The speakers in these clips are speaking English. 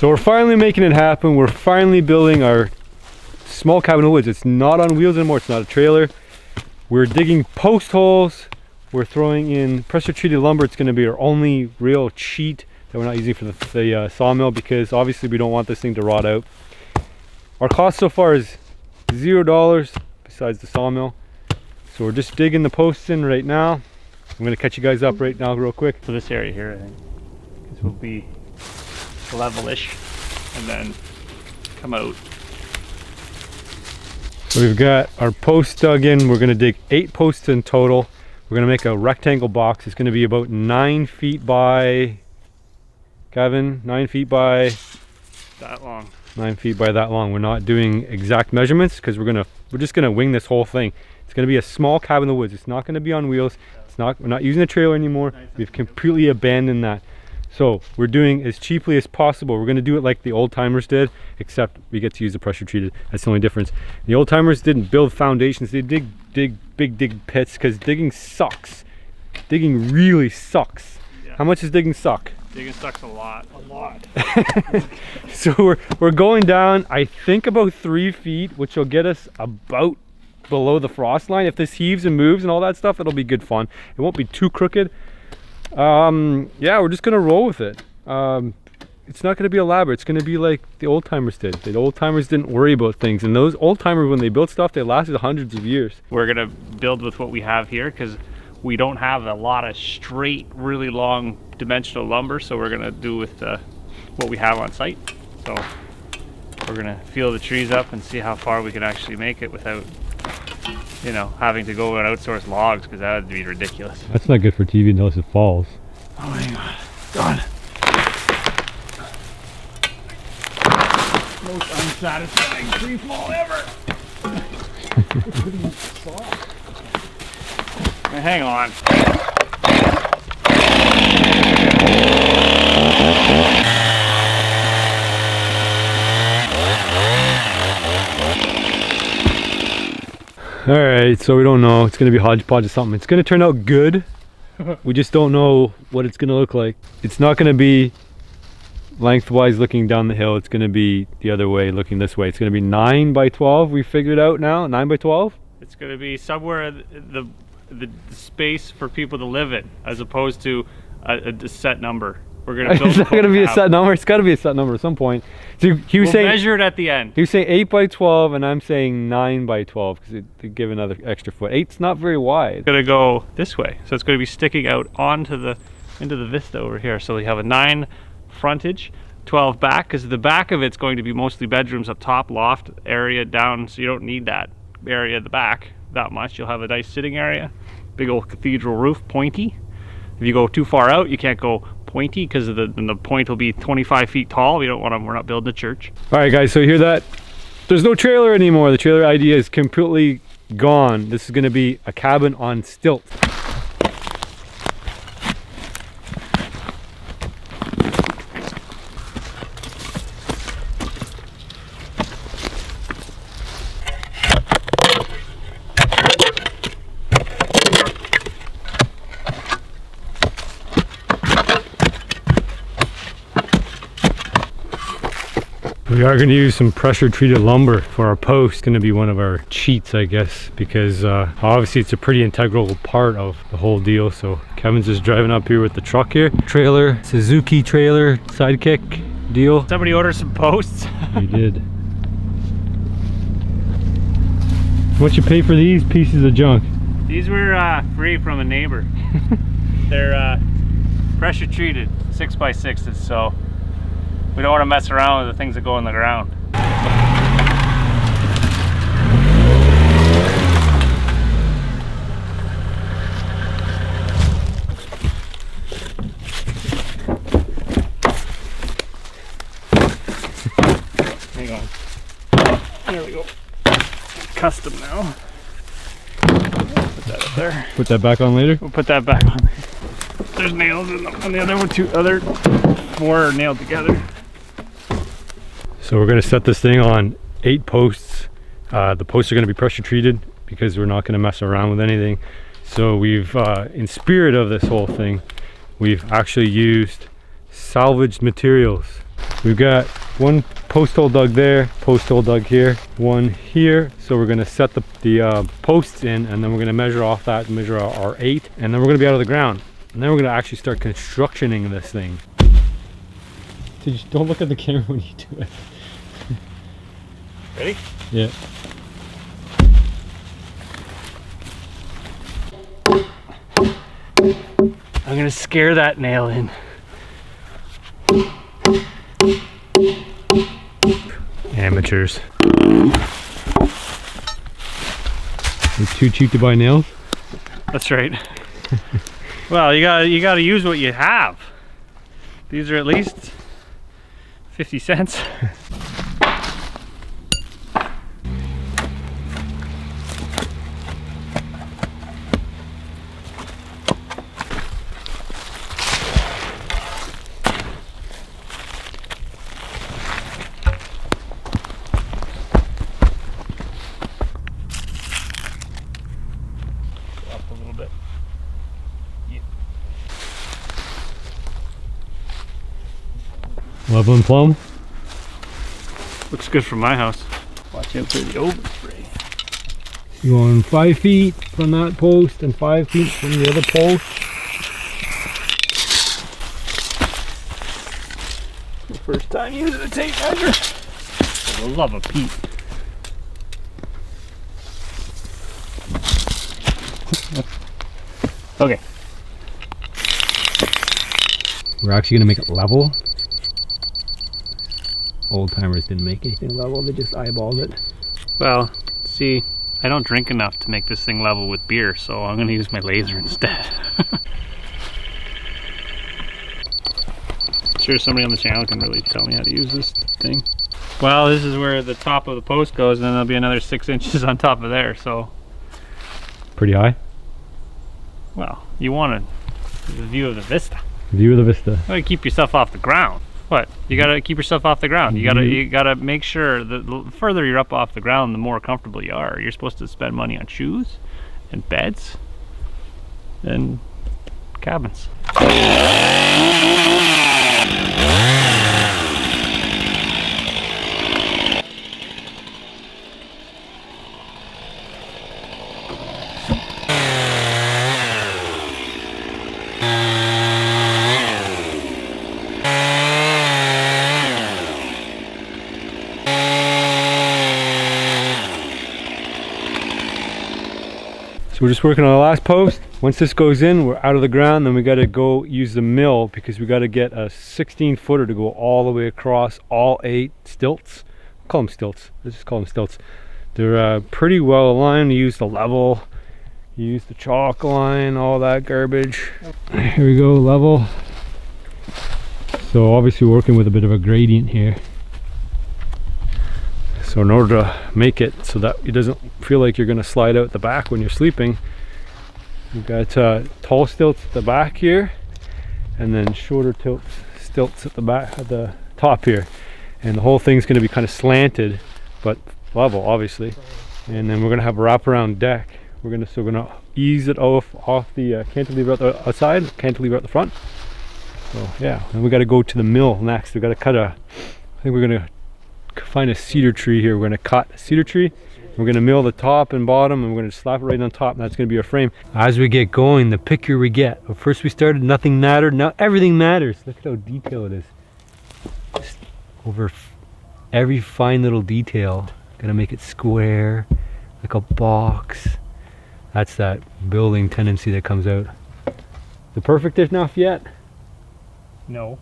So we're finally making it happen. We're finally building our small cabin in the woods. It's not on wheels anymore. It's not a trailer. We're digging post holes. We're throwing in pressure treated lumber. It's going to be our only real cheat that we're not using for the sawmill, because obviously we don't want this thing to rot out. Our cost so far is $0 besides the sawmill. So we're just digging the posts in right now. I'm going to catch you guys up right now real quick. For this area here, I think this will be levelish and then come out. So we've got our posts dug in. We're going to dig 8 posts in total. We're going to make a rectangle box. It's going to be about 9 feet by, Kevin, 9 feet by That long. 9 feet by that long. We're not doing exact measurements because we're just gonna wing this whole thing. It's gonna be a small cabin in the woods. It's not gonna be on wheels. We're not using a trailer anymore. We've completely abandoned that. So we're doing as cheaply as possible. We're gonna do it like the old timers did, except we get to use the pressure treated. That's the only difference. The old timers didn't build foundations. They dig big pits, because digging sucks. Digging really sucks. Yeah. How much does digging suck? Digging sucks a lot. A lot. So we're going down, I think, about 3 feet, which will get us about below the frost line. If this heaves and moves and all that stuff, it'll be good fun. It won't be too crooked. Yeah, we're just gonna roll with it. It's not gonna be elaborate. It's gonna be like the old timers did. The old timers didn't worry about things, and those old timers, when they built stuff, they lasted hundreds of years. We're gonna build with what we have here, because we don't have a lot of straight, really long dimensional lumber, so we're gonna do with what we have on site. So we're gonna feel the trees up and see how far we can actually make it without, you know, having to go and outsource logs, because that would be ridiculous. That's not good for TV unless it falls. Oh hang on. Done. Most unsatisfying tree fall ever. Hang on. All right, so we don't know. It's gonna be hodgepodge or something. It's gonna turn out good. We just don't know what it's gonna look like. It's not gonna be lengthwise looking down the hill. It's gonna be the other way, looking this way. It's gonna be 9 by 12. We figured out now, 9 by 12. It's gonna be somewhere the space for people to live in, as opposed to a set number. We're gonna build. It's not gonna be a set number. It's got to be a set number at some point. So he was saying measure it at the end. He was saying 8 by 12, and I'm saying 9 by 12 because they give another extra foot. 8's not very wide. It's gonna go this way, so it's gonna be sticking out onto into the vista over here. So we have a 9 frontage, 12 back, because the back of it's going to be mostly bedrooms up top, loft area down. So you don't need that area at the back that much. You'll have a nice sitting area, big old cathedral roof, pointy. If you go too far out, you can't go pointy, because the point will be 25 feet tall. We're not building a church. All right, guys, so you hear that? There's no trailer anymore. The trailer idea is completely gone. This is going to be a cabin on stilts. We are going to use some pressure treated lumber for our post. It's going to be one of our cheats, I guess, because obviously it's a pretty integral part of the whole deal. So Kevin's just driving up here with the truck here. Trailer, Suzuki trailer, sidekick deal. Somebody ordered some posts. You did. What you pay for these pieces of junk? These were free from a neighbor. They're pressure treated 6x6s, so we don't want to mess around with the things that go in the ground. Hang on. There we go. Custom now. Put that up there. Put that back on later? We'll put that back on. There's nails in them. And the other one, other 4 are nailed together. So we're going to set this thing on 8 posts. The posts are going to be pressure treated because we're not going to mess around with anything. So we've, in spirit of this whole thing, we've actually used salvaged materials. We've got one post hole dug there, post hole dug here, one here. So we're gonna set the posts in, and then we're gonna measure off that, measure our 8, and then we're gonna be out of the ground. And then we're gonna actually start constructioning this thing. So just don't look at the camera when you do it. Ready? Yeah. I'm gonna scare that nail in. Amateurs. It's too cheap to buy nails. That's right. Well, you gotta use what you have. These are at least 50 cents. Up a little bit. Level and plumb. Looks good from my house. Watch out for the overspray. You're going 5 feet from that post and 5 feet from the other post. The first time using a tape measure. For the love of Pete. Okay. We're actually gonna make it level. Old timers didn't make anything level, they just eyeballed it. Well, see, I don't drink enough to make this thing level with beer, so I'm gonna use my laser instead. Sure, somebody on the channel can really tell me how to use this thing. Well, this is where the top of the post goes, and then there'll be another 6 inches on top of there, so. Pretty high. Well, you want the view of the vista. View of the vista. You gotta keep yourself off the ground. What? You gotta keep yourself off the ground. You gotta make sure that the further you're up off the ground, the more comfortable you are. You're supposed to spend money on shoes and beds and cabins. We're just working on the last post. Once this goes in, we're out of the ground, then we gotta go use the mill because we gotta get a 16 footer to go all the way across all 8 stilts. I'll call them stilts, let's just call them stilts. They're pretty well aligned. You use the level, you use the chalk line, all that garbage. Here we go, level. So obviously we're working with a bit of a gradient here. So in order to make it so that it doesn't feel like you're gonna slide out the back when you're sleeping, we've got tall stilts at the back here, and then shorter stilts at the back, at the top here. And the whole thing's gonna be kind of slanted, but level, obviously. And then we're gonna have a wraparound deck. We're gonna ease it off the cantilever at the outside, cantilever at the front. So yeah, and we gotta go to the mill next. We gotta cut I think we're gonna find a cedar tree here. We're going to cut a cedar tree, we're going to mill the top and bottom, and we're going to slap it right on top, and that's going to be our frame. As we get going, the pickier we get. But first we started, nothing mattered. Now everything matters. Look at how detailed it is. Just over every fine little detail. Gonna make it square, like a box. That's that building tendency that comes out. The perfect enough yet? No.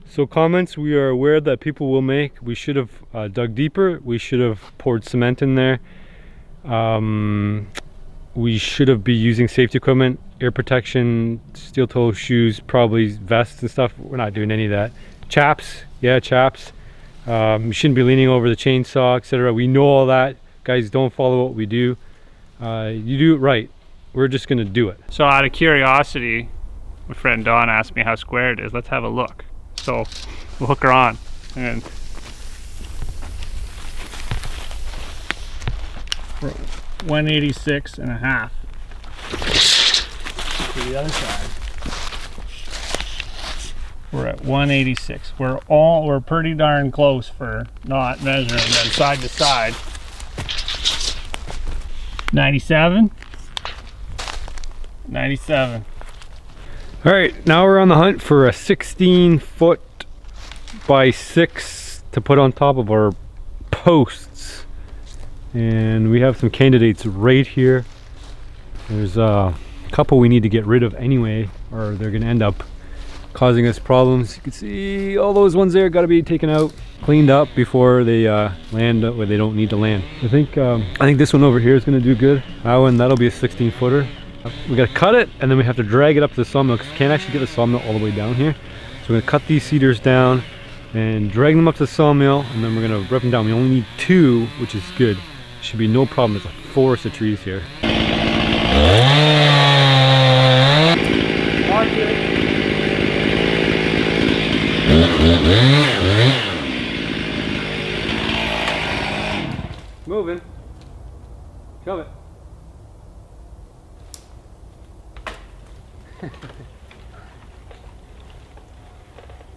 So comments we are aware that people will make. We should have dug deeper. We should have poured cement in there. We should have been using safety equipment, ear protection, steel toe shoes, probably vests and stuff. We're not doing any of that. Chaps, yeah, chaps. You shouldn't be leaning over the chainsaw, etc. We know all that. Guys, don't follow what we do. You do it right. We're just gonna do it. So out of curiosity, my friend Dawn asked me how square it is. Let's have a look. So we'll hook her on and 186 and a half. to the other side. We're at 186. We're pretty darn close for not measuring them side to side. 97. 97. All right, now we're on the hunt for a 16-foot by 6 to put on top of our posts. And we have some candidates right here. There's a couple we need to get rid of anyway, or they're gonna end up causing us problems. You can see all those ones there got to be taken out, cleaned up before they land where they don't need to land. I think this one over here is going to do good. That one, that'll be a 16-footer. We got to cut it, and then we have to drag it up to the sawmill because we can't actually get the sawmill all the way down here. So we're going to cut these cedars down and drag them up to the sawmill, and then we're going to rip them down. We only need 2, which is good. Should be no problem. There's a forest of trees here. Moving. Shove it.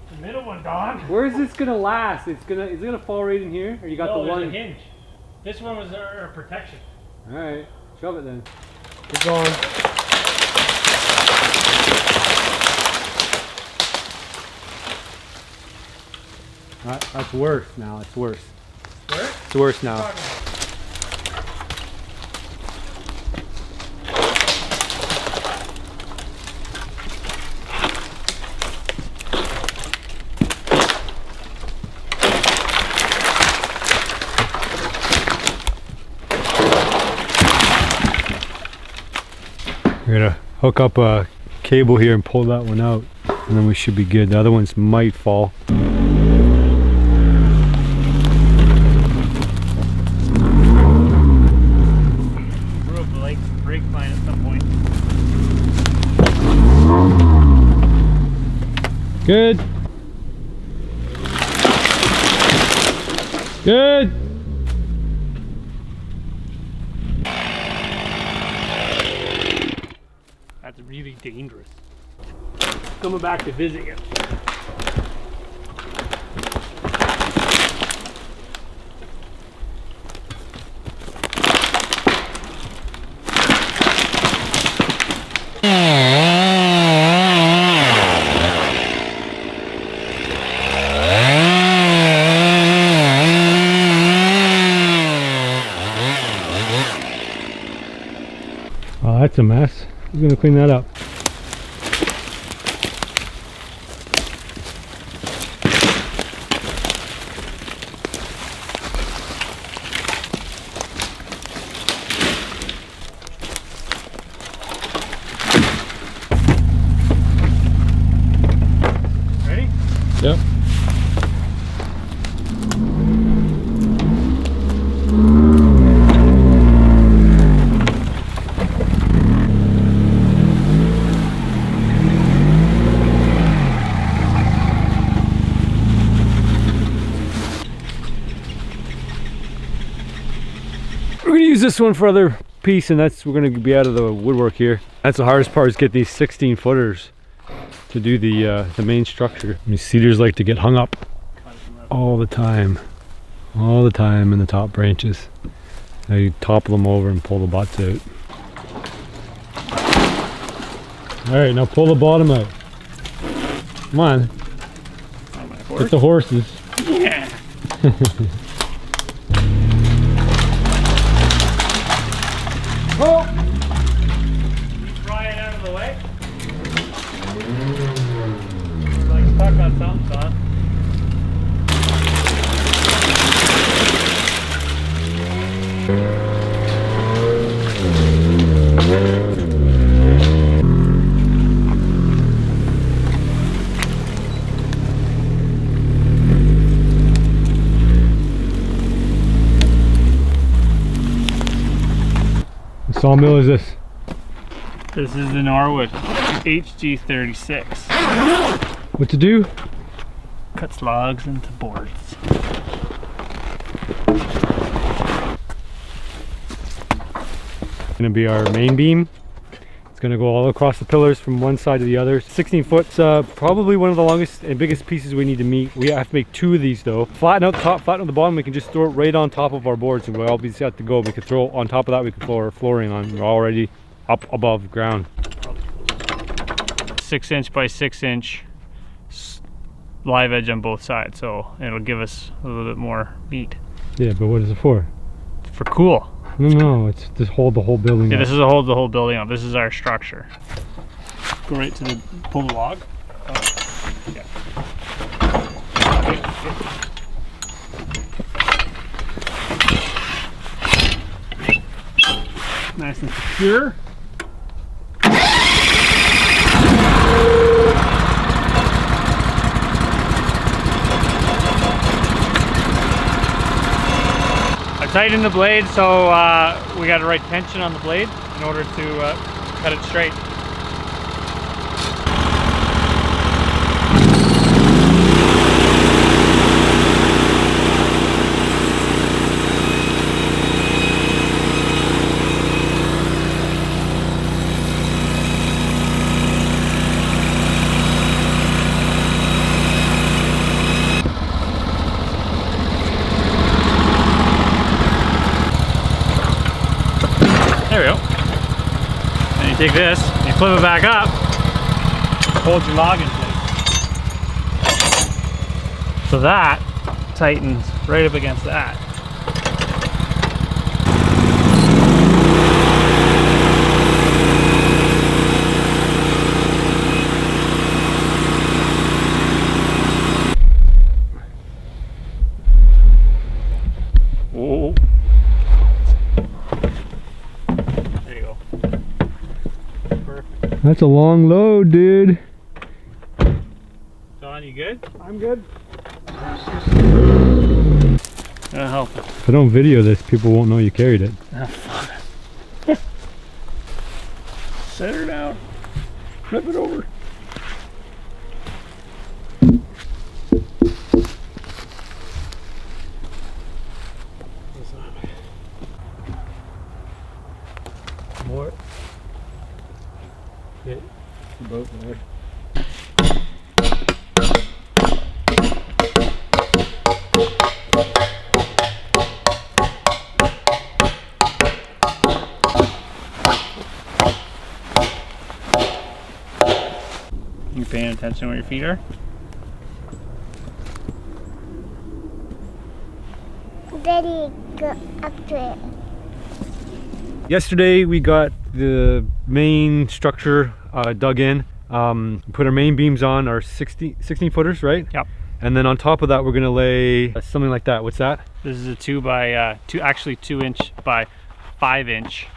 The middle one, Don. Where is this gonna last? Is it gonna fall right in here? Or you got No, the one? there's a hinge. This one was our protection. Alright, shove it then. Keep going. That's worse now, it's worse. Where? It's worse now. We're gonna hook up a cable here and pull that one out, and then we should be good. The other ones might fall. Brake line at some point. Good. Good. That's really dangerous. Coming back to visit you. Oh, that's a mess. Who's gonna clean that up? Ready? Yep. We're gonna use this one for other piece, and we're gonna be out of the woodwork here. That's the hardest part, is get these 16-footers to do the main structure. These cedars like to get hung up all the time in the top branches. Now you topple them over and pull the butts out. All right, now pull the bottom out. Come on, get the horses. Yeah. Oh! Pry it out of the way. It's like stuck on something, son. What sawmill is this? This is the Norwood HG36. What to do? Cuts logs into boards. Gonna be our main beam. It's going to go all across the pillars from one side to the other. 16 foot's probably one of the longest and biggest pieces we need to meet. We have to make 2 of these though. Flatten out the top, flatten out the bottom. We can just throw it right on top of our boards and we'll all be set to go. We can throw on top of that, we can throw our flooring on. We're already up above ground. 6" by 6" live edge on both sides, so it'll give us a little bit more meat. Yeah, but what is it for? For cool. No, it's to hold the whole building Yeah, up. this is to hold the whole building up. This is our structure. Go right to the, pull the log. Oh, yeah. Nice and secure. Tighten the blade so we got the right tension on the blade in order to cut it straight. There we go. And you take this, you flip it back up, hold your log in place. So that tightens right up against that. Whoa. That's a long load, dude. John, you good? I'm good. Gonna help. If I don't video this, people won't know you carried it. Set her down. Flip it over. More. Hit both there. You paying attention where your feet are? Daddy, go up to it. Yesterday we got the main structure dug in. Put our main beams on, our 16 footers, right? Yep. And then on top of that we're gonna lay something like that. What's that? This is a 2 inch by 5 inch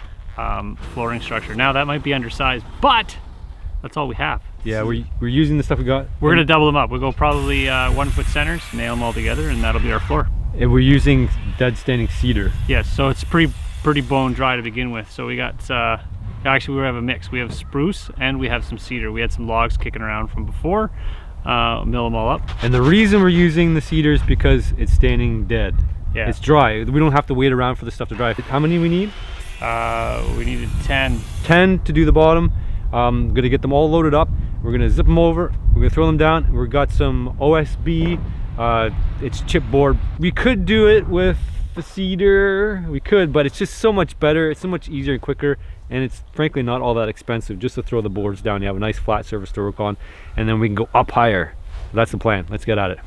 flooring structure. Now that might be undersized, but that's all we have. Yeah, we're using the stuff we got. We're gonna double them up. We'll go probably 1 foot centers, nail them all together, and that'll be our floor. And we're using dead standing cedar. Yes, so it's pretty bone dry to begin with. So we got actually we have a mix. We have spruce and we have some cedar. We had some logs kicking around from before. Mill them all up. And the reason we're using the cedar is because it's standing dead. Yeah. It's dry. We don't have to wait around for the stuff to dry. How many we need? We needed 10. 10 to do the bottom. I'm gonna get them all loaded up. We're gonna zip them over. We're gonna throw them down. We've got some OSB. It's chipboard. We could do it with the cedar. We could, but it's just so much better. It's so much easier and quicker, and it's frankly not all that expensive. Just to throw the boards down, you have a nice flat surface to work on, and then we can go up higher. That's the plan. Let's get at it.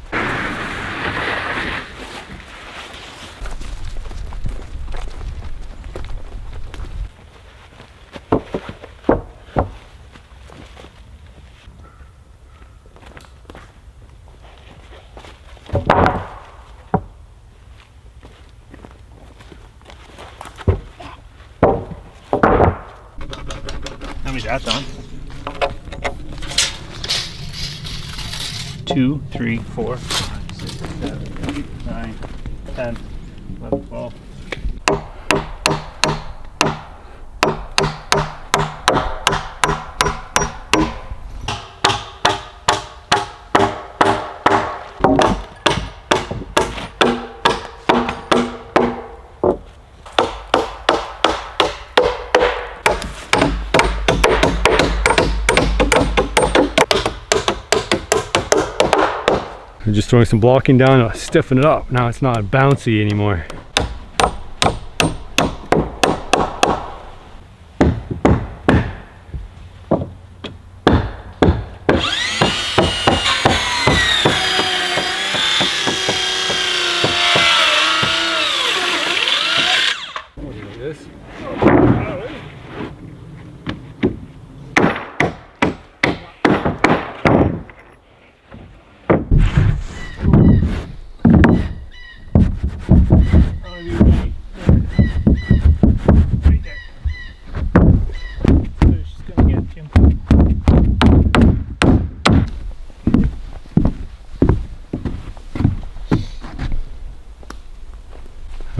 How many that's on? 2, 3, 4, 5, 6, 7, 8, 9, 10, 11, 12. So just throwing some blocking down to stiffen it up. Now it's not bouncy anymore.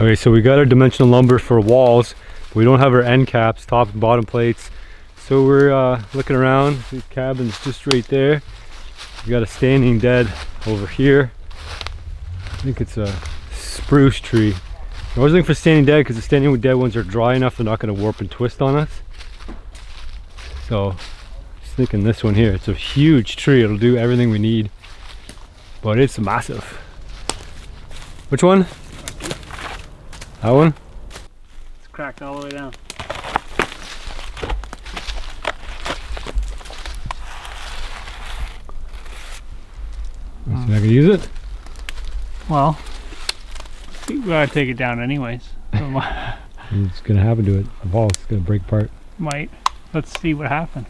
Okay, so we got our dimensional lumber for walls. We don't have our end caps, top and bottom plates. So we're looking around. The cabin's just right there. We got a standing dead over here. I think it's a spruce tree. I was looking for standing dead because the standing dead ones are dry enough they're not going to warp and twist on us. So just thinking this one here. It's a huge tree. It'll do everything we need, but it's massive. Which one? That one? It's cracked all the way down. See if I can use it. Well, we gotta take it down anyways. It's gonna happen to it. The ball's gonna break apart. Might. Let's see what happens.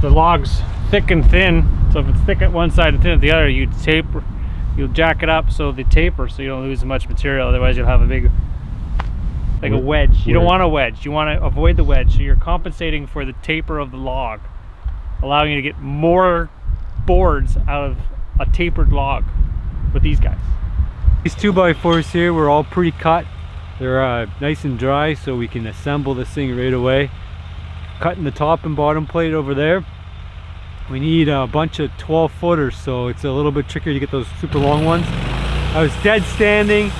The log's thick and thin, so if it's thick at one side and thin at the other, you'll jack it up so they taper so you don't lose as much material. Otherwise you'll have a big, like a wedge. You don't want a wedge, you want to avoid the wedge, so you're compensating for the taper of the log, allowing you to get more boards out of a tapered log with these guys. These 2x4s here were all pre-cut. They're nice and dry, so we can assemble this thing right away. Cutting the top and bottom plate over there. We need a bunch of 12 footers, so it's a little bit trickier to get those super long ones. I was dead standing,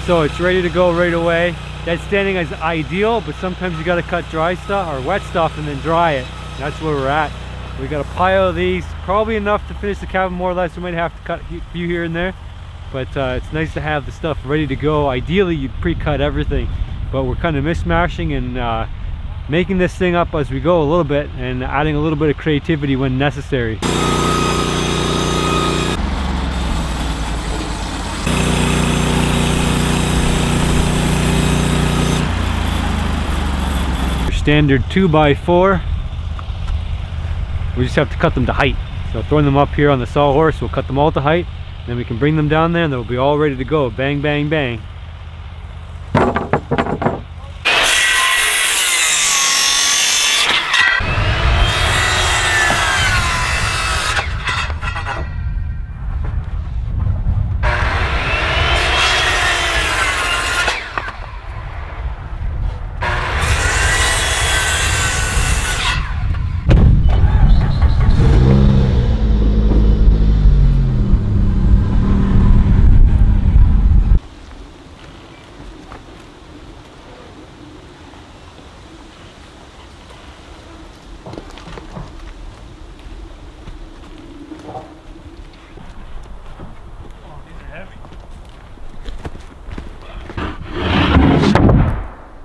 so it's ready to go right away. Dead standing is ideal, but sometimes you got to cut dry stuff or wet stuff and then dry it. That's where we're at. We got a pile of these, probably enough to finish the cabin more or less. We might have to cut a few here and there, but it's nice to have the stuff ready to go. Ideally, you'd pre-cut everything, but we're kind of mishmashing and making this thing up as we go a little bit and adding a little bit of creativity when necessary. Your standard 2x4. We just have to cut them to height. So throwing them up here on the sawhorse, we'll cut them all to height, then we can bring them down there and they'll be all ready to go. Bang, bang, bang.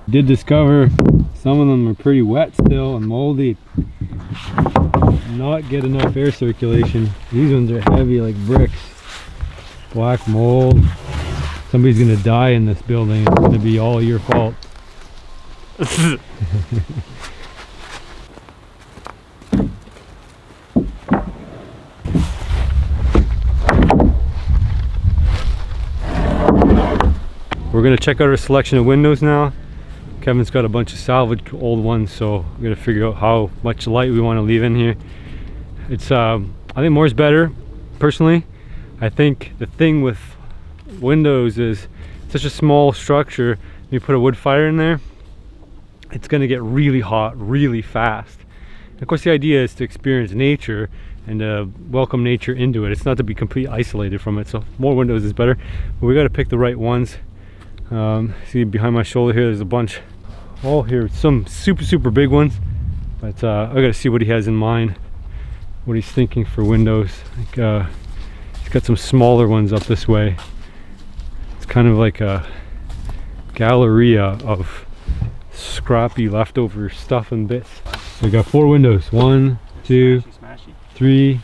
Did discover some of them are pretty wet still and moldy. Not get enough air circulation. These ones are heavy like bricks. Black mold. Somebody's gonna die in this building. It's gonna be all your fault. We're gonna check out our selection of windows now. Kevin's got a bunch of salvaged old ones, so we're gonna figure out how much light we want to leave in here. It's I think more is better, personally. I think the thing with windows is such a small structure. You put a wood fire in there, it's gonna get really hot really fast. And of course, the idea is to experience nature and welcome nature into it. It's not to be completely isolated from it, so more windows is better. But we got to pick the right ones. See behind my shoulder here, there's a bunch. Oh, here some super big ones, but I got to see what he has in mind, what he's thinking for windows. Like, he's got some smaller ones up this way. It's kind of like a galleria of scrappy leftover stuff and bits. So we got 4 windows. 1, 2, 3,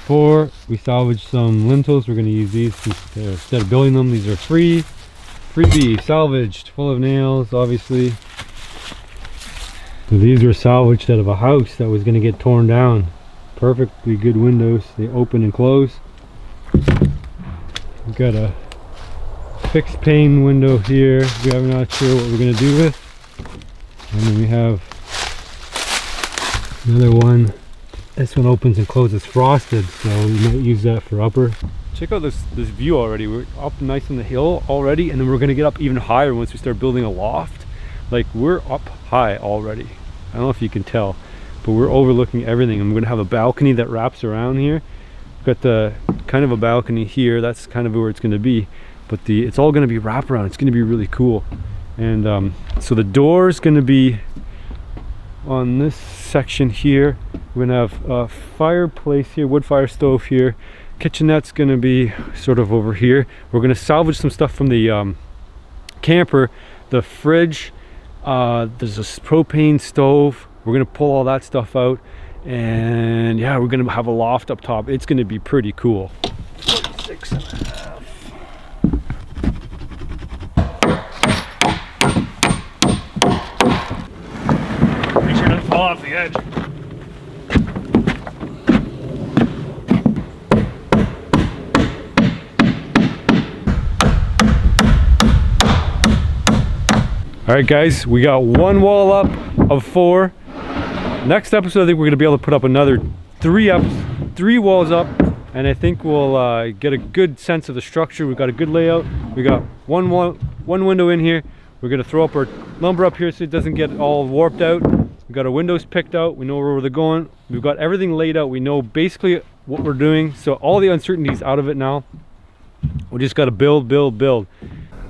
4. We salvaged some lintels. We're going to use these instead of building them. These are freebie, salvaged, full of nails, obviously. So these were salvaged out of a house that was going to get torn down. Perfectly good windows. They open and close. We've got a fixed pane window here. I'm not sure what we're going to do with. And then we have another one. This one opens and closes frosted, so we might use that for upper. Check out this view already. We're up nice on the hill already, and then we're gonna get up even higher once we start building a loft. Like, we're up high already. I don't know if you can tell, but we're overlooking everything, and we're gonna have a balcony that wraps around here. We've got the kind of a balcony here. That's kind of where it's gonna be, but it's all gonna be wraparound. It's gonna be really cool. And so the door's gonna be on this section here. We're gonna have a fireplace here, wood fire stove here. Kitchenette's gonna be sort of over here. We're gonna salvage some stuff from the camper. The fridge, there's a propane stove. We're gonna pull all that stuff out, and yeah, we're gonna have a loft up top. It's gonna be pretty cool. 46.5. Make sure it doesn't fall off the edge. All right, guys, we got 1 wall up of 4. Next episode, I think we're gonna be able to put up another 3 walls up, and I think we'll get a good sense of the structure. We've got a good layout. We got one window in here. We're gonna throw up our lumber up here so it doesn't get all warped out. We've got our windows picked out. We know where they're going. We've got everything laid out. We know basically what we're doing. So all the uncertainty's out of it now. We just gotta build. So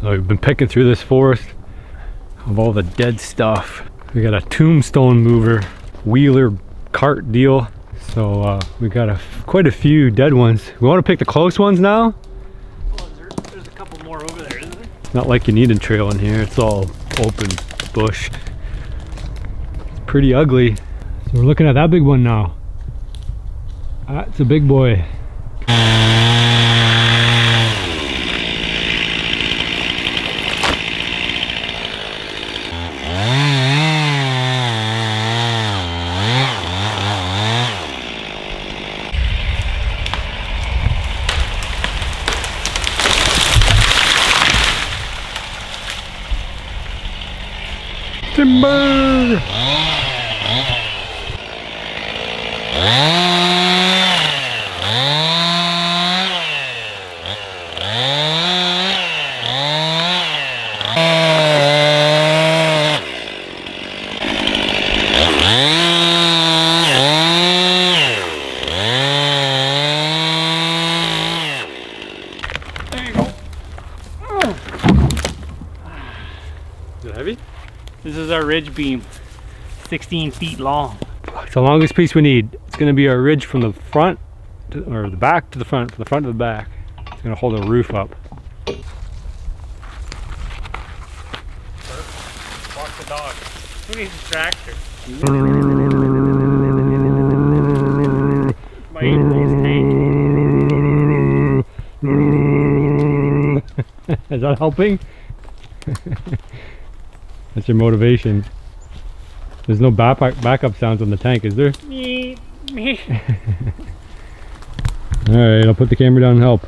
we've been picking through this forest of all the dead stuff. We got a tombstone mover, wheeler cart deal. So we got quite a few dead ones. We want to pick the close ones now. Well, there's a couple more over there, isn't there? It's not like you need a trail in here. It's all open bush. Pretty ugly. So we're looking at that big one now. That's a big boy. Timber! Is it heavy? This is our ridge beam, 16 feet long. It's the longest piece we need. It's going to be our ridge from the front, or the back to the front, from the front to the back. It's going to hold the roof up. Walk the dog. Who needs a tractor? My 8-volt stake. Is that helping? That's your motivation. There's no backup sounds on the tank, is there? Me. Alright, I'll put the camera down and help.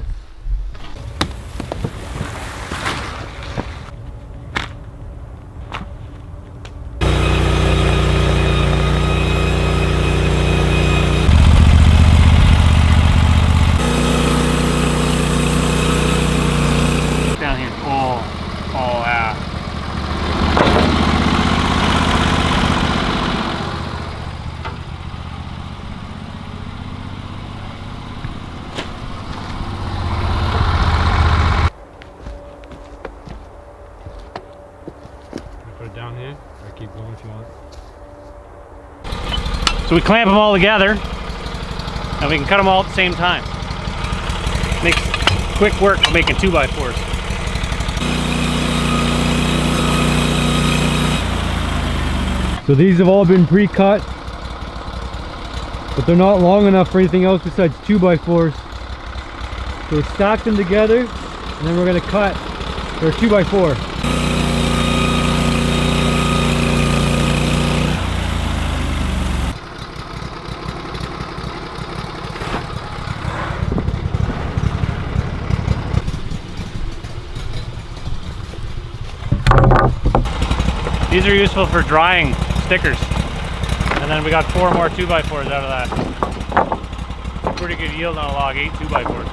Down here. Oh yeah. Put it down here, or keep going if you want. So we clamp them all together, and we can cut them all at the same time. Makes quick work of making 2x4s. So these have all been pre-cut, but they're not long enough for anything else besides 2x4s. So we stack them together, and then we're gonna cut their 2x4. These are useful for drying stickers. And then we got 4 more 2x4s out of that. Pretty good yield on a log, 8 2x4s.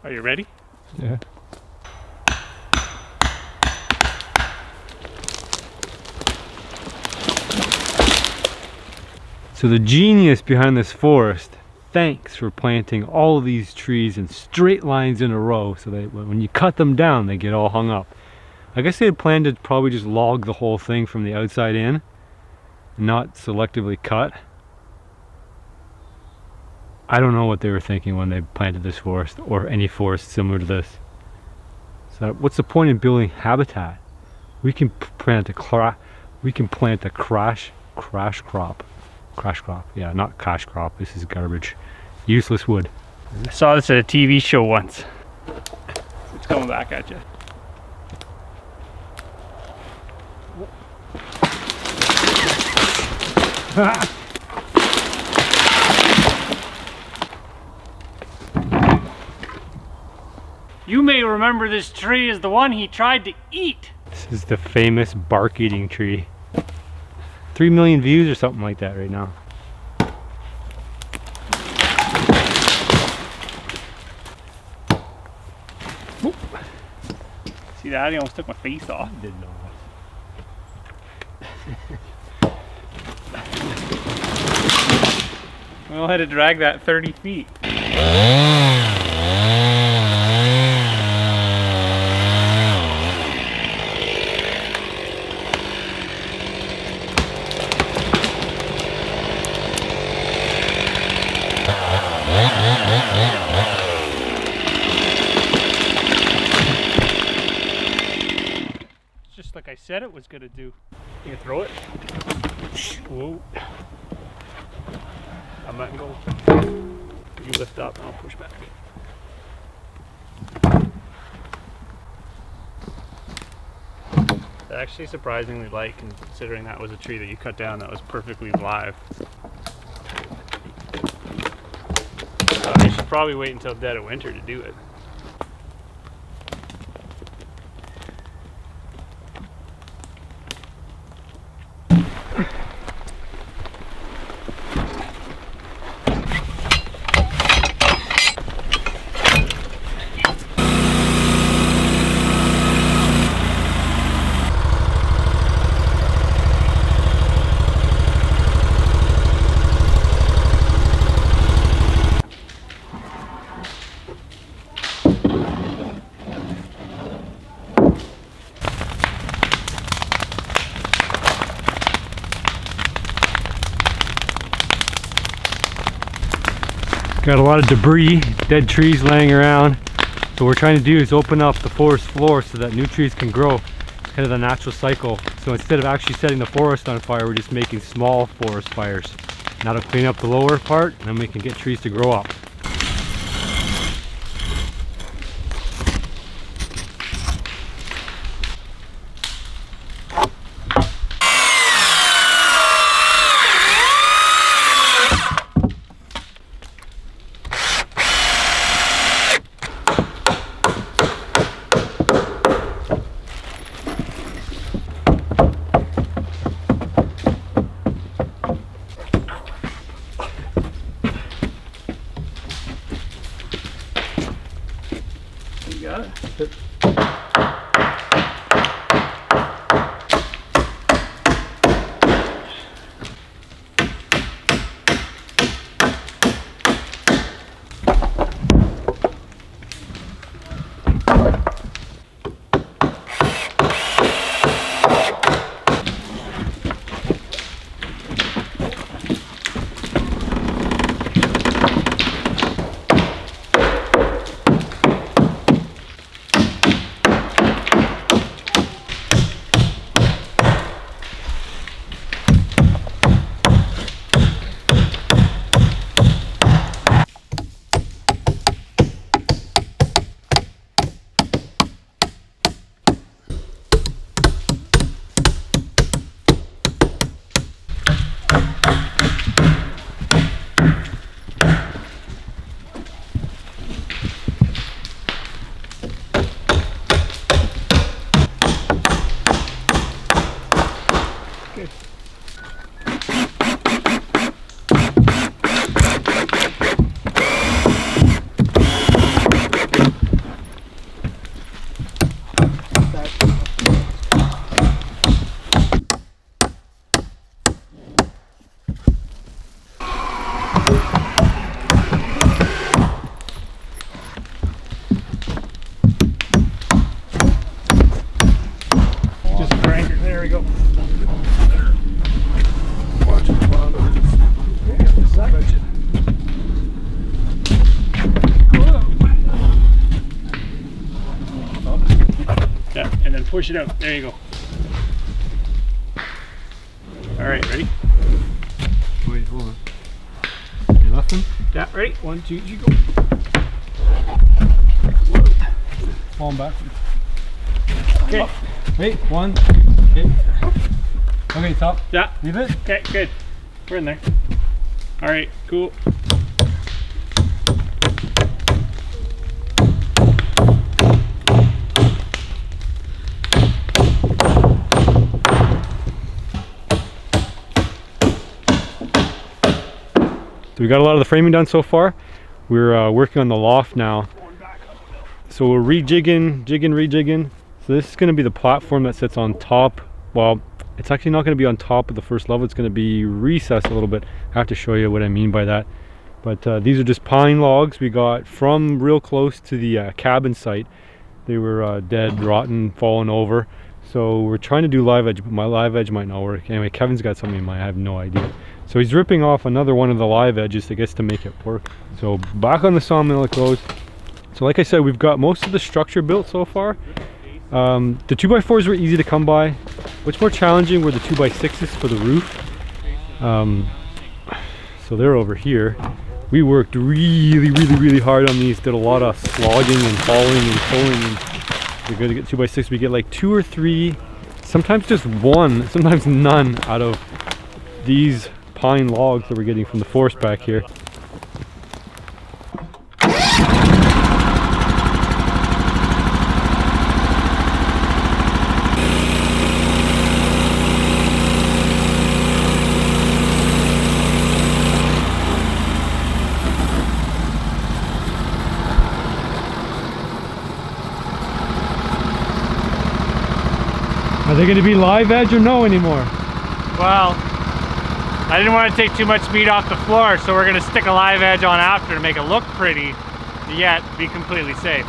Are you ready? Yeah. So the genius behind this forest, thanks for planting all of these trees in straight lines in a row so that when you cut them down, they get all hung up. I guess they had planned to probably just log the whole thing from the outside in, not selectively cut. I don't know what they were thinking when they planted this forest, or any forest similar to this. So what's the point in building habitat? We can plant a crash crop. Crash crop, yeah, not cash crop. This is garbage. Useless wood. I saw this at a TV show once. It's coming back at you. You may remember this tree as the one he tried to eat. This is the famous bark eating tree. 3 million views or something like that right now. Whoop. See that? He almost took my face off. I didn't know We all had to drag that 30 feet. Just like I said it was gonna do. You can throw it. Whoa. I'm letting go. You lift up and I'll push back. It's actually surprisingly light considering that was a tree that you cut down that was perfectly live. You should probably wait until dead of winter to do it. Got a lot of debris, dead trees laying around. So what we're trying to do is open up the forest floor so that new trees can grow. It's kind of the natural cycle. So instead of actually setting the forest on fire, we're just making small forest fires. And that'll clean up the lower part, and then we can get trees to grow up. Push it out. There you go. All right, ready? Wait, hold on. You left him? Yeah, ready? 1, 2, you go. Fall him backwards. Okay. Oh. Wait, 1, 2, okay. Okay, top. Yeah. Leave it. Okay, good. We're in there. All right, cool. So we got a lot of the framing done so far. We're working on the loft now. So we're rejigging, rejigging. So this is going to be the platform that sits on top. Well, it's actually not going to be on top of the first level. It's going to be recessed a little bit. I have to show you what I mean by that. But these are just pine logs we got from real close to the cabin site. They were dead, rotten, fallen over. So we're trying to do live edge, but my live edge might not work. Anyway, Kevin's got something in mind. I have no idea. So he's ripping off another one of the live edges, I guess, to make it work. So back on the sawmill it goes. So like I said, we've got most of the structure built so far. The 2x4s were easy to come by. What's more challenging were the 2x6s for the roof. So they're over here. We worked really hard on these. Did a lot of slogging and hauling and pulling. And we're going to get 2x6. We get like 2 or 3, sometimes just 1, sometimes none out of these pine logs that we're getting from the forest back here. Are they going to be live edge or no anymore? Well, I didn't want to take too much meat off the floor, so we're going to stick a live edge on after to make it look pretty, yet be completely safe.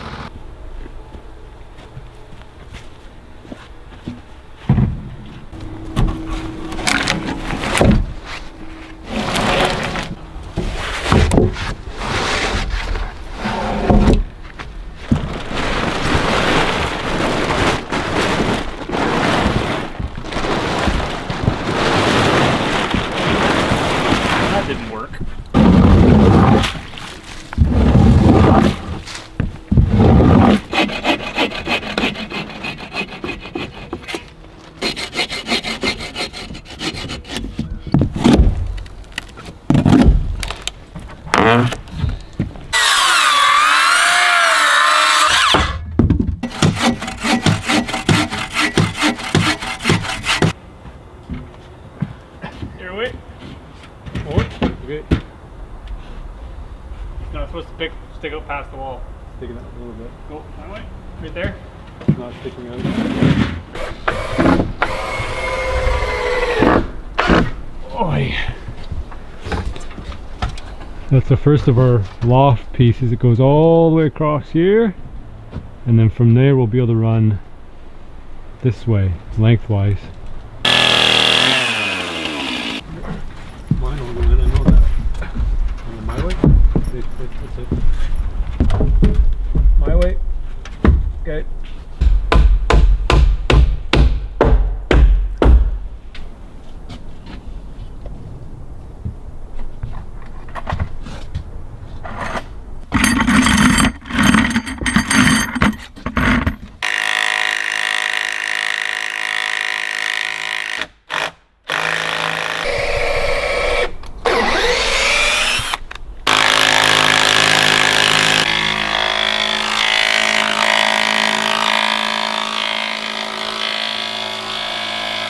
stick out past the wall. Sticking out a little bit. Go that way. Right there. It's not sticking out. Oh yeah. That's the first of our loft pieces. It goes all the way across here, and then from there we'll be able to run this way, lengthwise. Mine will go in, I know that. My way? That's it. My way. Okay.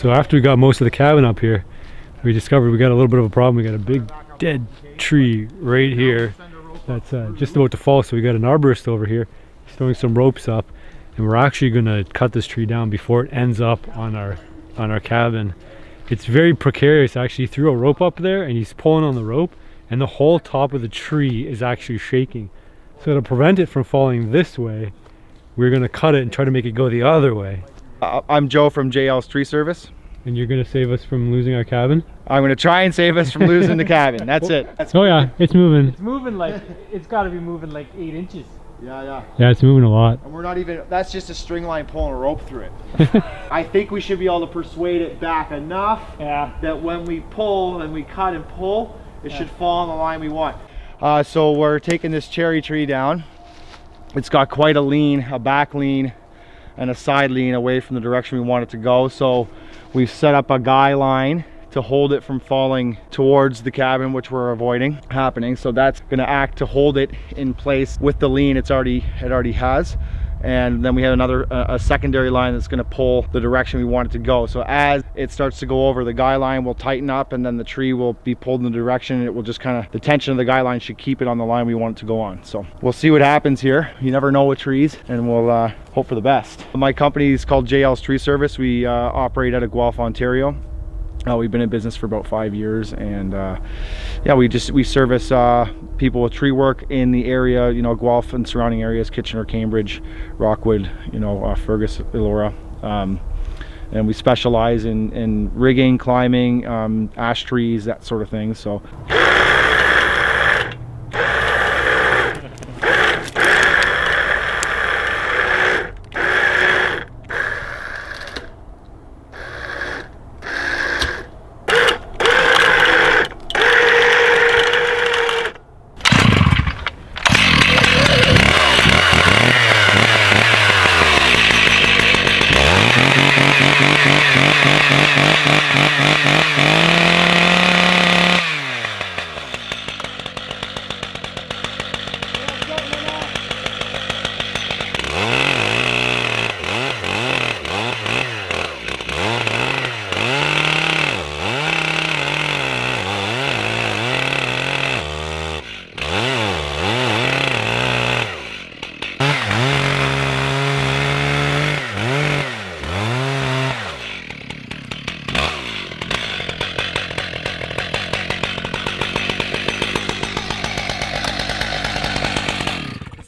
So after we got most of the cabin up here, we discovered we got a little bit of a problem. We got a big dead tree right here that's just about to fall. So we got an arborist over here throwing some ropes up, and we're actually going to cut this tree down before it ends up on our cabin. It's very precarious actually. He threw a rope up there and he's pulling on the rope, and the whole top of the tree is actually shaking. So to prevent it from falling this way, we're going to cut it and try to make it go the other way. I'm Joe from JL's Tree Service. And you're going to save us from losing our cabin? I'm going to try and save us from losing the cabin. That's it. Oh yeah, it's moving. It's moving like, it's got to be moving like 8 inches. Yeah. Yeah, it's moving a lot. And we're not even, that's just a string line pulling a rope through it. I think we should be able to persuade it back enough that when we pull and we cut and pull, it should fall on the line we want. So we're taking this cherry tree down. It's got quite a lean, a back lean and a side lean away from the direction we want it to go. So we've set up a guy line to hold it from falling towards the cabin, which we're avoiding happening. So that's going to act to hold it in place with the lean it already has. And then we have a secondary line that's going to pull the direction we want it to go. So as it starts to go over, the guy line will tighten up, and then the tree will be pulled in the direction, and it will just kind of, the tension of the guy line should keep it on the line we want it to go on. So we'll see what happens here. You never know with trees, and we'll hope for the best. My company is called JL's Tree Service. We operate out of Guelph, Ontario. We've been in business for about 5 years, and yeah, we service people with tree work in the area, you know, Guelph and surrounding areas, Kitchener, Cambridge, Rockwood, you know, Fergus, Elora, and we specialize in rigging, climbing, ash trees, that sort of thing. So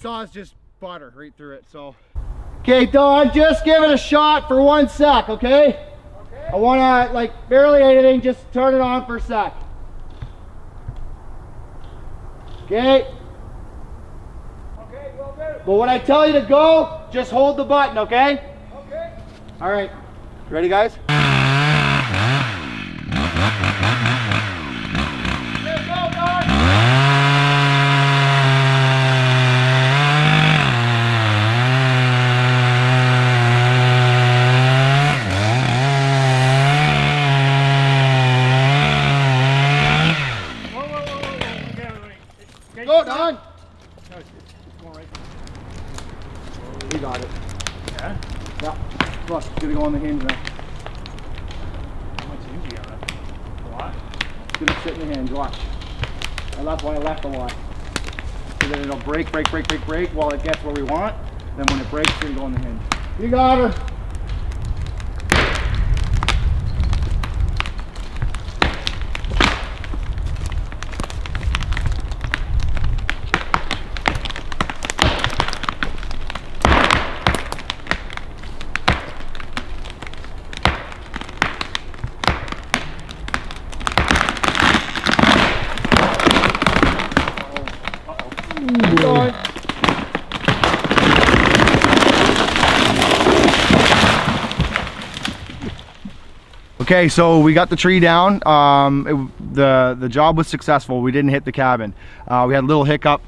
saws just butter right through it. So okay, Don, just give it a shot for 1 sec, okay? I want to, like, barely anything, just turn it on for a sec. Okay, will do. But when I tell you to go, just hold the button, okay? Okay. All right, ready, guys? Go, Don! We got it. Yeah? Yeah. Look, it's gonna go on the hinge now. How much hinge you got? A lot? It's gonna sit in the hinge, watch. And that's why I left a lot. So then it'll break while it gets where we want. Then when it breaks, we can go on the hinge. You got her. Okay, so we got the tree down. The job was successful. We didn't hit the cabin. We had a little hiccup.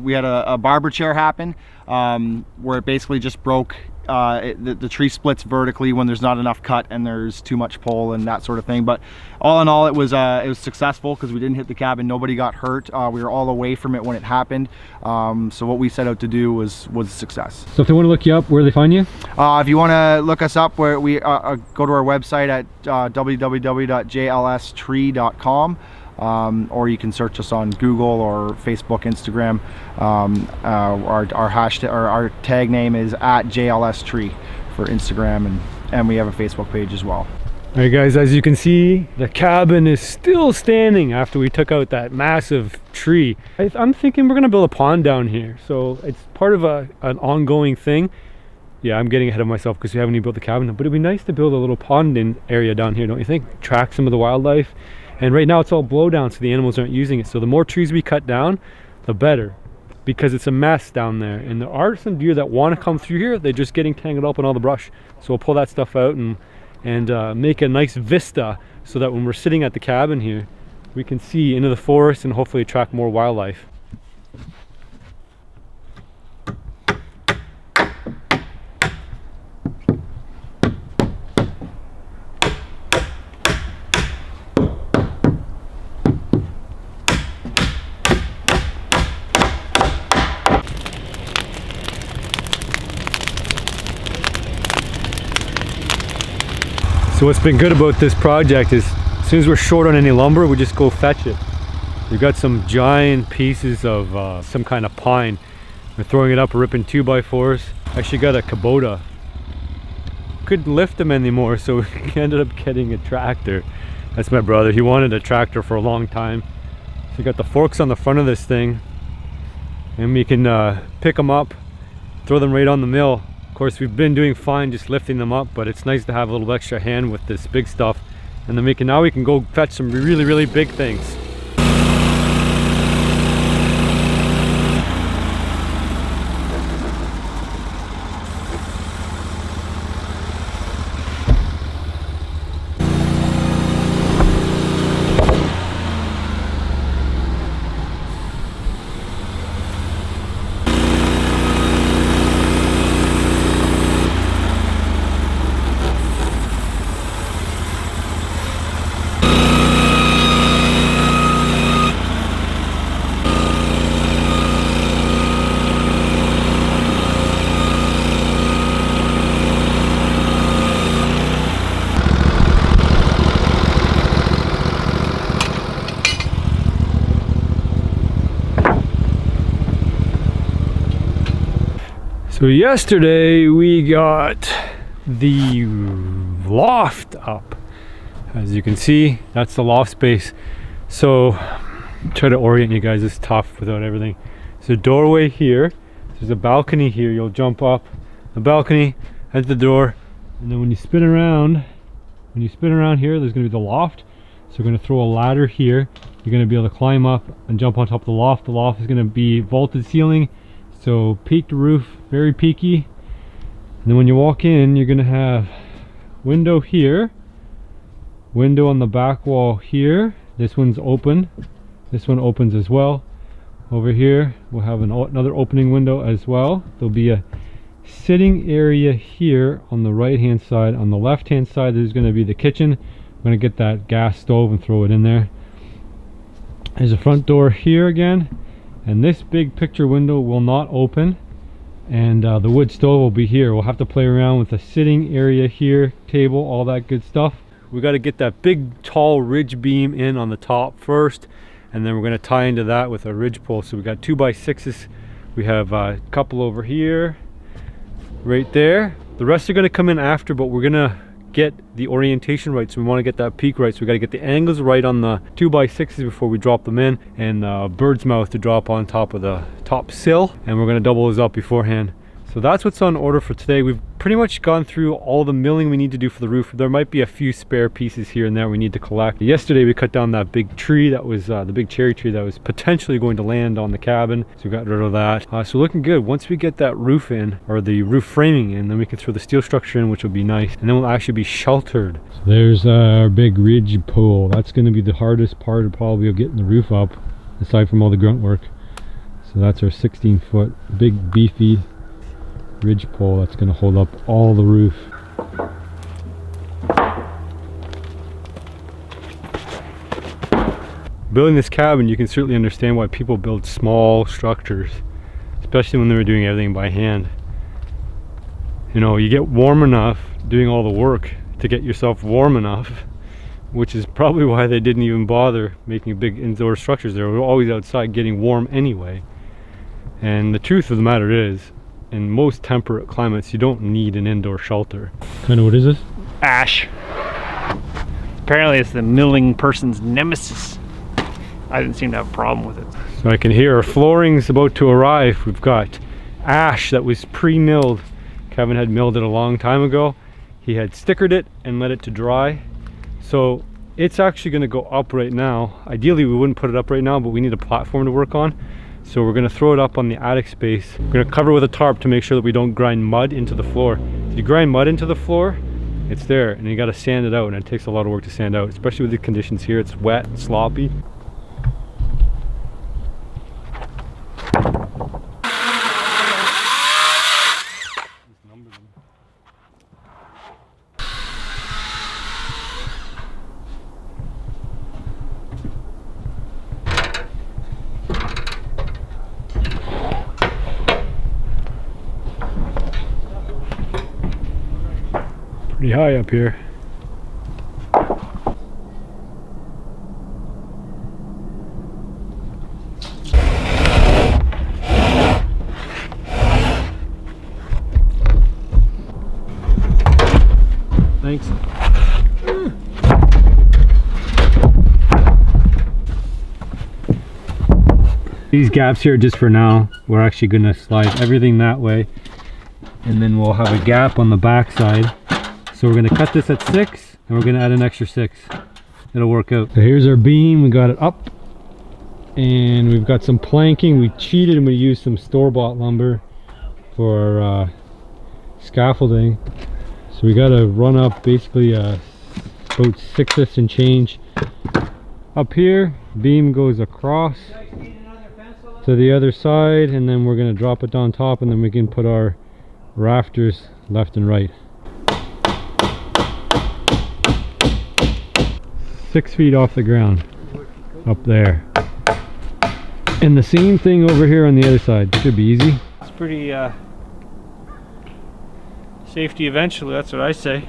We had a barber chair happen where it basically just broke. The tree splits vertically when there's not enough cut and there's too much pole and that sort of thing. But all in all, it was successful because we didn't hit the cabin. Nobody got hurt. We were all away from it when it happened. So what we set out to do was a success. So if they want to look you up, where do they find you? If you want to look us up, where we go to our website at www.jlstree.com. Or you can search us on Google or Facebook, Instagram. Our hashtag or our tag name is @JLSTree for Instagram, and we have a Facebook page as well. All right, guys, as you can see, the cabin is still standing after we took out that massive tree. I'm thinking we're gonna build a pond down here, so it's part of an ongoing thing. Yeah, I'm getting ahead of myself because we haven't even built the cabin, but it'd be nice to build a little pond area down here, don't you think? Attract some of the wildlife. And right now it's all blow down, so the animals aren't using it. So the more trees we cut down, the better, because it's a mess down there. And there are some deer that want to come through here. They're just getting tangled up in all the brush. So we'll pull that stuff out and make a nice vista so that when we're sitting at the cabin here, we can see into the forest and hopefully attract more wildlife. So what's been good about this project is as soon as we're short on any lumber, we just go fetch it. We've got some giant pieces of some kind of pine. We're throwing it up, we're ripping 2x4s. Actually got a Kubota. Couldn't lift them anymore, so we ended up getting a tractor. That's my brother. He wanted a tractor for a long time. So we got the forks on the front of this thing, and we can pick them up, throw them right on the mill. Of course, we've been doing fine just lifting them up, but it's nice to have a little extra hand with this big stuff. And then now we can go fetch some really big things. So yesterday we got the loft up. As you can see, that's the loft space. So try to orient you guys, it's tough without everything. There's a doorway here, there's a balcony here. You'll jump up the balcony, head to the door, and then when you spin around here, there's gonna be the loft. So we're gonna throw a ladder here. You're gonna be able to climb up and jump on top of the loft. The loft is gonna be vaulted ceiling, so peaked roof, very peaky. And then when you walk in, you're gonna have window here, window on the back wall here. This one's open, this one opens as well. Over here we'll have another opening window as well. There'll be a sitting area here on the right hand side. On the left hand side there's going to be the kitchen. I'm going to get that gas stove and throw it in there. There's a front door here again, and this big picture window will not open, and the wood stove will be here. We'll have to play around with the sitting area here, table, all that good stuff. We got to get that big tall ridge beam in on the top first, and then we're going to tie into that with a ridge pole. So we got 2x6s. We have a couple over here, right there. The rest are going to come in after, but we're going to get the orientation right. So we want to get that peak right. So we got to get the angles right on the 2x6s before we drop them in, and bird's mouth to drop on top of the top sill. And we're going to double those up beforehand. So that's what's on order for today. We've pretty much gone through all the milling we need to do for the roof. There might be a few spare pieces here and there we need to collect. Yesterday we cut down that big tree that was the big cherry tree that was potentially going to land on the cabin. So we got rid of that. So looking good. Once we get that roof in, or the roof framing in, then we can throw the steel structure in, which will be nice. And then we'll actually be sheltered. So there's our big ridge pole. That's going to be the hardest part probably of getting the roof up, aside from all the grunt work. So that's our 16-foot big beefy ridge pole that's going to hold up all the roof. Building this cabin, you can certainly understand why people build small structures, especially when they were doing everything by hand. You know, you get warm enough doing all the work to get yourself warm enough, which is probably why they didn't even bother making big indoor structures. They were always outside getting warm anyway. And the truth of the matter is, in most temperate climates, you don't need an indoor shelter. Kind of, what is this? Ash. Apparently it's the milling person's nemesis. I didn't seem to have a problem with it. So I can hear our flooring's about to arrive. We've got ash that was pre-milled. Kevin had milled it a long time ago. He had stickered it and let it to dry. So it's actually going to go up right now. Ideally we wouldn't put it up right now, but we need a platform to work on. So we're going to throw it up on the attic space. We're going to cover it with a tarp to make sure that we don't grind mud into the floor. If you grind mud into the floor, it's there, and you got to sand it out, and it takes a lot of work to sand out, especially with the conditions here. It's wet and sloppy. Pretty high up here. Thanks. These gaps here just for now. We're actually going to slide everything that way, and then we'll have a gap on the back side. So we're going to cut this at 6, and we're going to add an extra 6. It'll work out. So here's our beam. We got it up, and we've got some planking. We cheated and we used some store-bought lumber for our scaffolding. So we got to run up basically about 6 and change up here. Beam goes across to the other side, and then we're going to drop it on top, and then we can put our rafters left and right. 6 feet off the ground up there, and the same thing over here on the other side. Should be easy. It's pretty safety eventually, that's what I say.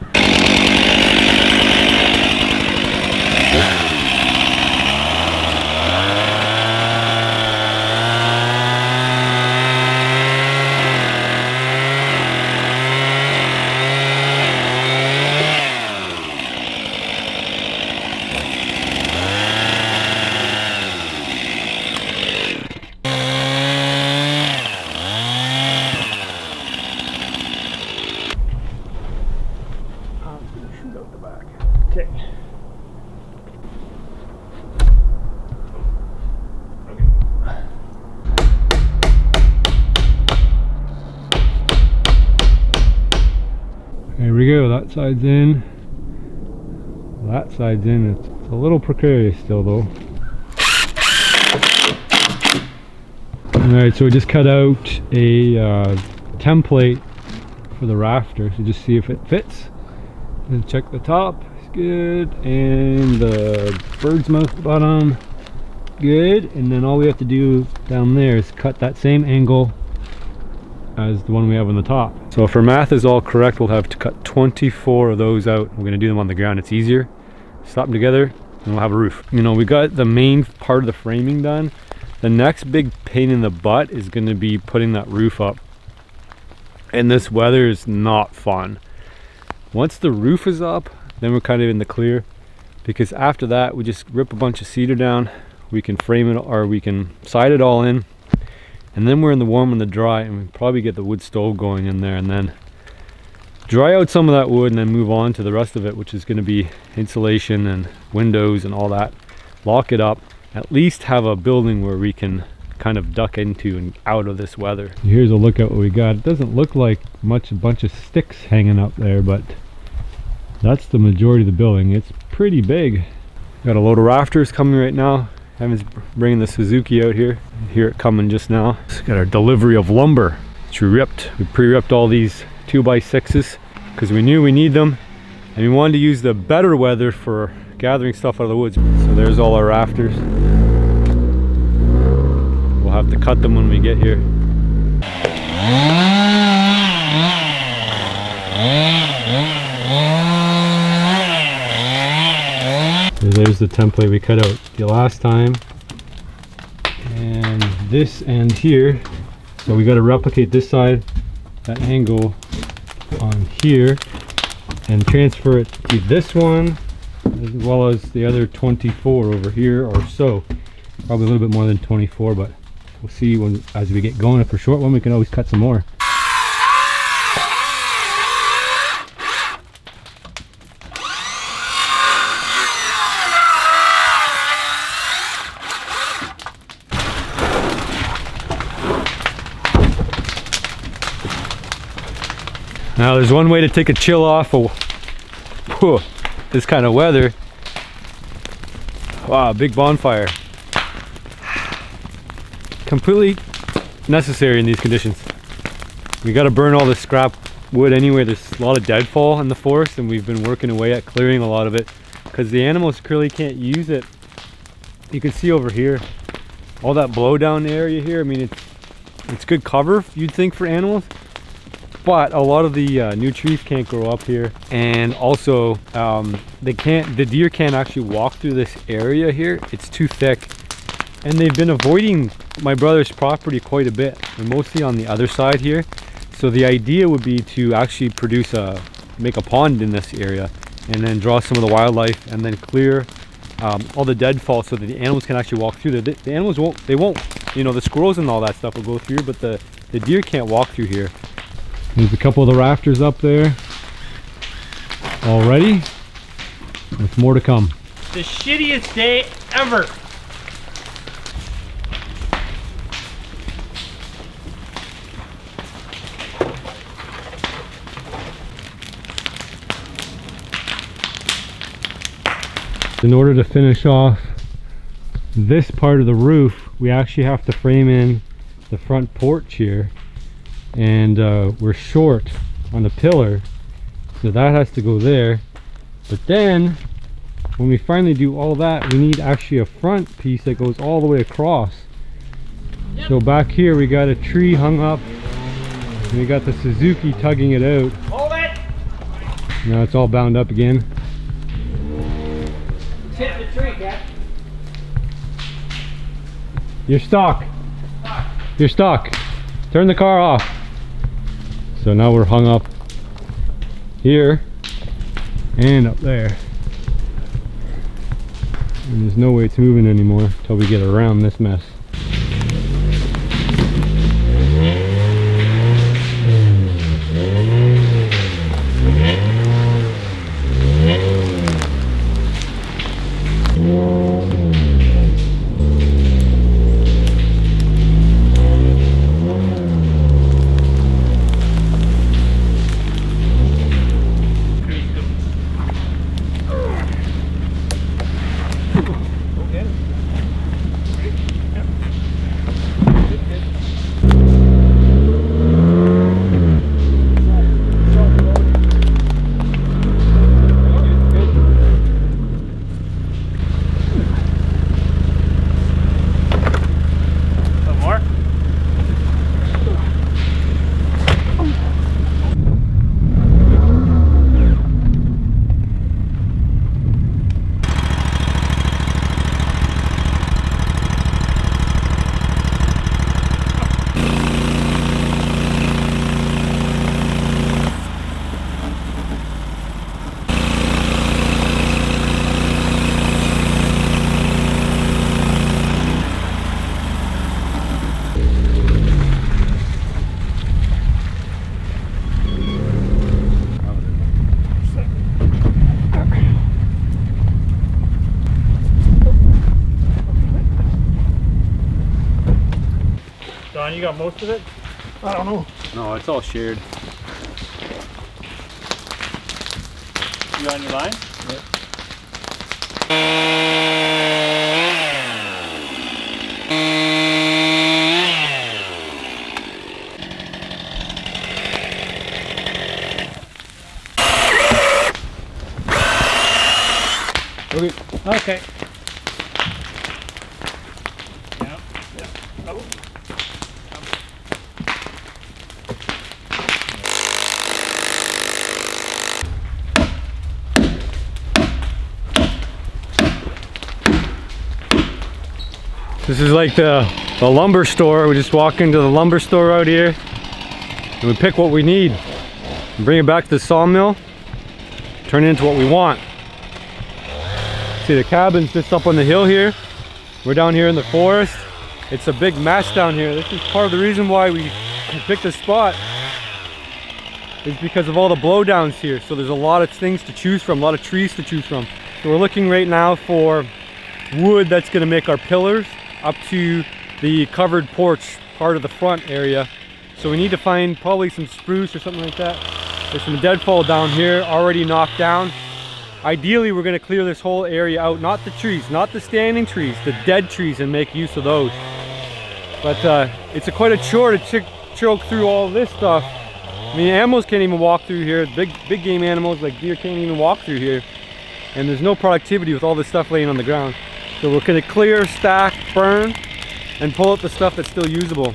Okay. There we go, that side's in. That side's in. It's a little precarious still though. Alright, so we just cut out a template for the rafters to just see if it fits. And check the top, it's good. And the bird's mouth bottom, good. And then all we have to do down there is cut that same angle as the one we have on the top. So if our math is all correct, we'll have to cut 24 of those out. We're going to do them on the ground. It's easier. Slap them together, and we'll have a roof. You know, we got the main part of the framing done. The next big pain in the butt is going to be putting that roof up. And this weather is not fun. Once the roof is up, then we're kind of in the clear, because after that we just rip a bunch of cedar down, we can frame it, or we can side it all in, and then we're in the warm and the dry, and we probably get the wood stove going in there, and then dry out some of that wood, and then move on to the rest of it, which is going to be insulation and windows and all that. Lock it up, at least have a building where we can kind of duck into and out of this weather. Here's a look at what we got. It doesn't look like much, a bunch of sticks hanging up there, but that's the majority of the building. It's pretty big. Got a load of rafters coming right now. Evan's bringing the Suzuki out here. Hear it coming just now. Just got our delivery of lumber, which we ripped. We pre-ripped all these 2x6s because we knew we need them, and we wanted to use the better weather for gathering stuff out of the woods. So there's all our rafters. We'll have to cut them when we get here. There's the template we cut out the last time. And this end here. So we got to replicate this side, that angle on here, and transfer it to this one, as well as the other 24 over here or so. Probably a little bit more than 24, but we'll see when, as we get going. If we're short one, we can always cut some more. Now there's one way to take a chill off of this kind of weather. Wow, big bonfire. Completely necessary in these conditions. We got to burn all this scrap wood anyway. There's a lot of deadfall in the forest, and we've been working away at clearing a lot of it because the animals really can't use it. You can see over here all that blow down area here. I mean, it's good cover, you'd think, for animals, but a lot of the new trees can't grow up here, and also the deer can't actually walk through this area here. It's too thick. And they've been avoiding my brother's property quite a bit, and mostly on the other side here. So the idea would be to actually make a pond in this area, and then draw some of the wildlife, and then clear all the deadfall so that the animals can actually walk through. The animals won't, you know, the squirrels and all that stuff will go through, but the deer can't walk through here. There's a couple of the rafters up there already, with more to come. The shittiest day ever. In order to finish off this part of the roof, we actually have to frame in the front porch here, and we're short on a pillar, so that has to go there. But then when we finally do all that, we need actually a front piece that goes all the way across. Yep. So back here we got a tree hung up, and we got the Suzuki tugging it out. Hold it! Now it's all bound up again. Hit the tree, Cat. You're stuck. You're stuck. Turn the car off. So now we're hung up here and up there. And there's no way it's moving anymore until we get around this mess. You got most of it? I don't know. No, it's all shared. You on your line? Yep. Okay. Okay. Yeah. Oh. This is like the lumber store. We just walk into the lumber store out here and we pick what we need and bring it back to the sawmill, turn it into what we want. See, the cabin's just up on the hill here. We're down here in the forest. It's a big mess down here. This is part of the reason why we picked this spot, is because of all the blowdowns here. So there's a lot of things to choose from, a lot of trees to choose from. So we're looking right now for wood that's gonna make our pillars up to the covered porch part of the front area. So we need to find probably some spruce or something like that. There's some deadfall down here already knocked down. Ideally, we're going to clear this whole area out, not the trees, not the standing trees, the dead trees, and make use of those. But it's quite a chore to choke through all this stuff. I mean, animals can't even walk through here. Big game animals like deer can't even walk through here. And there's no productivity with all this stuff laying on the ground. So we're going to clear, stack, burn, and pull out the stuff that's still usable.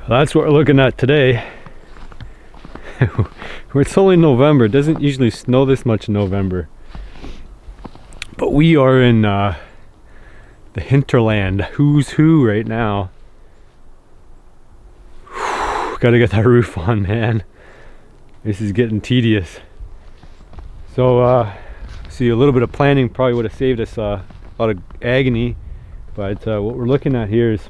That's what we're looking at today. It's only November. It doesn't usually snow this much in November. But we are in the hinterland, who's who right now. Gotta get that roof on, man. This is getting tedious. So see, a little bit of planning probably would have saved us a lot of agony. But what we're looking at here is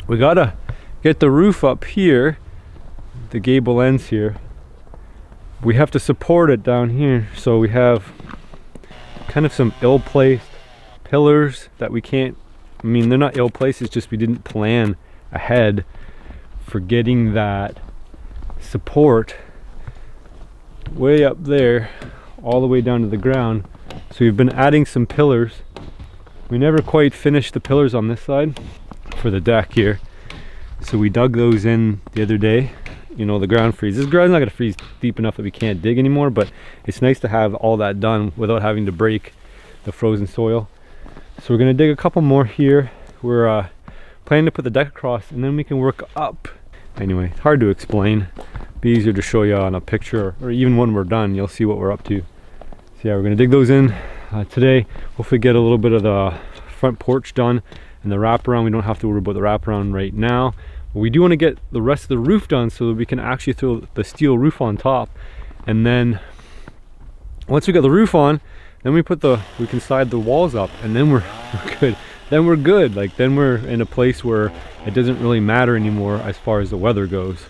we gotta get the roof up here, the gable ends here. We have to support it down here, so we have kind of some ill-placed pillars that we can't, I mean, they're not ill-placed, it's just we didn't plan ahead for getting that support way up there all the way down to the ground. So we've been adding some pillars. We never quite finished the pillars on this side for the deck here. So we dug those in the other day. You know, the ground freeze. This ground's not gonna freeze deep enough that we can't dig anymore, but it's nice to have all that done without having to break the frozen soil. So we're gonna dig a couple more here. We're planning to put the deck across and then we can work up. Anyway, it's hard to explain. Be easier to show you on a picture, or even when we're done, you'll see what we're up to. So yeah, we're gonna dig those in today. Hopefully get a little bit of the front porch done and the wraparound. We don't have to worry about the wraparound right now. But we do want to get the rest of the roof done so that we can actually throw the steel roof on top. And then once we got the roof on, then we can slide the walls up, and then we're good. Then we're good. Like, then we're in a place where it doesn't really matter anymore as far as the weather goes.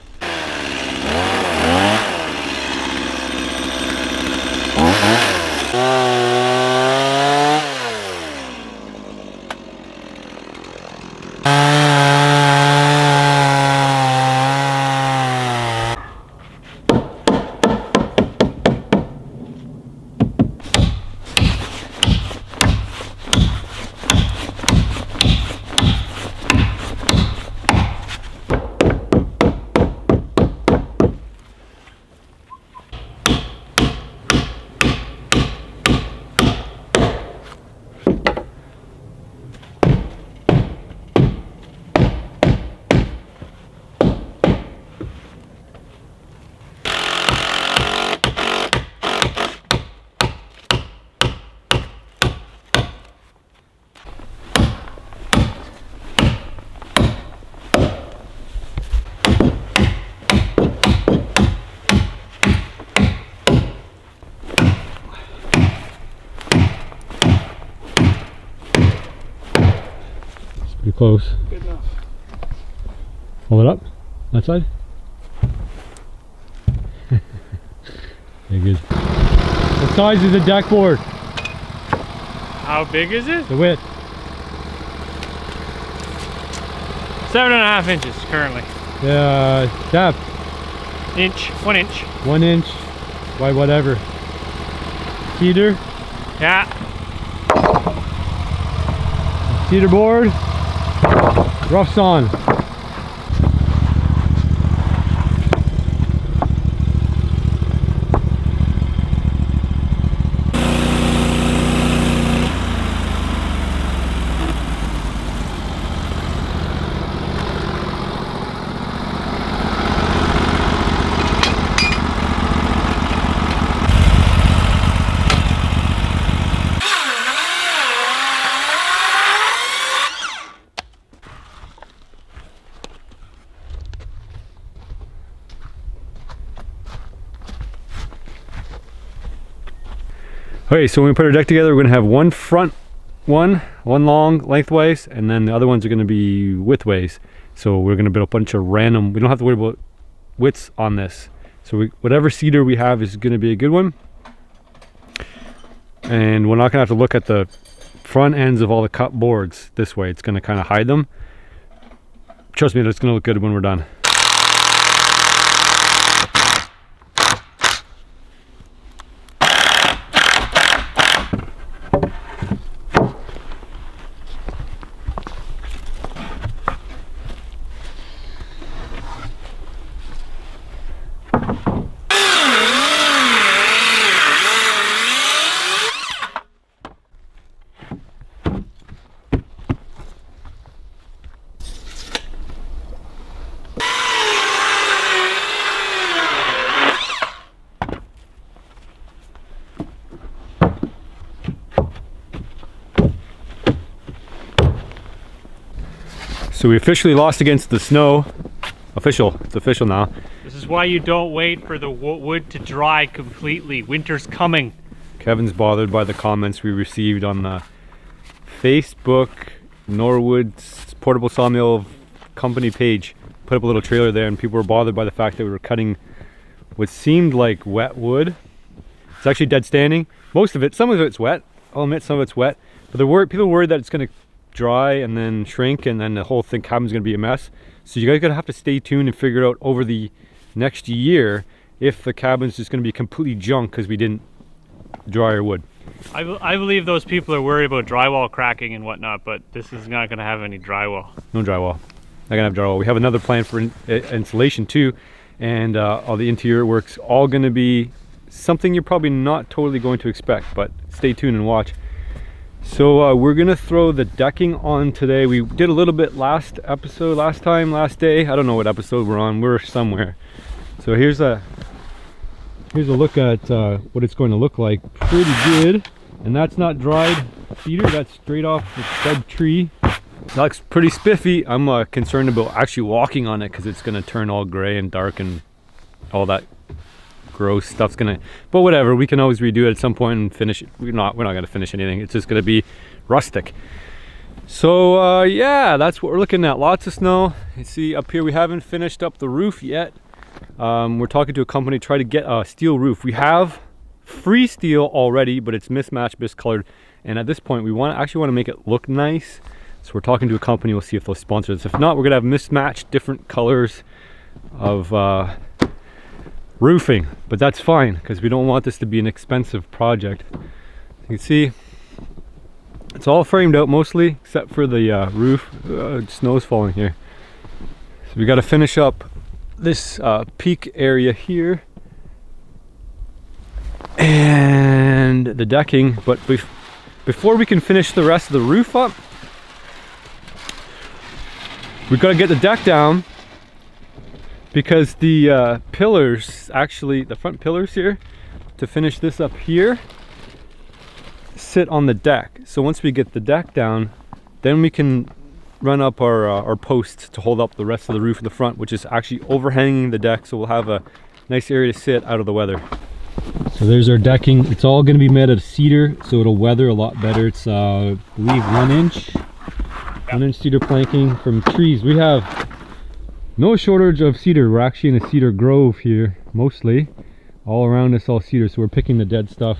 Too close. Good enough. Hold it up. That side. Very good. What size is the deck board? How big is it? The width. 7.5 inches currently. Depth. 1 inch. 1 inch by whatever. Cedar. Yeah. Cedar board. Rough sawn. Okay, so when we put our deck together, we're gonna have one front one long lengthways, and then the other ones are gonna be widthways. So we're gonna build a bunch of random, we don't have to worry about widths on this. So whatever cedar we have is gonna be a good one. And we're not gonna have to look at the front ends of all the cut boards this way. It's gonna kind of hide them. Trust me, it's gonna look good when we're done. So we officially lost against the snow. Official, it's official now. This is why you don't wait for the wood to dry completely. Winter's coming. Kevin's bothered by the comments we received on the Facebook Norwood portable sawmill company page. Put up a little trailer there, and people were bothered by the fact that we were cutting what seemed like wet wood. It's actually dead standing. Most of it, some of it's wet. I'll admit some of it's wet, but people are worried that it's going to dry and then shrink, and then the whole cabin's going to be a mess. So you guys gotta have to stay tuned and figure out over the next year if the cabin's just going to be completely junk because we didn't dry our wood. I believe those people are worried about drywall cracking and whatnot, but this is not going to have any drywall. No drywall. Not gonna have drywall. We have another plan for insulation too, and all the interior work's all going to be something you're probably not totally going to expect, but stay tuned and watch. So we're gonna throw the decking on today. We did a little bit last day. I don't know what episode we're on. We're somewhere. So here's a look at what it's going to look like. Pretty good. And that's not dried cedar. That's straight off the dead tree. That looks pretty spiffy. I'm concerned about actually walking on it because it's gonna turn all gray and dark and all that gross stuff's gonna, but whatever, we can always redo it at some point and finish it. We're not gonna finish anything. It's just gonna be rustic. So yeah, that's what we're looking at. Lots of snow. You see up here we haven't finished up the roof yet. We're talking to a company to try to get a steel roof. We have free steel already, but it's mismatched, miscolored, and at this point we actually want to make it look nice. So we're talking to a company. We'll see if they'll sponsor us. If not, we're gonna have mismatched different colors of roofing, but that's fine because we don't want this to be an expensive project. You can see it's all framed out mostly except for the roof. Snow's falling here, so we got to finish up this peak area here and the decking, but before we can finish the rest of the roof up, we've got to get the deck down, because the pillars, actually the front pillars here, to finish this up here, sit on the deck. So once we get the deck down, then we can run up our posts to hold up the rest of the roof in the front, which is actually overhanging the deck, so we'll have a nice area to sit out of the weather. So there's our decking. It's all going to be made out of cedar, so it'll weather a lot better. It's I believe 1 inch. 1-inch cedar planking from trees. We have no shortage of cedar. We're actually in a cedar grove here, mostly. All around us all cedar, so we're picking the dead stuff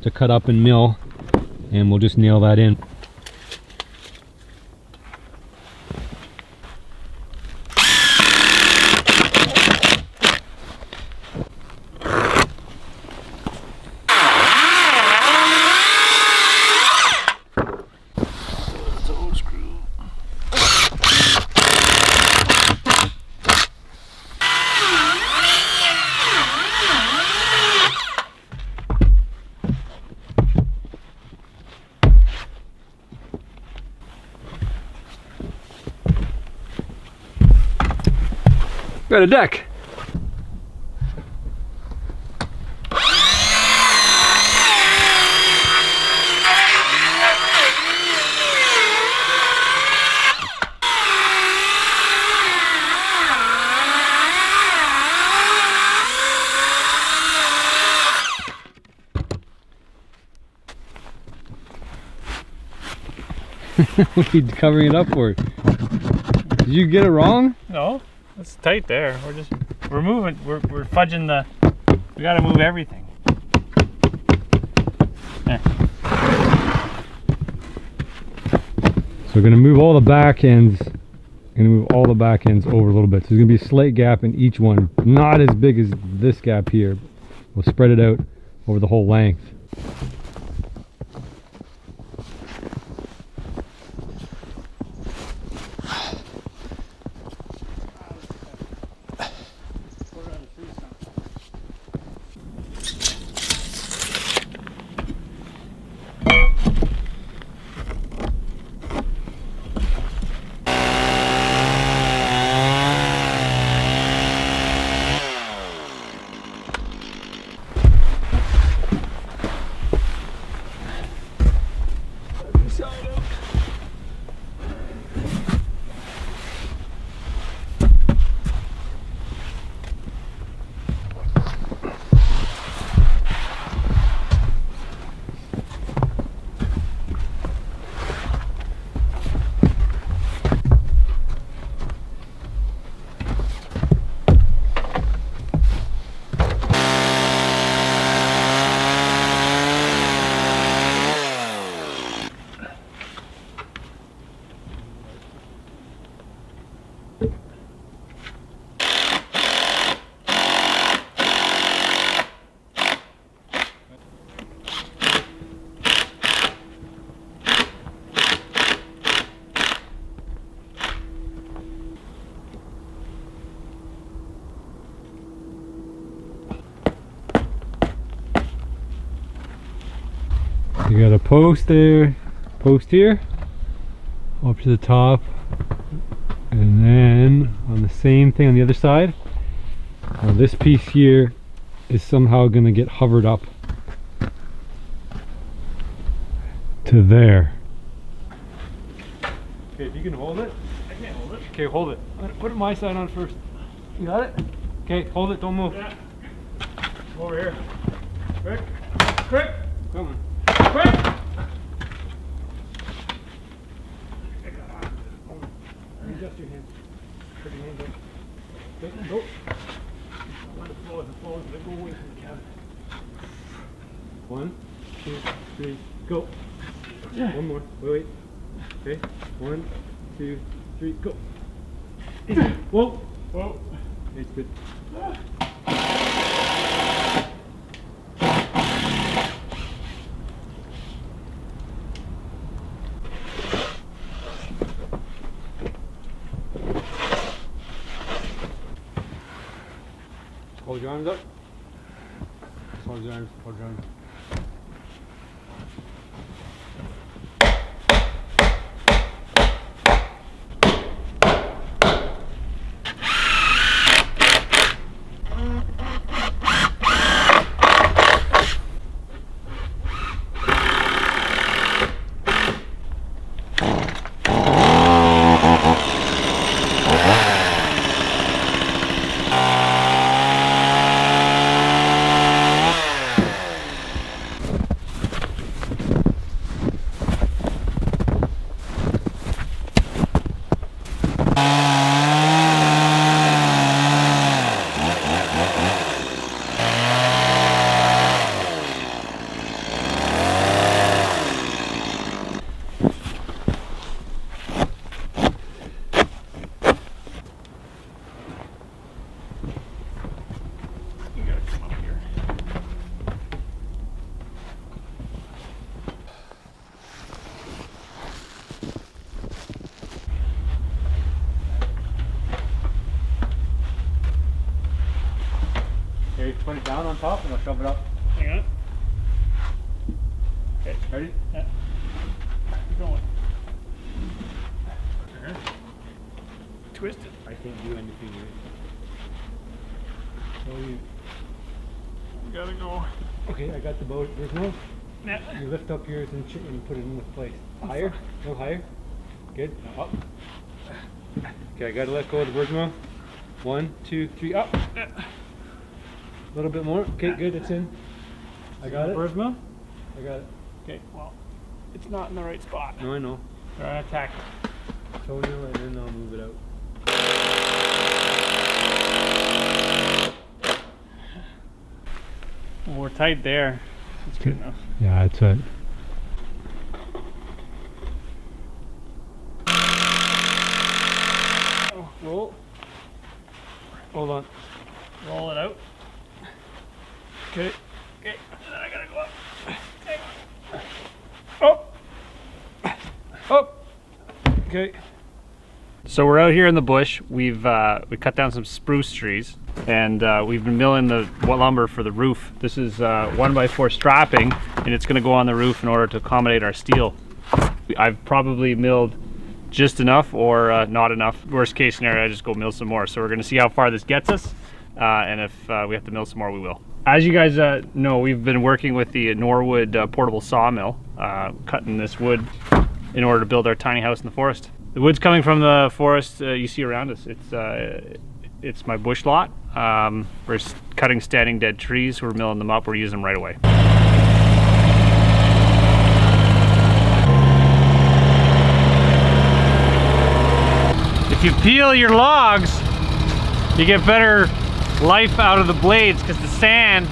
to cut up and mill, and we'll just nail that in. Got a deck. What are you covering it up for? Did you get it wrong? No, it's tight there. We're moving. We're fudging the. We got to move everything. There. So we're gonna move all the back ends. Over a little bit. So there's gonna be a slight gap in each one, not as big as this gap here. We'll spread it out over the whole length. You got a post there, post here, up to the top, and then on the same thing on the other side. Now this piece here is somehow going to get hovered up to there. Okay, if you can hold it. I can't hold it. Okay, hold it. Put my side on first. You got it? Okay, hold it, don't move. Yeah. Over here. Quick. Quick. Come on. Quick. Adjust your hands. Put your hands up. Okay, go. Let it flow as it flows, let it go away from the cabin. 1, 2, 3, go. Yeah. One more. Wait. Okay. 1, 2, 3, go. Whoa. Whoa. It's good. Hold your arms up. Hold your arms. Hold your arms. Okay, put it down on top and I'll shove it up. Hang on. Okay, Ready? yeah. Keep going. Twist it. I can't do anything with it. So you Gotta go. okay, I got the boat. There's no. Yeah. You lift up yours and put it in with place. Higher? No higher? Good. Now up. Okay, I gotta let go of the bird's mouth. 1, 2, 3, up. A little bit more. Okay, good, it's in. I got it. Bird's mouth? I got it. Okay, well, it's not in the right spot. No, I know. We're on attack. Toenail and then I'll move it out. Well, we're tight there. That's good enough. Yeah, that's it. Oh, roll. Hold on. Roll it out. Okay. Okay. And then I gotta go up. Okay. Oh. Oh. Okay. So we're out here in the bush. We cut down some spruce trees, and we've been milling the lumber for the roof. This is 1x4 strapping, and it's going to go on the roof in order to accommodate our steel. I've probably milled just enough or not enough. Worst case scenario, I just go mill some more. So we're going to see how far this gets us, and if we have to mill some more, we will. As you guys know, we've been working with the Norwood portable sawmill, cutting this wood in order to build our tiny house in the forest. The wood's coming from the forest you see around us. It's my bush lot. We're cutting standing dead trees. We're milling them up. We're using them right away. If you peel your logs, you get better life out of the blades because the sand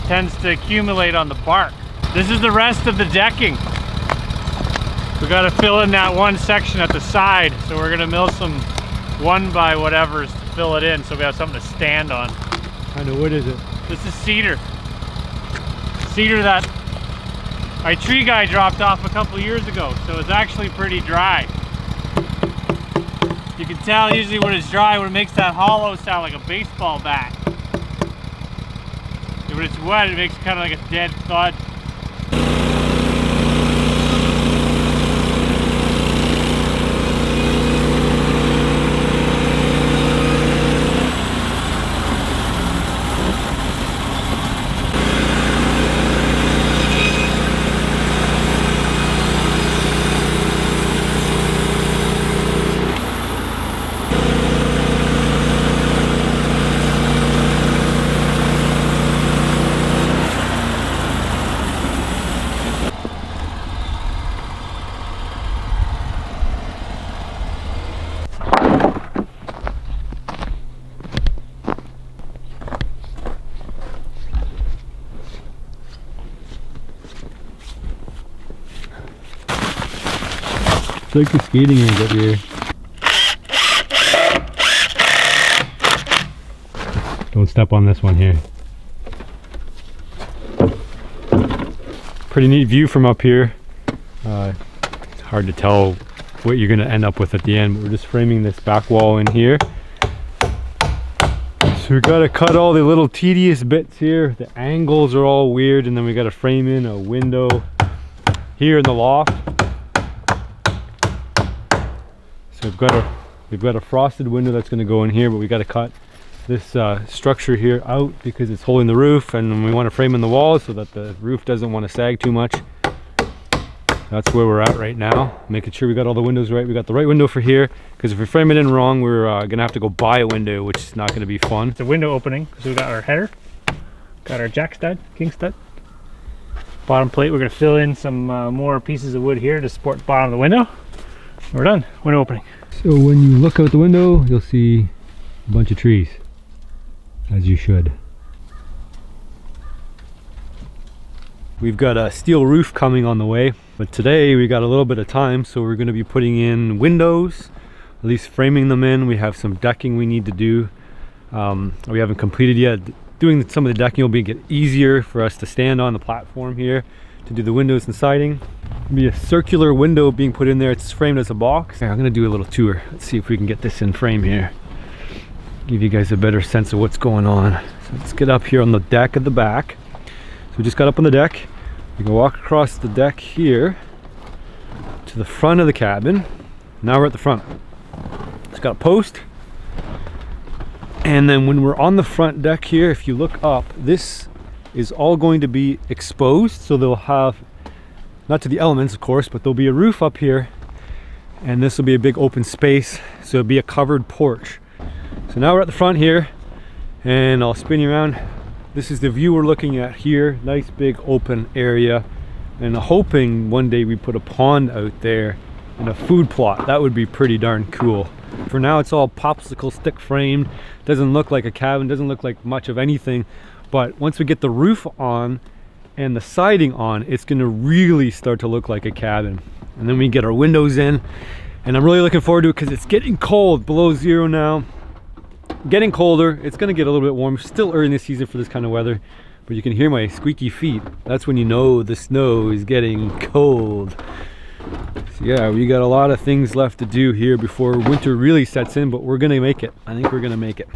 tends to accumulate on the bark. This is the rest of the decking. We got to fill in that one section at the side, so we're gonna mill some 1x-whatevers to fill it in so we have something to stand on. Kind of wood is it? This is cedar. Cedar that my tree guy dropped off a couple years ago, so it's actually pretty dry. You can tell usually when it's dry, when it makes that hollow sound like a baseball bat. And when it's wet, it makes kind of like a dead thud. It's like the skating rink up here. Don't step on this one here. Pretty neat view from up here. It's hard to tell what you're going to end up with at the end, but we're just framing this back wall in here. So we got to cut all the little tedious bits here. The angles are all weird, and then we got to frame in a window here in the loft. So we've got a frosted window that's going to go in here, but we got to cut this structure here out because it's holding the roof, and we want to frame in the walls so that the roof doesn't want to sag too much. That's where we're at right now, making sure we got all the windows right. We got the right window for here, because if we frame it in wrong, we're gonna have to go buy a window, which is not gonna be fun. It's a window opening, so we got our header, got our jack stud, king stud, bottom plate. We're gonna fill in some more pieces of wood here to support the bottom of the window. We're done. Window opening. So when you look out the window, you'll see a bunch of trees, as you should. We've got a steel roof coming on the way, but today we got a little bit of time, so we're going to be putting in windows, at least framing them in. We have some decking we need to do. We haven't completed yet. Doing some of the decking will make it easier for us to stand on the platform here to do the windows and siding. There'll be a circular window being put in there. It's framed as a box. I'm going to do a little tour. Let's see if we can get this in frame here. Give you guys a better sense of what's going on. So let's get up here on the deck at the back. So we just got up on the deck. We can walk across the deck here to the front of the cabin. Now we're at the front. It's got a post. And then when we're on the front deck here, if you look up, this is all going to be exposed. So they'll have, not to the elements of course, but there'll be a roof up here. And this will be a big open space. So it'll be a covered porch. So now we're at the front here, and I'll spin you around. This is the view we're looking at here. Nice big open area. And hoping one day we put a pond out there and a food plot. That would be pretty darn cool. For now it's all popsicle stick framed. Doesn't look like a cabin, doesn't look like much of anything. But once we get the roof on and the siding on, it's gonna really start to look like a cabin. And then we get our windows in. And I'm really looking forward to it because it's getting cold, below zero now. Getting colder, it's gonna get a little bit warm. Still early in the season for this kind of weather. But you can hear my squeaky feet. That's when you know the snow is getting cold. So yeah, we got a lot of things left to do here before winter really sets in, but we're gonna make it. I think we're gonna make it.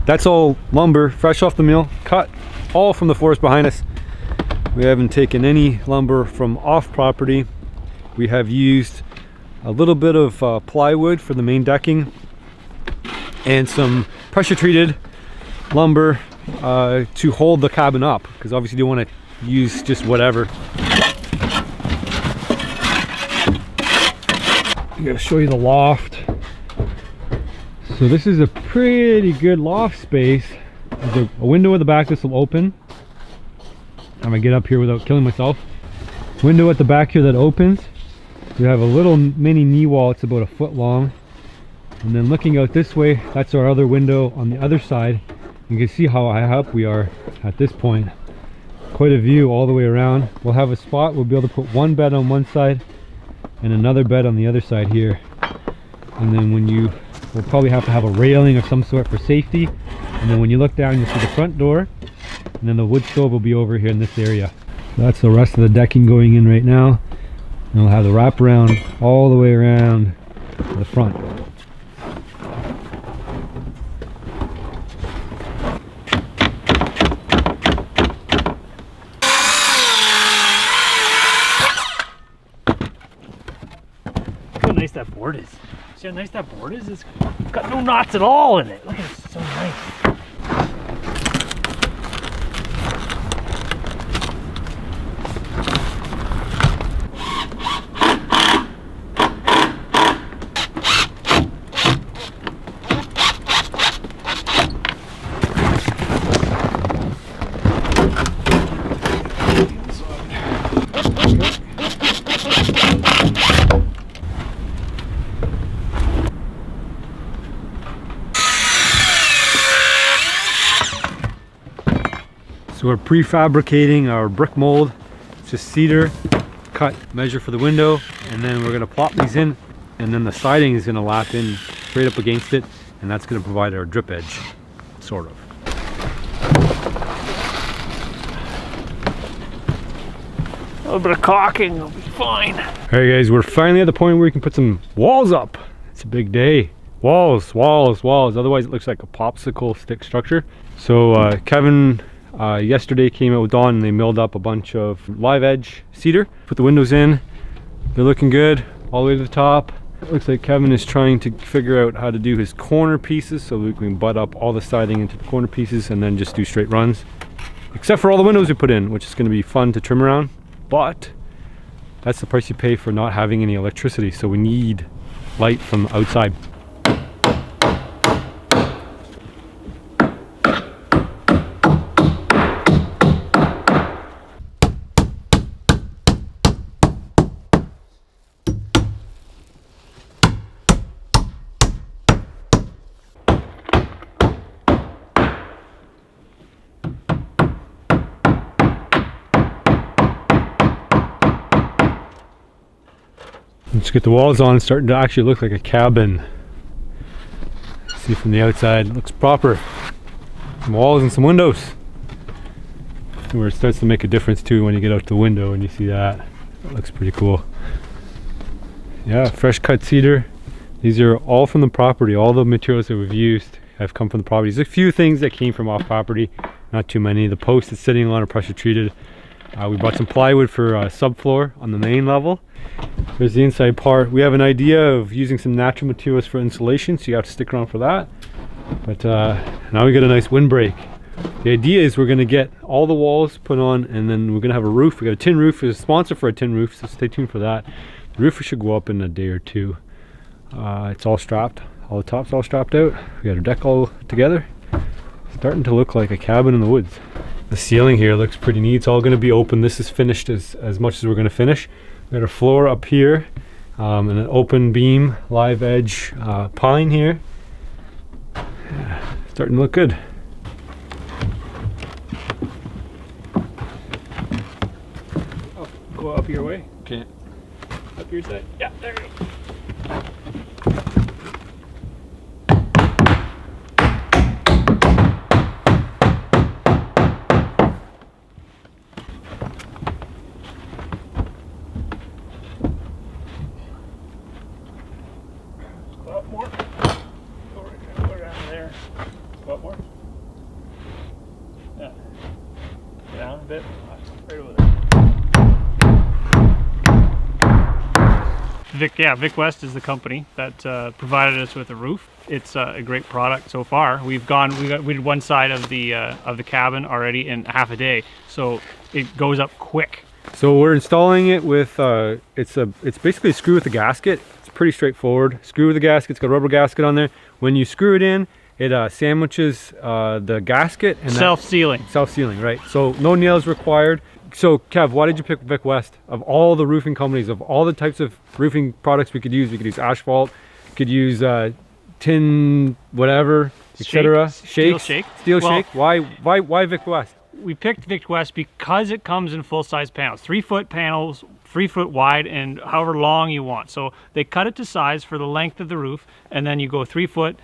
That's all lumber, fresh off the mill, cut all from the forest behind us. We haven't taken any lumber from off property. We have used a little bit of plywood for the main decking and some pressure treated lumber to hold the cabin up, because obviously you don't want to use just whatever. I'm going to show you the loft. So this is a pretty good loft space. There's a window at the back. This will open. I'm going to get up here without killing myself. Window at the back here that opens. We have a little mini knee wall. It's about a foot long. And then looking out this way, that's our other window on the other side. You can see how high up we are at this point. Quite a view all the way around. We'll have a spot, we'll be able to put one bed on one side and another bed on the other side here. And then we'll probably have to have a railing of some sort for safety. And then when you look down, you'll see the front door. And then the wood stove will be over here in this area. So that's the rest of the decking going in right now. And we'll have the wraparound all the way around to the front. Nice that board is. See how nice that board is? It's got no knots at all in it. Look at it, it's so nice. So we're prefabricating our brick mold. It's just cedar, cut, measure for the window, and then we're gonna plop these in, and then the siding is gonna lap in straight up against it, and that's gonna provide our drip edge, sort of. A little bit of caulking will be fine. All right guys, we're finally at the point where we can put some walls up. It's a big day. Walls, walls, walls. Otherwise it looks like a popsicle stick structure. So Kevin yesterday came out with Dawn and they milled up a bunch of live edge cedar. Put the windows in. They're looking good all the way to the top. It looks like Kevin is trying to figure out how to do his corner pieces so we can butt up all the siding into the corner pieces and then just do straight runs. Except for all the windows we put in, which is going to be fun to trim around. But that's the price you pay for not having any electricity. So we need light from outside. Let's get the walls on, starting to actually look like a cabin. See from the outside, it looks proper. Some walls and some windows. Where it starts to make a difference too when you get out the window and you see that. It looks pretty cool. Yeah, fresh cut cedar. These are all from the property. All the materials that we've used have come from the property. There's a few things that came from off property, not too many. The post is sitting on are pressure treated. We bought some plywood for subfloor on the main level. There's the inside part. We have an idea of using some natural materials for insulation, so you have to stick around for that. But now we got a nice windbreak. The idea is we're going to get all the walls put on, and then we're going to have a roof. We got a tin roof. There's a sponsor for a tin roof, so stay tuned for that. The roof should go up in a day or two. It's all strapped. All the top's all strapped out. We got our deck all together. Starting to look like a cabin in the woods. The ceiling here looks pretty neat. It's all going to be open. This is finished as much as we're going to finish. We got our floor up here, and an open beam, live edge pine here. Yeah, starting to look good. Oh, go up your way. Okay. Up your side. Yeah, there you go. Go up more. Go around there. Go up more. Yeah. Down a bit. Right over there. Vic West is the company that provided us with a roof. It's a great product so far. We did one side of the cabin already in half a day, so it goes up quick. So we're installing it with it's basically a screw with a gasket. It's pretty straightforward. Screw with a gasket. It's got a rubber gasket on there. When you screw it in, it sandwiches the gasket and Self-sealing. Self-sealing, right? So no nails required. So Kev, why did you pick Vic West? Of all the roofing companies, of all the types of roofing products we could use asphalt, we could use tin, whatever, etc. Steel shake. Steel shake. Why Vic West? We picked Vic West because it comes in full-size panels, 3-foot panels, 3 foot wide, and however long you want. So they cut it to size for the length of the roof, and then you go 3 foot,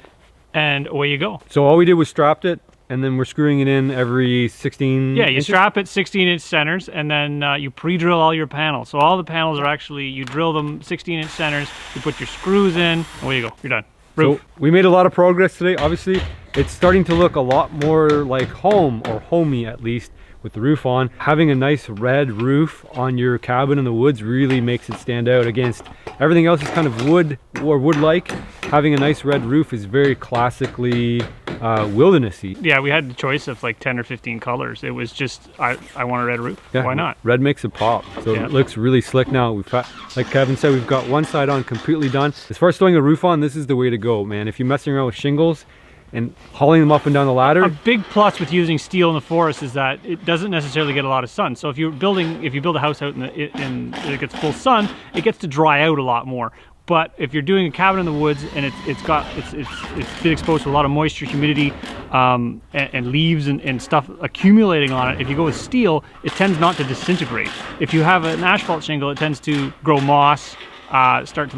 and away you go. So all we did was strapped it, and then we're screwing it in every 16 Yeah, you inches? strap it 16-inch centers, and then you pre-drill all your panels. So all the panels are actually, you drill them 16-inch centers, you put your screws in, away you go, you're done. Roof. So we made a lot of progress today. Obviously, it's starting to look a lot more like home, or homey at least, with the roof on. Having a nice red roof on your cabin in the woods really makes it stand out against everything else. Is kind of wood or wood-like. Having a nice red roof is very classically wildernessy. Yeah, we had the choice of like 10 or 15 colors. It was just, I want a red roof. Yeah, why not? Red makes it pop. So Yeah. it looks really slick now. We've got, like Kevin said, we've got one side on completely done. As far as throwing a roof on, this is the way to go, man. If you're messing around with shingles and hauling them up and down the ladder. A big plus with using steel in the forest is that it doesn't necessarily get a lot of sun. So if you build a house out in it gets full sun, it gets to dry out a lot more. But if you're doing a cabin in the woods and it's been exposed to a lot of moisture, humidity, and leaves and stuff accumulating on it, if you go with steel, it tends not to disintegrate. If you have an asphalt shingle, it tends to grow moss, it starts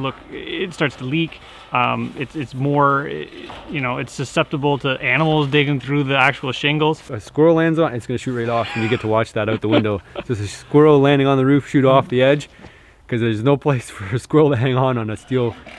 to leak. It's more, it's susceptible to animals digging through the actual shingles. A squirrel lands on, it's gonna shoot right off, and you get to watch that out the window. Just a squirrel landing on the roof, shoot off the edge, because there's no place for a squirrel to hang on a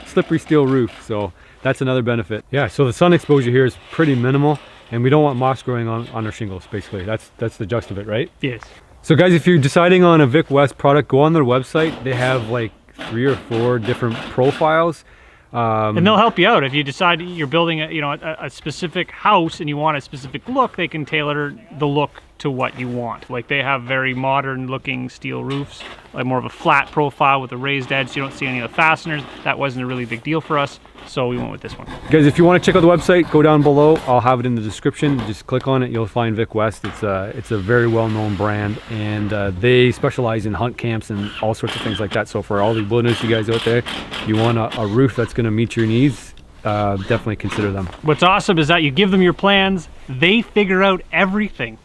slippery steel roof. So that's another benefit. Yeah, so the sun exposure here is pretty minimal, and we don't want moss growing on our shingles, basically. That's the gist of it, right? Yes. So guys, if you're deciding on a Vic West product, go on their website. They have like 3 or 4 different profiles. And they'll help you out. If you decide you're building a specific house and you want a specific look, they can tailor the look to what you want. Like they have very modern looking steel roofs, like more of a flat profile with a raised edge, so you don't see any of the fasteners. That wasn't a really big deal for us, so we went with this one. Guys, if you want to check out the website, go down below. I'll have it in the description. Just click on it, you'll find Vic West. It's a very well-known brand, and they specialize in hunt camps and all sorts of things like that. So for all the wilderness you guys out there, you want a roof that's going to meet your needs, definitely consider them. What's awesome is that you give them your plans, they figure out everything.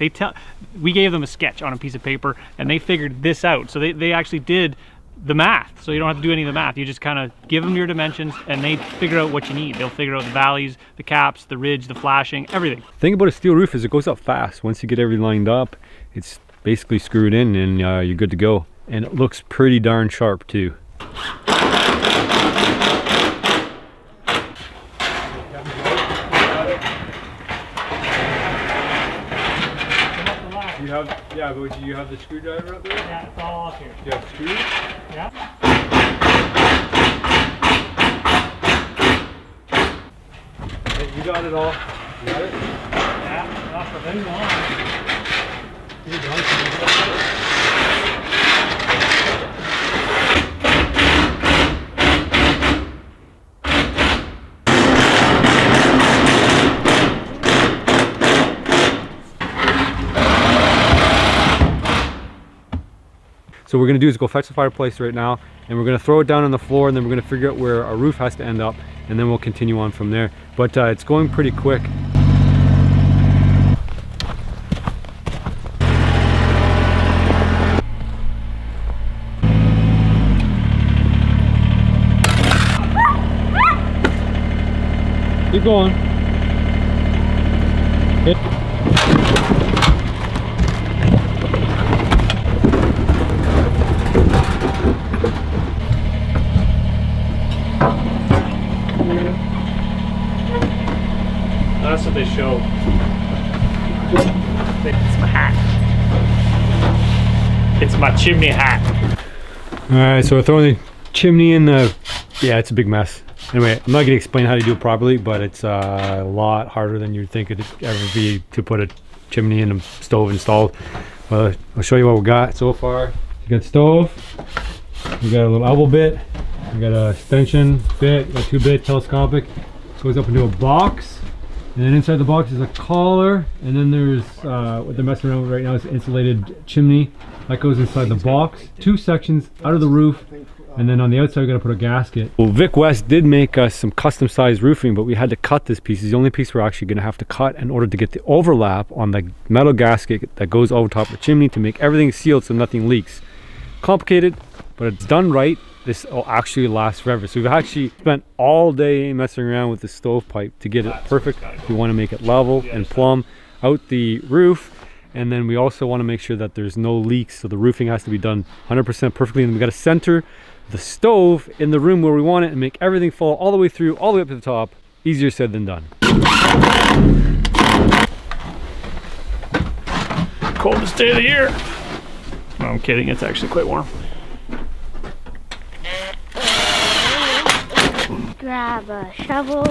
We gave them a sketch on a piece of paper and they figured this out. So they actually did the math. So you don't have to do any of the math. You just kind of give them your dimensions and they figure out what you need. They'll figure out the valleys, the caps, the ridge, the flashing, everything. The thing about a steel roof is it goes up fast. Once you get everything lined up, it's basically screwed in and you're good to go. And it looks pretty darn sharp too. you have, yeah, but do you have the screwdriver up there? Yeah, it's all up here. Do you have screws? Yeah. Hey, you got it all. You got it? Yeah, that's the thing on. You got it. So what we're going to do is go fetch the fireplace right now, and we're going to throw it down on the floor, and then we're going to figure out where our roof has to end up, and then we'll continue on from there. But it's going pretty quick. Keep going. Hit. That's what they show. It's my hat. It's my chimney hat. Alright, so we're throwing the chimney in the... Yeah, it's a big mess. Anyway, I'm not going to explain how to do it properly, but it's a lot harder than you'd think it'd ever be to put a chimney in a stove installed. Well, I'll show you what we got so far. You got stove, we got a little elbow bit, we got a extension bit, got 2-bit telescopic, goes up into a box, and then inside the box is a collar, and then there's what they're messing around with right now is an insulated chimney that goes inside the box. 2 sections out of the roof, and then on the outside we're going to put a gasket. Well, Vic West did make us some custom sized roofing, but we had to cut this piece. It's the only piece we're actually going to have to cut in order to get the overlap on the metal gasket that goes over top of the chimney to make everything sealed so nothing leaks. Complicated, but it's done right. This will actually last forever. So we've actually spent all day messing around with the stovepipe to get it perfect. We want to make it level and plumb out the roof. And then we also want to make sure that there's no leaks. So the roofing has to be done 100% perfectly. And we got to center the stove in the room where we want it and make everything fall all the way through, all the way up to the top. Easier said than done. Coldest day of the year. No, I'm kidding. It's actually quite warm. Grab a shovel.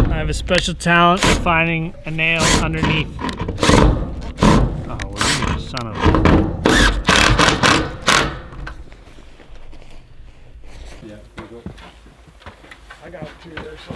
I have a special talent of finding a nail underneath. Oh, well, you son of a... Yeah, there you go. I got it through there, so...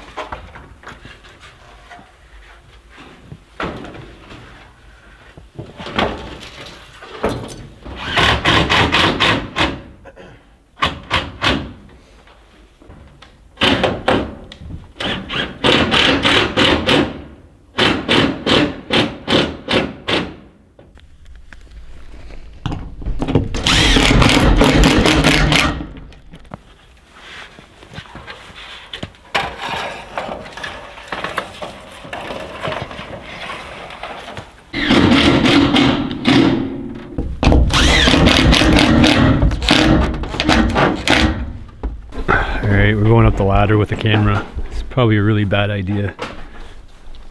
Alright, we're going up the ladder with the camera. It's probably a really bad idea.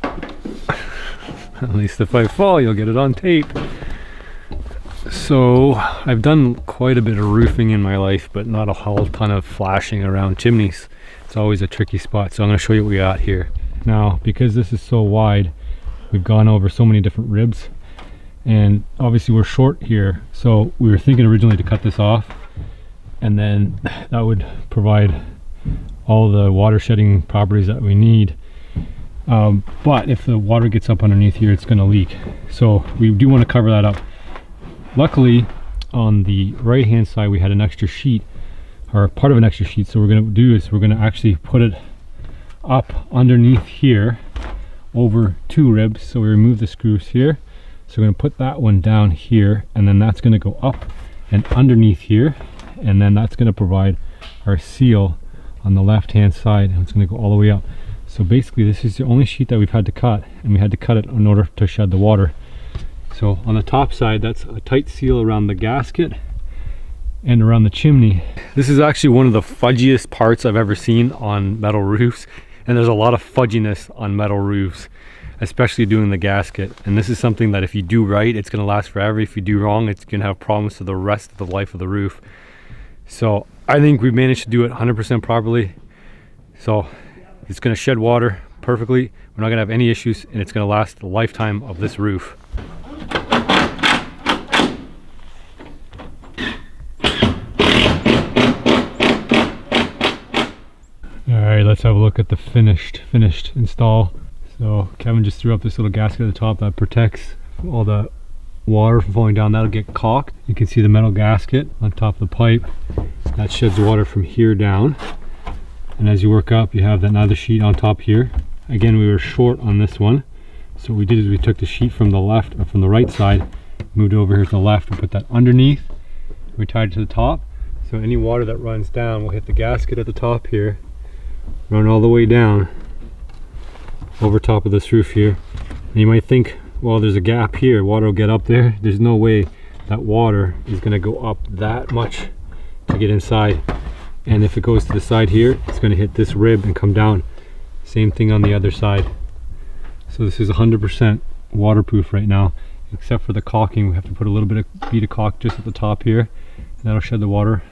At least if I fall, you'll get it on tape. So I've done quite a bit of roofing in my life, but not a whole ton of flashing around chimneys. It's always a tricky spot. So I'm going to show you what we got here. Now, because this is so wide, we've gone over so many different ribs, and obviously we're short here. So we were thinking originally to cut this off, and then that would provide all the water shedding properties that we need. But if the water gets up underneath here, it's going to leak. So we do want to cover that up. Luckily, on the right hand side, we had an extra sheet, or part of an extra sheet. So what we're going to do is we're going to actually put it up underneath here over 2 ribs. So we remove the screws here. So we're going to put that one down here, and then that's going to go up and underneath here, and then that's going to provide our seal on the left hand side, and it's going to go all the way up. So basically this is the only sheet that we've had to cut, and we had to cut it in order to shed the water. So on the top side, that's a tight seal around the gasket and around the chimney. This is actually one of the fudgiest parts I've ever seen on metal roofs, and there's a lot of fudginess on metal roofs, especially doing the gasket. And this is something that if you do right, it's going to last forever. If you do wrong, it's going to have problems for the rest of the life of the roof. So I think we've managed to do it 100% properly. So it's going to shed water perfectly. We're not going to have any issues, and it's going to last the lifetime of this roof. Alright, let's have a look at the finished install. So Kevin just threw up this little gasket at the top that protects all the water from falling down. That'll get caulked. You can see the metal gasket on top of the pipe. That sheds water from here down. And as you work up, you have another sheet on top here. Again, we were short on this one. So what we did is we took the sheet from the left, or from the right side, moved over here to the left, and put that underneath. We tied it to the top. So any water that runs down will hit the gasket at the top here, run all the way down over top of this roof here. And you might think, well, there's a gap here, water will get up there. There's no way that water is going to go up that much to get inside. And if it goes to the side here, it's going to hit this rib and come down. Same thing on the other side. So this is 100% waterproof right now, except for the caulking. We have to put a little bit of bead of caulk just at the top here, and that'll shed the water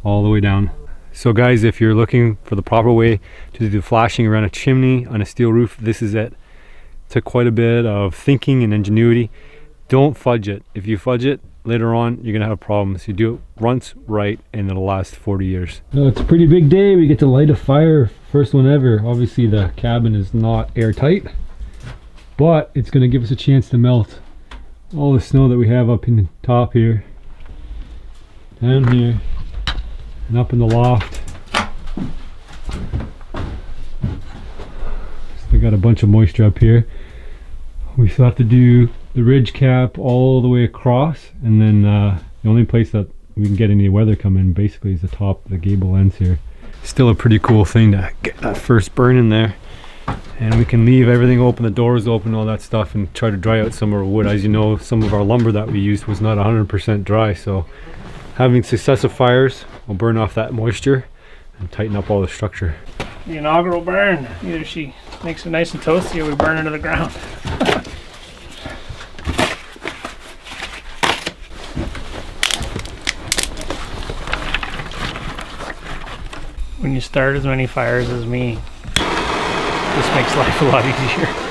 all the way down. So guys, if you're looking for the proper way to do flashing around a chimney on a steel roof, this is it. It took quite a bit of thinking and ingenuity. Don't fudge it. If you fudge it, later on you're gonna have problems. You do it once right, and it'll last 40 years. No, it's a pretty big day. We get to light a fire, first one ever. Obviously the cabin is not airtight, but it's gonna give us a chance to melt all the snow that we have up in the top here, down here, and up in the loft. Still got a bunch of moisture up here. We still have to do the ridge cap all the way across, and then the only place that we can get any weather come in basically is the top, the gable ends here. Still a pretty cool thing to get that first burn in there, and we can leave everything open, the doors open, all that stuff, and try to dry out some of our wood. As you know, some of our lumber that we used was not 100% dry, so having successive fires will burn off that moisture and tighten up all the structure. The inaugural burn. Either she makes it nice and toasty, or we burn into the ground. When you start as many fires as me, this makes life a lot easier.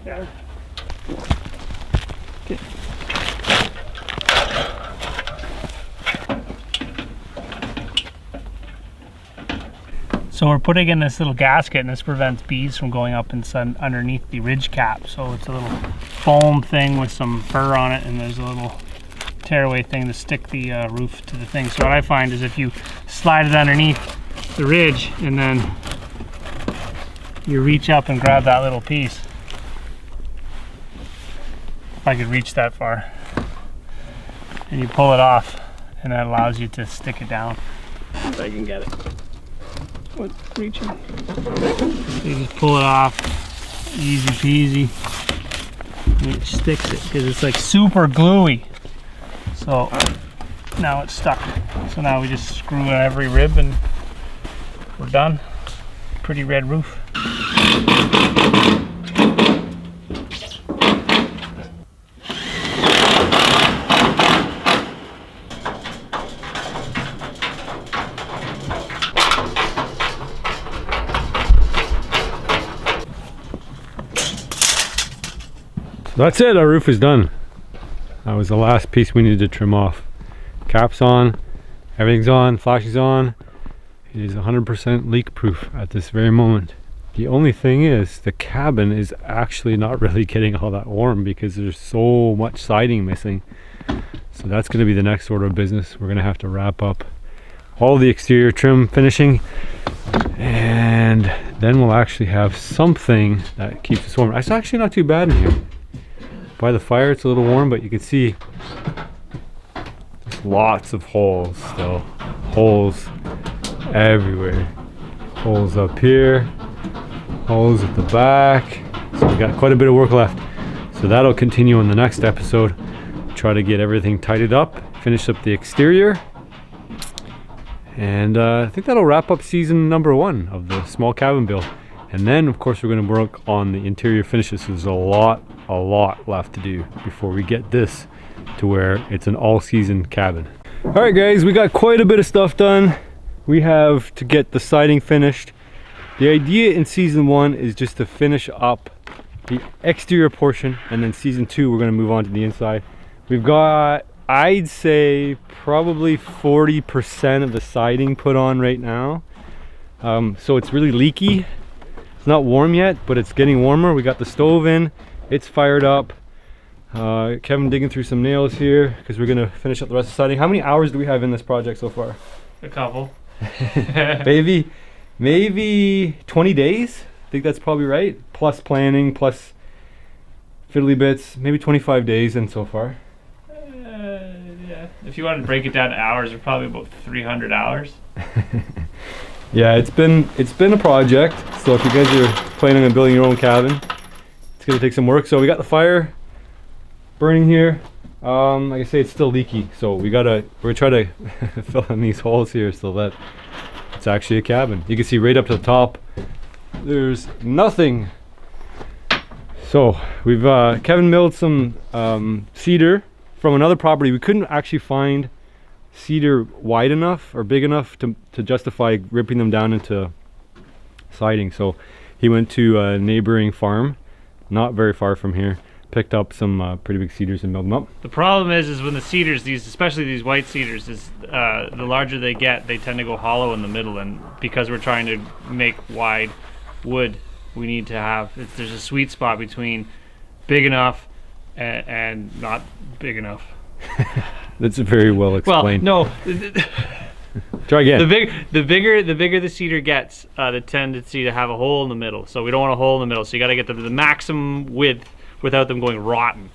Yeah. Okay. So we're putting in this little gasket, and this prevents bees from going up and underneath the ridge cap. So it's a little foam thing with some fur on it, and there's a little tearaway thing to stick the roof to the thing. So what I find is if you slide it underneath the ridge and then you reach up and grab that little piece. If I could reach that far. And you pull it off, and that allows you to stick it down. If I can get it. What's reaching? You just pull it off, easy peasy. And it sticks it because it's like super gluey. So now it's stuck. So now we just screw in every rib and we're done. Pretty red roof. That's it, our roof is done. That was the last piece we needed to trim off. Cap's on, everything's on, flashing's on. It is 100% leak proof at this very moment. The only thing is the cabin is actually not really getting all that warm because there's so much siding missing. So that's going to be the next order of business. We're going to have to wrap up all the exterior trim finishing, and then we'll actually have something that keeps us warm. It's actually not too bad in here. By the fire it's a little warm, but you can see there's lots of holes still. Holes everywhere. Holes up here, holes at the back. So we got quite a bit of work left. So that'll continue in the next episode. Try to get everything tidied up, finish up the exterior. And I think that'll wrap up season number 1 of the small cabin build. And then of course we're going to work on the interior finishes. There's a lot left to do before we get this to where it's an all-season cabin. All right guys, we got quite a bit of stuff done. We have to get the siding finished. The idea in season 1 is just to finish up the exterior portion, and then season 2 we're going to move on to the inside. We've got, I'd say, probably 40% of the siding put on right now. So it's really leaky. It's not warm yet, but it's getting warmer. We got the stove in, it's fired up. Kevin digging through some nails here because we're gonna finish up the rest of the siding. How many hours do we have in this project so far? A couple. maybe 20 days. I think that's probably right. Plus planning, plus fiddly bits, maybe 25 days in so far. Yeah. If you want to break it down to hours, we're probably about 300 hours. Yeah, it's been a project. So if you guys are planning on building your own cabin, it's gonna take some work. So we got the fire burning here. Like I say, it's still leaky, so we're gonna try to fill in these holes here so that it's actually a cabin. You can see right up to the top there's nothing. So we've Kevin milled some cedar from another property. We couldn't actually find cedar wide enough or big enough to justify ripping them down into siding, so he went to a neighboring farm not very far from here, picked up some pretty big cedars and milled them up. The problem is when the cedars, especially these white cedars, is the larger they get, they tend to go hollow in the middle, and because we're trying to make wide wood, we need to have, there's a sweet spot between big enough and not big enough. That's very well explained. Well, no. Try again. The bigger the cedar gets, the tendency to have a hole in the middle. So we don't want a hole in the middle. So you got to get the maximum width without them going rotten,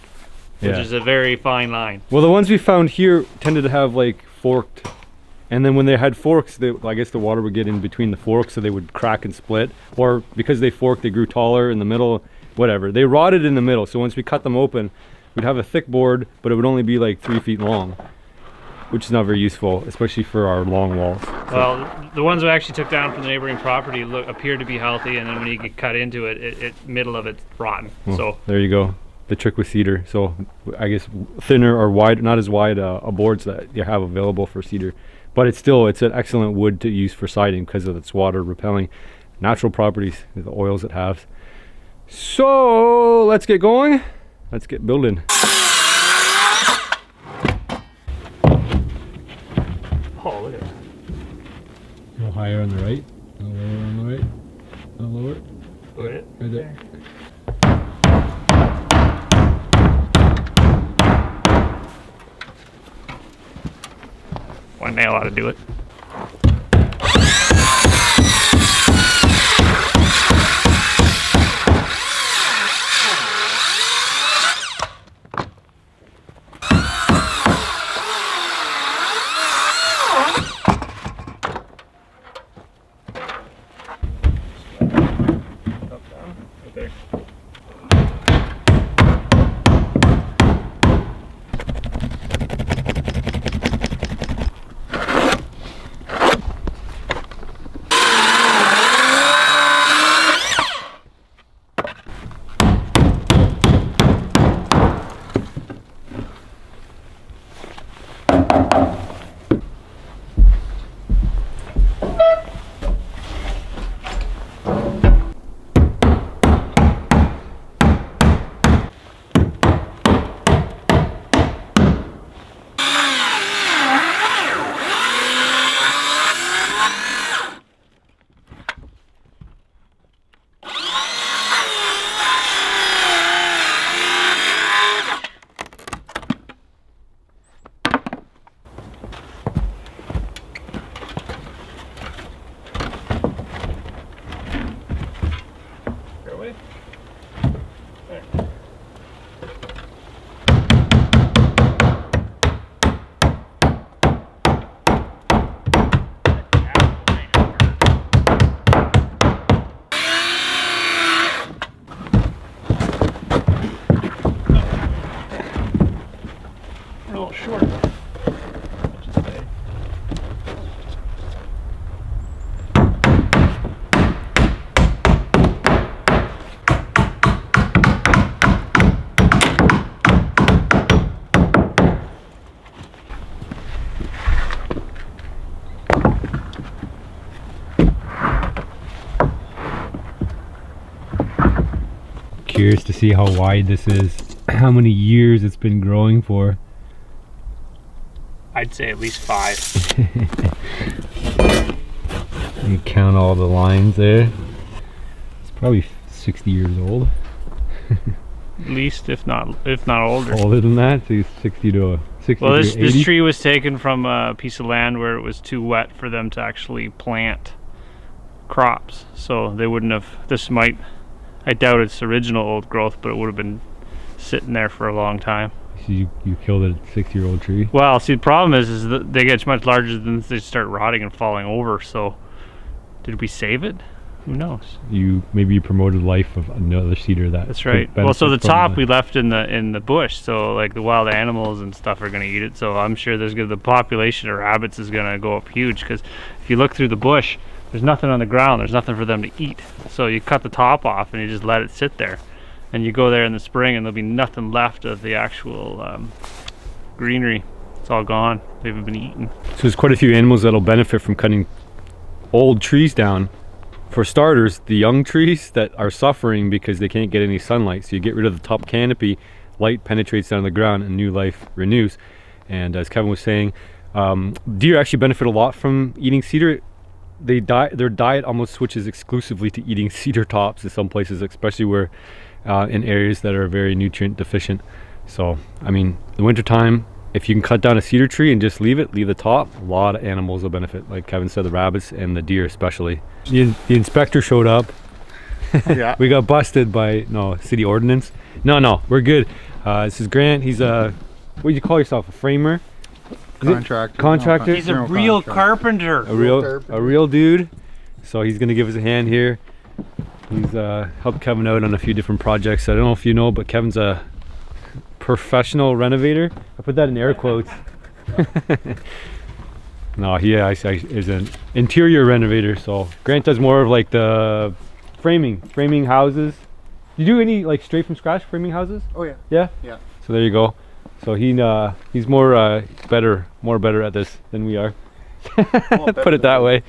which is a very fine line. Well, the ones we found here tended to have like forked, and then when they had forks, I guess the water would get in between the forks, so they would crack and split. Or because they forked, they grew taller in the middle. Whatever. They rotted in the middle. So once we cut them open, we'd have a thick board, but it would only be like 3 feet long, which is not very useful, especially for our long walls. So. Well, the ones we actually took down from the neighboring property appeared to be healthy, and then when you get cut into it, middle of it's rotten. Well, so there you go. The trick with cedar. So I guess thinner or wide, not as wide boards that you have available for cedar, but it's an excellent wood to use for siding because of its water repelling natural properties, the oils it has. So let's get going. Let's get building. oh, look at that. A little higher on the right, a little lower on the right, a little lower. Look at it. Right there. one nail ought to do it. Curious to see how wide this is, how many years it's been growing for. I'd say at least 5. You count all the lines there. It's probably 60 years old. At least, if not older. Older than that, so 60 to 60. Well, to this 80. tree was taken from a piece of land where it was too wet for them to actually plant crops. So they wouldn't have. This might. I doubt it's original old growth, but it would have been sitting there for a long time. So you killed a 60-year-old tree? Well, see, the problem is that they get much larger than they start rotting and falling over. So, did we save it? Who knows? Maybe you promoted life of another cedar that. That's right. Well, so the top we left in the bush, so like the wild animals and stuff are going to eat it. So I'm sure the population of rabbits is going to go up huge, because if you look through the bush, there's nothing on the ground. There's nothing for them to eat. So you cut the top off and you just let it sit there, and you go there in the spring and there'll be nothing left of the actual greenery. It's all gone. They've been eaten. So there's quite a few animals that'll benefit from cutting old trees down. For starters, the young trees that are suffering because they can't get any sunlight. So you get rid of the top canopy, light penetrates down the ground and new life renews. And as Kevin was saying, deer actually benefit a lot from eating cedar. Their diet almost switches exclusively to eating cedar tops in some places, especially where in areas that are very nutrient deficient. So I mean, the winter time, if you can cut down a cedar tree and just leave the top, a lot of animals will benefit. Like Kevin said, the rabbits and the deer especially. The inspector showed up. Yeah. We got busted by city ordinance. No, we're good. This is Grant. He's what do you call yourself? A framer? Contractor. He's a real carpenter. A real dude. So he's gonna give us a hand here. He's helped Kevin out on a few different projects. I don't know if you know, but Kevin's a professional renovator. I put that in air quotes. No, he is an interior renovator. So Grant does more of like the framing houses. You do any like straight from scratch framing houses? Oh yeah. Yeah. Yeah. So there you go. So he's more better at this than we are. Put it that way.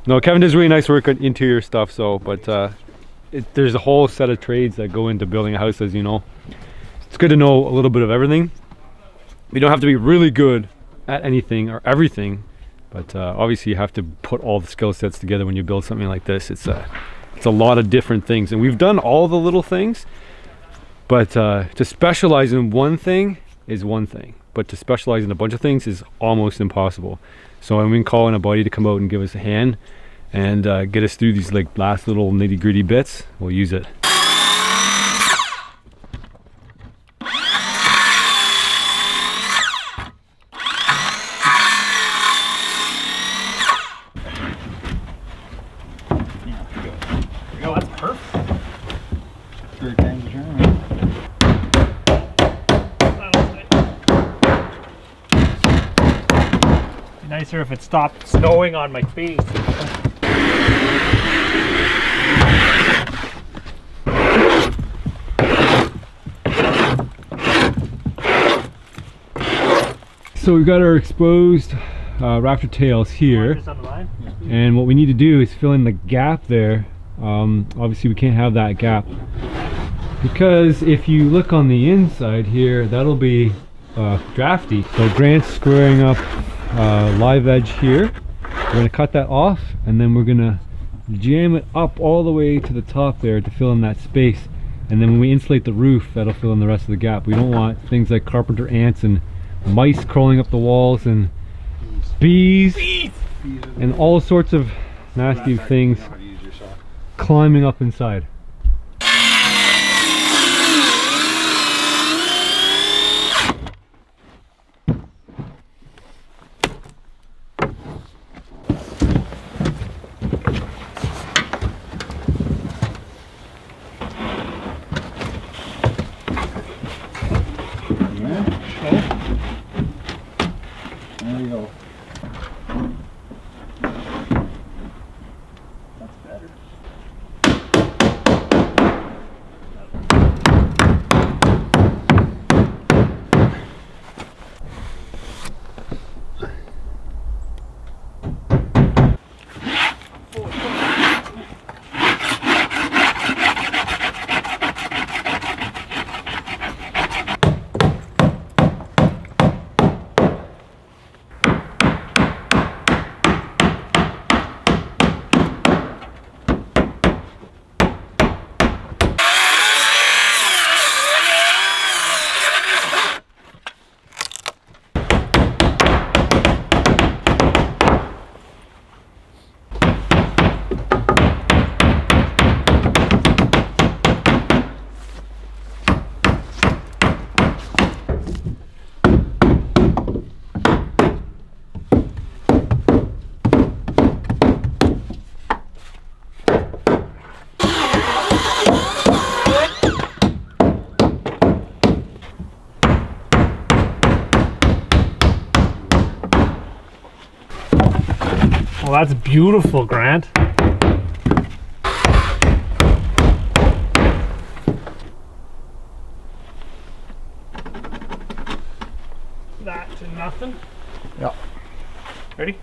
No, Kevin does really nice work on interior stuff. So, but there's a whole set of trades that go into building a house, as you know. It's good to know a little bit of everything. We don't have to be really good at anything or everything, but obviously you have to put all the skill sets together when you build something like this. It's a lot of different things, and we've done all the little things. But to specialize in one thing is one thing. but to specialize in a bunch of things is almost impossible. So when we can call in a buddy to come out and give us a hand and get us through these like last little nitty-gritty bits, we'll use it. Oh, that's perfect. Third time's a charm. Nicer if it stopped snowing on my face. So we've got our exposed rafter tails here, Just on the line. and what we need to do is fill in the gap there. Obviously we can't have that gap, because if you look on the inside here, that'll be drafty. So Grant's squaring up live edge here. We're gonna cut that off, and then we're gonna jam it up all the way to the top there to fill in that space. And then when we insulate the roof, that'll fill in the rest of the gap. We don't want things like carpenter ants and mice crawling up the walls, and bees and all sorts of nasty things climbing up inside. There you go. Well, that's beautiful, Grant. That to nothing. Yeah. Ready?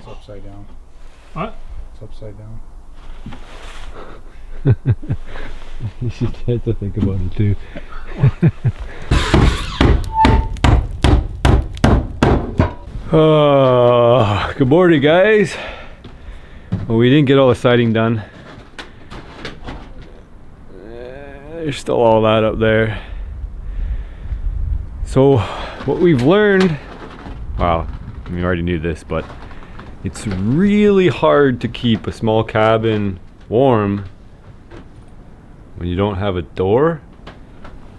Upside down. What? It's upside down. You should have to think about it too. Good morning, guys. Well, we didn't get all the siding done. There's still all that up there. So what we've learned, wow, we already knew this, but it's really hard to keep a small cabin warm when you don't have a door,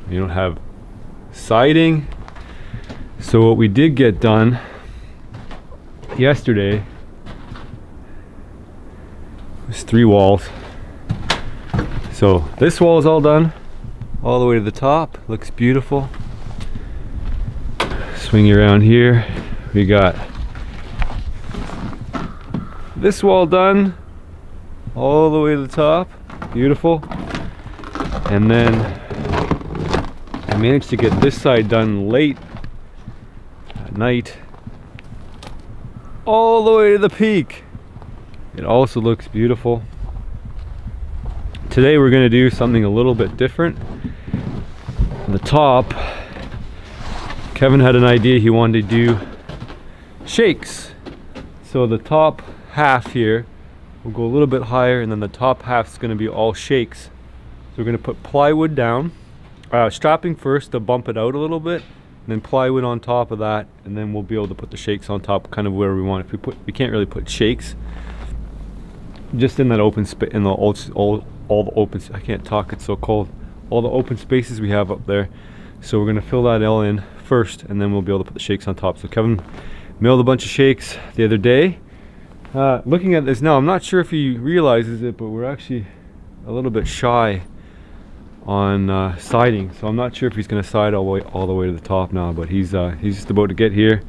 you don't have siding. So what we did get done yesterday was 3 walls. So this wall is all done, all the way to the top. Looks beautiful. Swing around here. We got this wall done, all the way to the top. Beautiful. And then I managed to get this side done late at night, all the way to the peak. It also looks beautiful. Today we're going to do something a little bit different. On the top, Kevin had an idea. He wanted to do shakes. So the top half here will go a little bit higher, and then the top half is going to be all shakes. So we're going to put plywood down, strapping first to bump it out a little bit, and then plywood on top of that, and then we'll be able to put the shakes on top kind of where we want. If we can't really put shakes just in that open space, in the all the open, I can't talk, it's so cold, all the open spaces we have up there. So we're going to fill that all in first, and then we'll be able to put the shakes on top. So Kevin milled a bunch of shakes the other day. Looking at this now, I'm not sure if he realizes it, but we're actually a little bit shy on siding, so I'm not sure if he's going to side all the way to the top now, but he's just about to get here.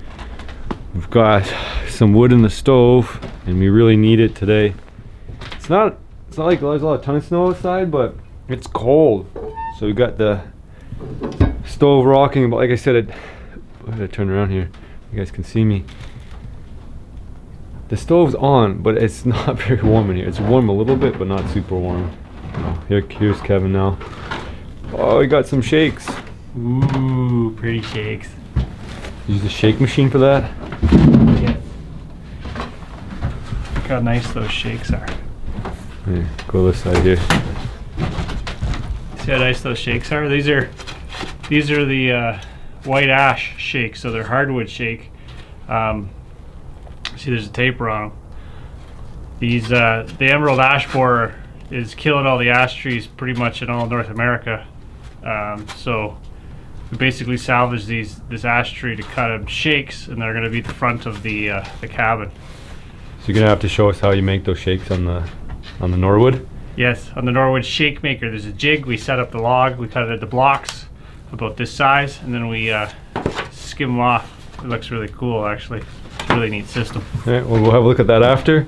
We've got some wood in the stove, and we really need it today. It's not like there's a ton of snow outside, but it's cold. So we got the stove rocking, but like I said, I'm gonna turn around here. You guys can see me. The stove's on, but it's not very warm in here. It's warm a little bit, but not super warm. Oh, here's Kevin now. Oh, we got some shakes. Ooh, pretty shakes. Use the shake machine for that. Yeah. Look how nice those shakes are. Here, go this side here. See how nice those shakes are? These are the white ash shakes, so they're hardwood shake. See, there's a taper on them. These the emerald ash borer is killing all the ash trees pretty much in all North America. So we basically salvaged this ash tree to cut them shakes, and they're going to be the front of the cabin. So you're gonna have to show us how you make those shakes on the Norwood. Yes, on the Norwood shake maker, there's a jig. We set up the log, we cut it into blocks about this size, and then we skim them off. It looks really cool, actually. It's a really neat system. All right, well, we'll have a look at that after.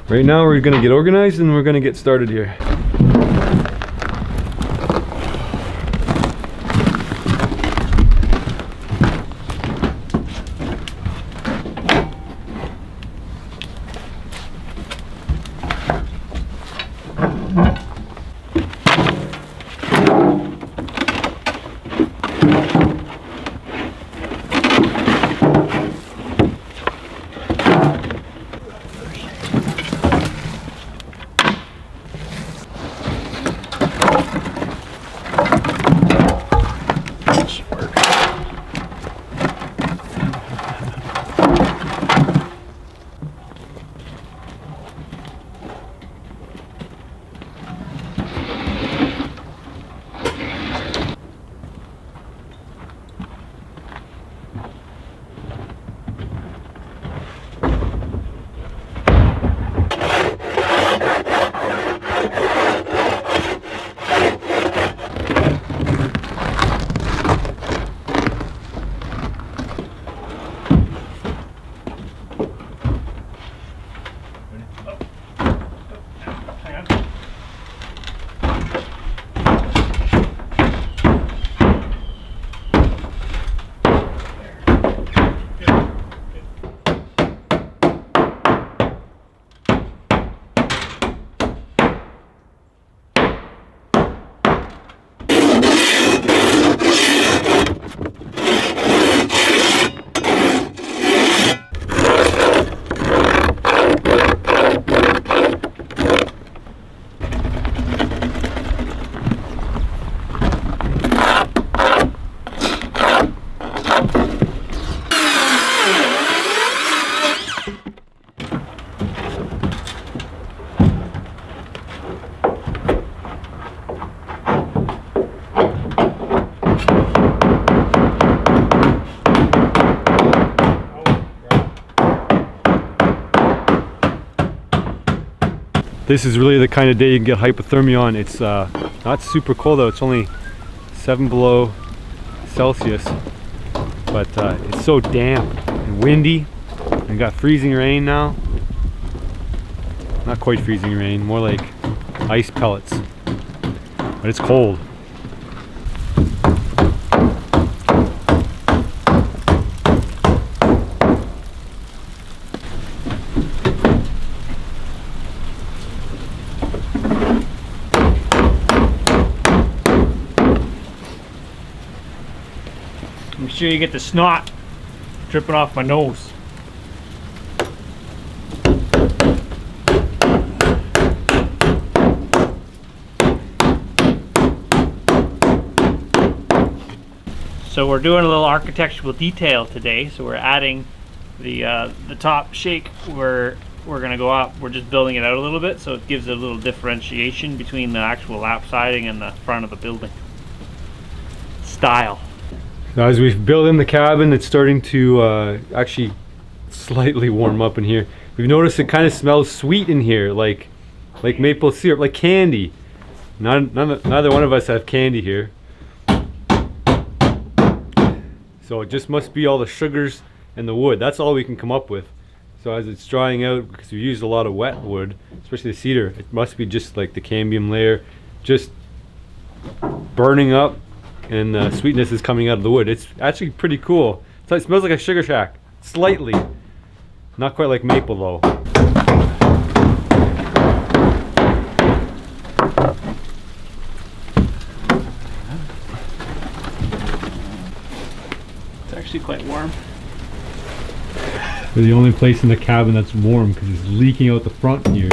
Right now we're gonna get organized and we're gonna get started here. This is really the kind of day you can get hypothermia on. It's not super cold though, it's only 7 below Celsius, but it's so damp and windy, and got freezing rain now. Not quite freezing rain, more like ice pellets, but it's cold. Make sure you get the snot dripping off my nose. So we're doing a little architectural detail today. So we're adding the top shake where we're going to go up. We're just building it out a little bit, so it gives it a little differentiation between the actual lap siding and the front of the building. Style. Now, as we've built in the cabin, it's starting to actually slightly warm up in here. We've noticed it kind of smells sweet in here, like maple syrup, like candy. Neither one of us have candy here. So it just must be all the sugars and the wood. That's all we can come up with. So as it's drying out, because we used a lot of wet wood, especially the cedar, it must be just like the cambium layer just burning up, and the sweetness is coming out of the wood. It's actually pretty cool. So it smells like a sugar shack, slightly. Not quite like maple though. It's actually quite warm. We're the only place in the cabin that's warm because it's leaking out the front here.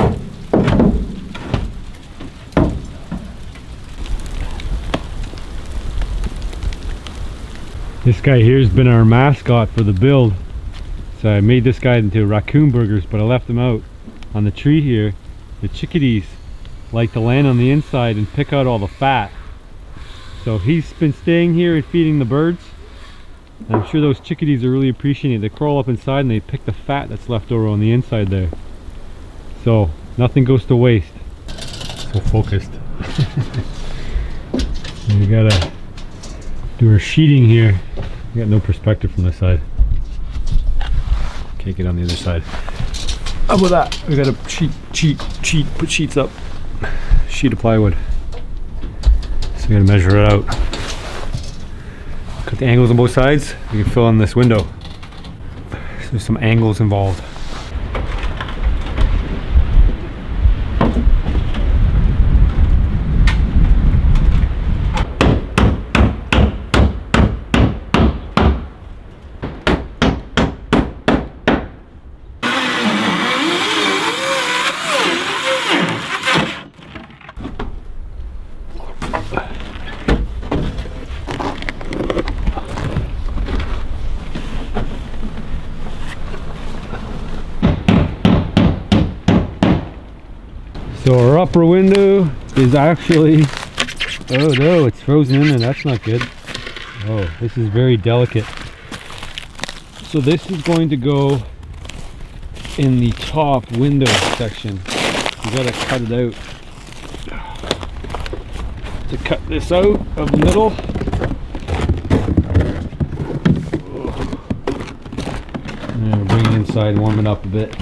This guy here has been our mascot for the build. So I made this guy into raccoon burgers, but I left him out on the tree here. The chickadees like to land on the inside and pick out all the fat. So he's been staying here and feeding the birds. And I'm sure those chickadees are really appreciating it. They crawl up inside and they pick the fat that's left over on the inside there. So nothing goes to waste. So focused. We gotta do our sheeting here. We got no perspective from this side. Can't get on the other side. How about that? We gotta put sheets up. Sheet of plywood. So we gotta measure it out. Cut the angles on both sides. We can fill in this window. So there's some angles involved. So our upper window is actually, oh no, it's frozen in there, that's not good. Oh, this is very delicate. So this is going to go in the top window section. You gotta cut it out. To cut this out of the middle. And bring it inside and warm it up a bit.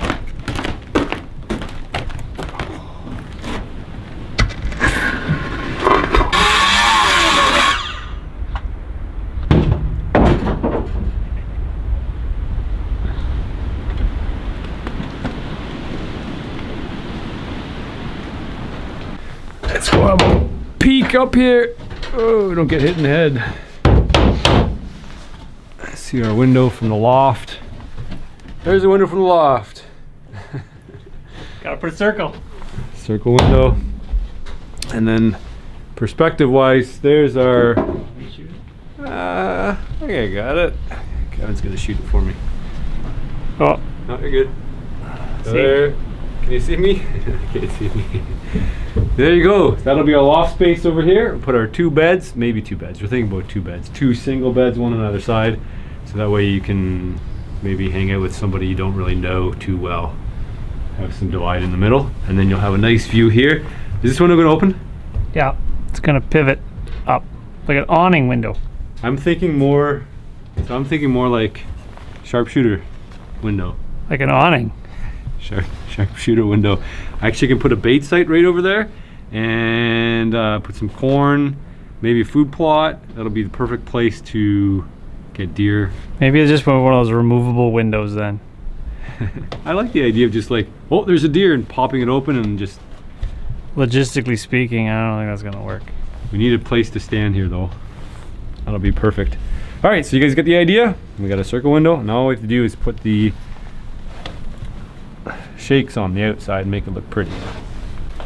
Let's go have a peek up here. Oh, don't get hit in the head. See our window from the loft. There's a window from the loft. Gotta put a circle. Circle window. And then perspective wise, there's our, I think I got it. Kevin's gonna shoot it for me. Oh, No, you're good. There. Can you see me? Can't see me. There you go. That'll be our loft space over here. We'll put our 2 beds, maybe 2 beds. We're thinking about 2 beds. 2 single beds, one on either side. So that way you can maybe hang out with somebody you don't really know too well. Have some divide in the middle, and then you'll have a nice view here. Is this window gonna open? Yeah, it's gonna pivot up like an awning window. I'm thinking more like sharpshooter window. Like an awning. Sharpshooter window. I actually can put a bait site right over there and put some corn, maybe a food plot. That'll be the perfect place to get deer. Maybe it's just one of those removable windows then. I like the idea of just like, oh, there's a deer, and popping it open and just... Logistically speaking, I don't think that's gonna work. We need a place to stand here though. That'll be perfect. All right, so you guys get the idea? We got a circle window. Now all we have to do is put the shakes on the outside and make it look pretty.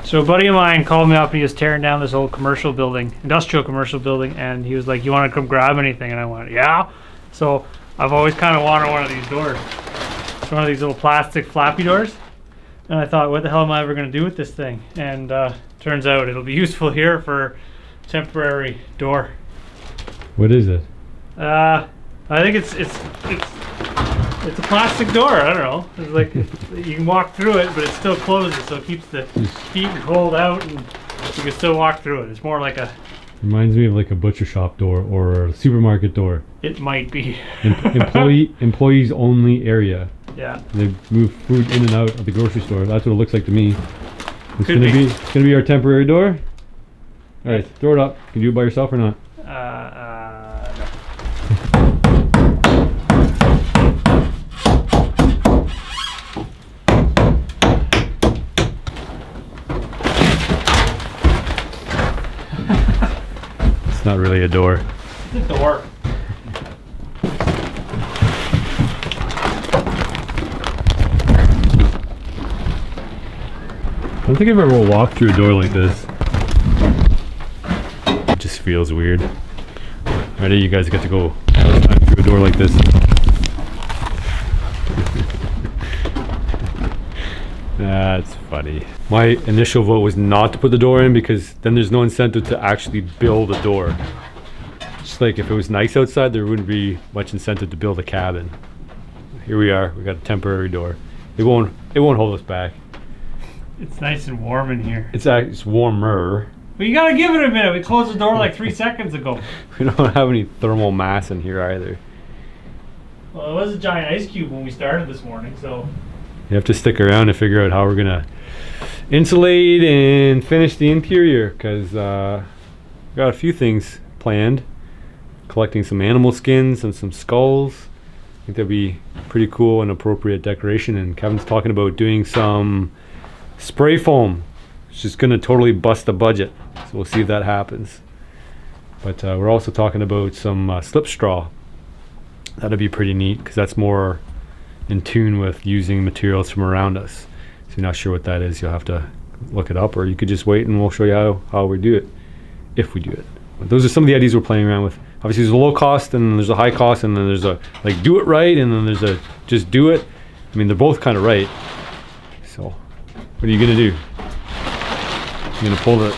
So a buddy of mine called me up and he was tearing down this old commercial building, industrial commercial building, and he was like, you want to come grab anything? And I went, yeah. So I've always kind of wanted one of these doors. It's one of these little plastic flappy doors. And I thought, what the hell am I ever going to do with this thing? And turns out it'll be useful here for temporary door. What is it? I think it's a plastic door. I don't know. It's like you can walk through it, but it still closes, so it keeps the heat and cold out, and you can still walk through it. It's more like a... Reminds me of like a butcher shop door or a supermarket door. It might be. Employees only area. Yeah. They move food in and out of the grocery store. That's what it looks like to me. It's Could gonna be our temporary door. All right, throw it up. Can you do it by yourself or not? No. It's not really a door. It's a door. I don't think I've ever walked through a door like this. It just feels weird. Ready? You guys get to go first time through a door like this. That's funny. My initial vote was not to put the door in because then there's no incentive to actually build a door. Just like if it was nice outside, there wouldn't be much incentive to build a cabin. Here we are. We got a temporary door. It won't hold us back. It's nice and warm in here. It's warmer. But you gotta give it a minute. We closed the door like 3 seconds ago. We don't have any thermal mass in here either. Well, it was a giant ice cube when we started this morning, so... You have to stick around to figure out how we're gonna insulate and finish the interior, because we got a few things planned. Collecting some animal skins and some skulls. I think that'd be pretty cool and appropriate decoration. And Kevin's talking about doing some spray foam. It's just gonna totally bust the budget, so we'll see if that happens. But we're also talking about some slip straw. That'd be pretty neat because that's more in tune with using materials from around us. So if you're not sure what that is, you'll have to look it up, or you could just wait and we'll show you how we do it, if we do it. But those are some of the ideas we're playing around with. Obviously there's a low cost and there's a high cost, and then there's a like do it right, and then there's a just do it. I mean, they're both kind of right. So what are you gonna do? You're gonna pull the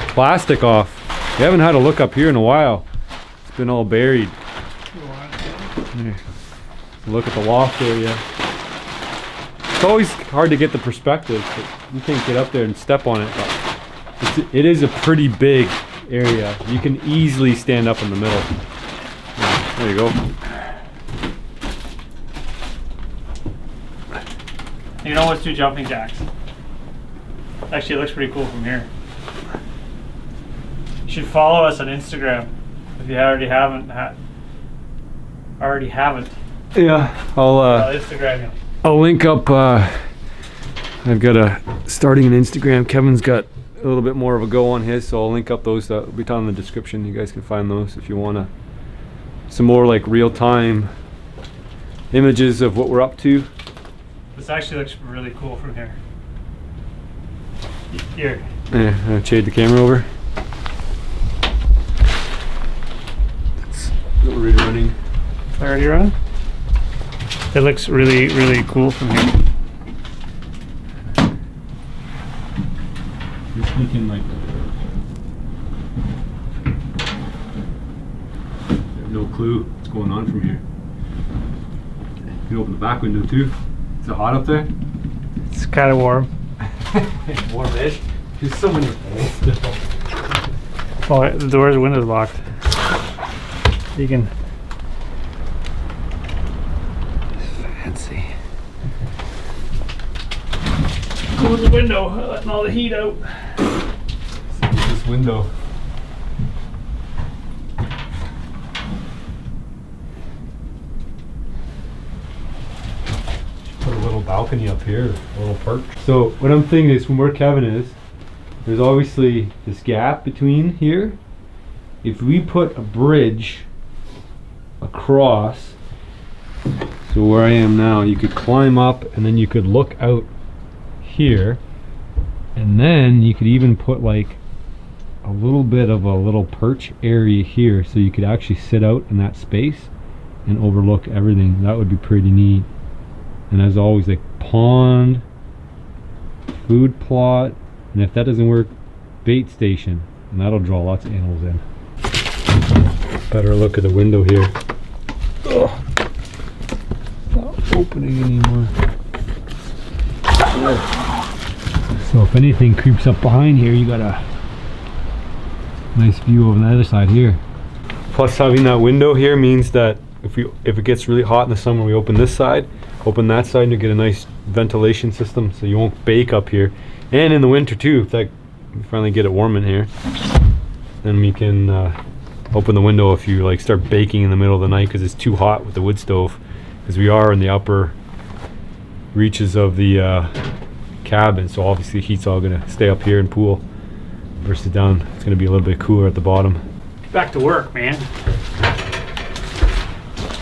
plastic off. We haven't had a look up here in a while. It's been all buried. There. Look at the loft area. It's always hard to get the perspective, but you can't get up there and step on it. But it is a pretty big area. You can easily stand up in the middle. There you go. You know what's 2 jumping jacks? Actually, it looks pretty cool from here. You should follow us on Instagram if you already haven't. Yeah, I'll Instagram you. I'll link up. I've got starting an Instagram. Kevin's got a little bit more of a go on his, so I'll link up those. That'll be down in the description. You guys can find those if you want some more like real-time images of what we're up to. This actually looks really cool from here. Here. Yeah, shade the camera over. It's already running. Already running? It looks really, really cool from here. You're thinking like I have no clue what's going on from here. You can open the back window too. Is it hot up there? It's kind of warm. Warm-ish. There's so many holes still. Oh, the doors and windows locked. You can. Fancy. Close the window, letting all the heat out. This window. Put a little balcony up here, a little perch. So what I'm thinking is, from where Kevin is, there's obviously this gap between here. If we put a bridge across, so where I am now, you could climb up and then you could look out here, and then you could even put like a little bit of a little perch area here, so you could actually sit out in that space and overlook everything. That would be pretty neat. And as always, like pond, food plot, and if that doesn't work, bait station, and that'll draw lots of animals in. Better look at the window here. Ugh. Not opening anymore. So if anything creeps up behind here, you got a nice view over the other side here. Plus, having that window here means that if it gets really hot in the summer, we open this side, open that side, and you get a nice ventilation system, so you won't bake up here. And in the winter too, if we finally get it warm in here, then we can open the window if you like start baking in the middle of the night because it's too hot with the wood stove, because we are in the upper reaches of the cabin, so obviously heat's all going to stay up here and pool versus down. It's going to be a little bit cooler at the bottom. Back to work, man.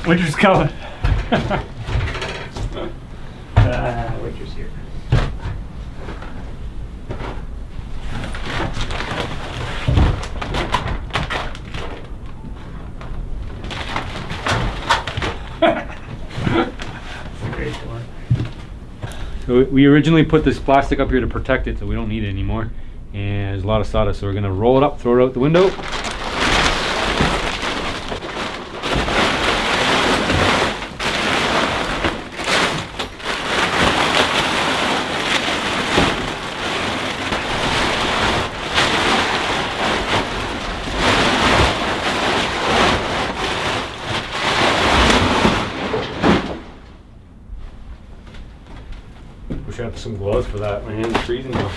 Winter's coming. Winter's here. So we originally put this plastic up here to protect it, so we don't need it anymore. And there's a lot of sawdust, so we're gonna roll it up, throw it out the window. Wish I had some gloves for that. My hands are freezing now.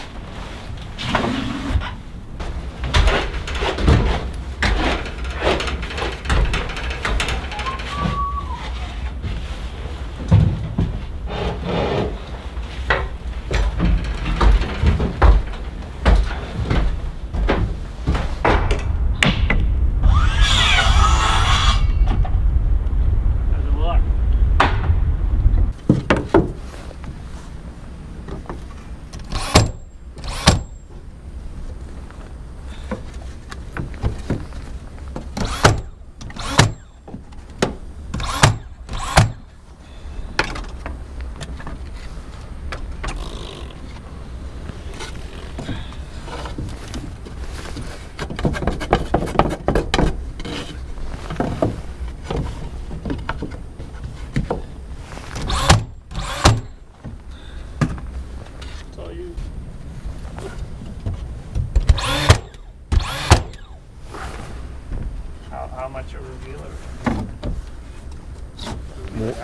How much a revealer?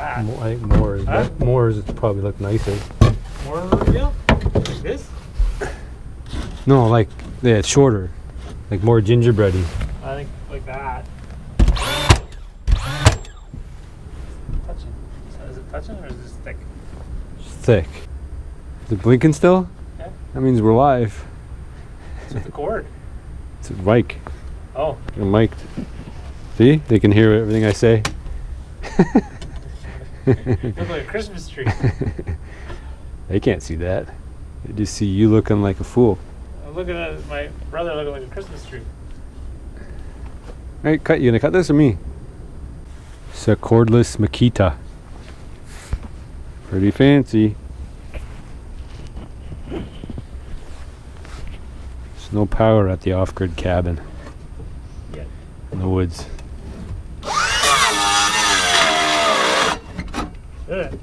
I think more is more is probably look nicer. More of a reveal? Like this? No, like yeah, it's shorter, like more gingerbready. I think like that. Touching. Is it touching or is this thick? It's thick. Is it blinking still? Yeah. That means we're live. It's with the cord. It's a mic. Oh. You're mic'd. See? They can hear everything I say. Look like a Christmas tree. They can't see that. They just see you looking like a fool. I'm looking at my brother looking like a Christmas tree. Alright, you gonna cut this or me? It's a cordless Makita. Pretty fancy. There's no power at the off-grid cabin. Yet. In the woods. Good.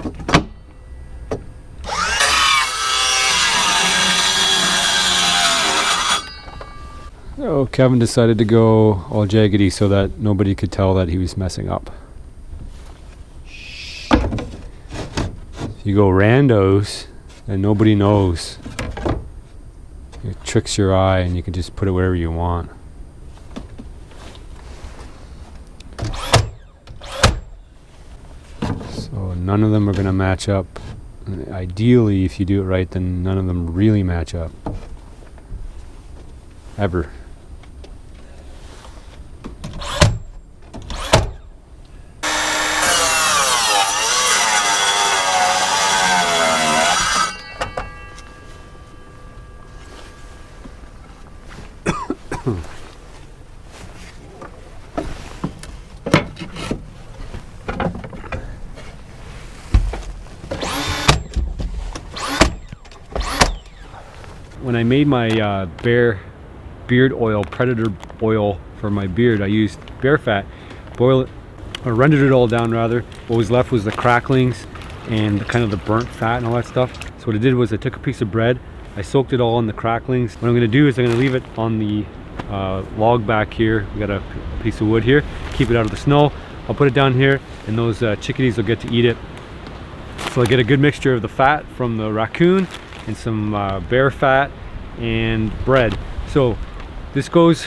Oh, Kevin decided to go all jaggedy so that nobody could tell that he was messing up. If you go randos and nobody knows, it tricks your eye and you can just put it wherever you want. So none of them are going to match up. Ideally, if you do it right, then none of them really match up. Ever. When I made my bear beard oil, predator oil for my beard, I used bear fat, boil it, or rendered it all down rather. What was left was the cracklings and kind of the burnt fat and all that stuff. So what I did was I took a piece of bread, I soaked it all in the cracklings. What I'm going to do is I'm going to leave it on the log back here. We got a piece of wood here, keep it out of the snow. I'll put it down here and those chickadees will get to eat it. So I get a good mixture of the fat from the raccoon and some bear fat and bread. So this goes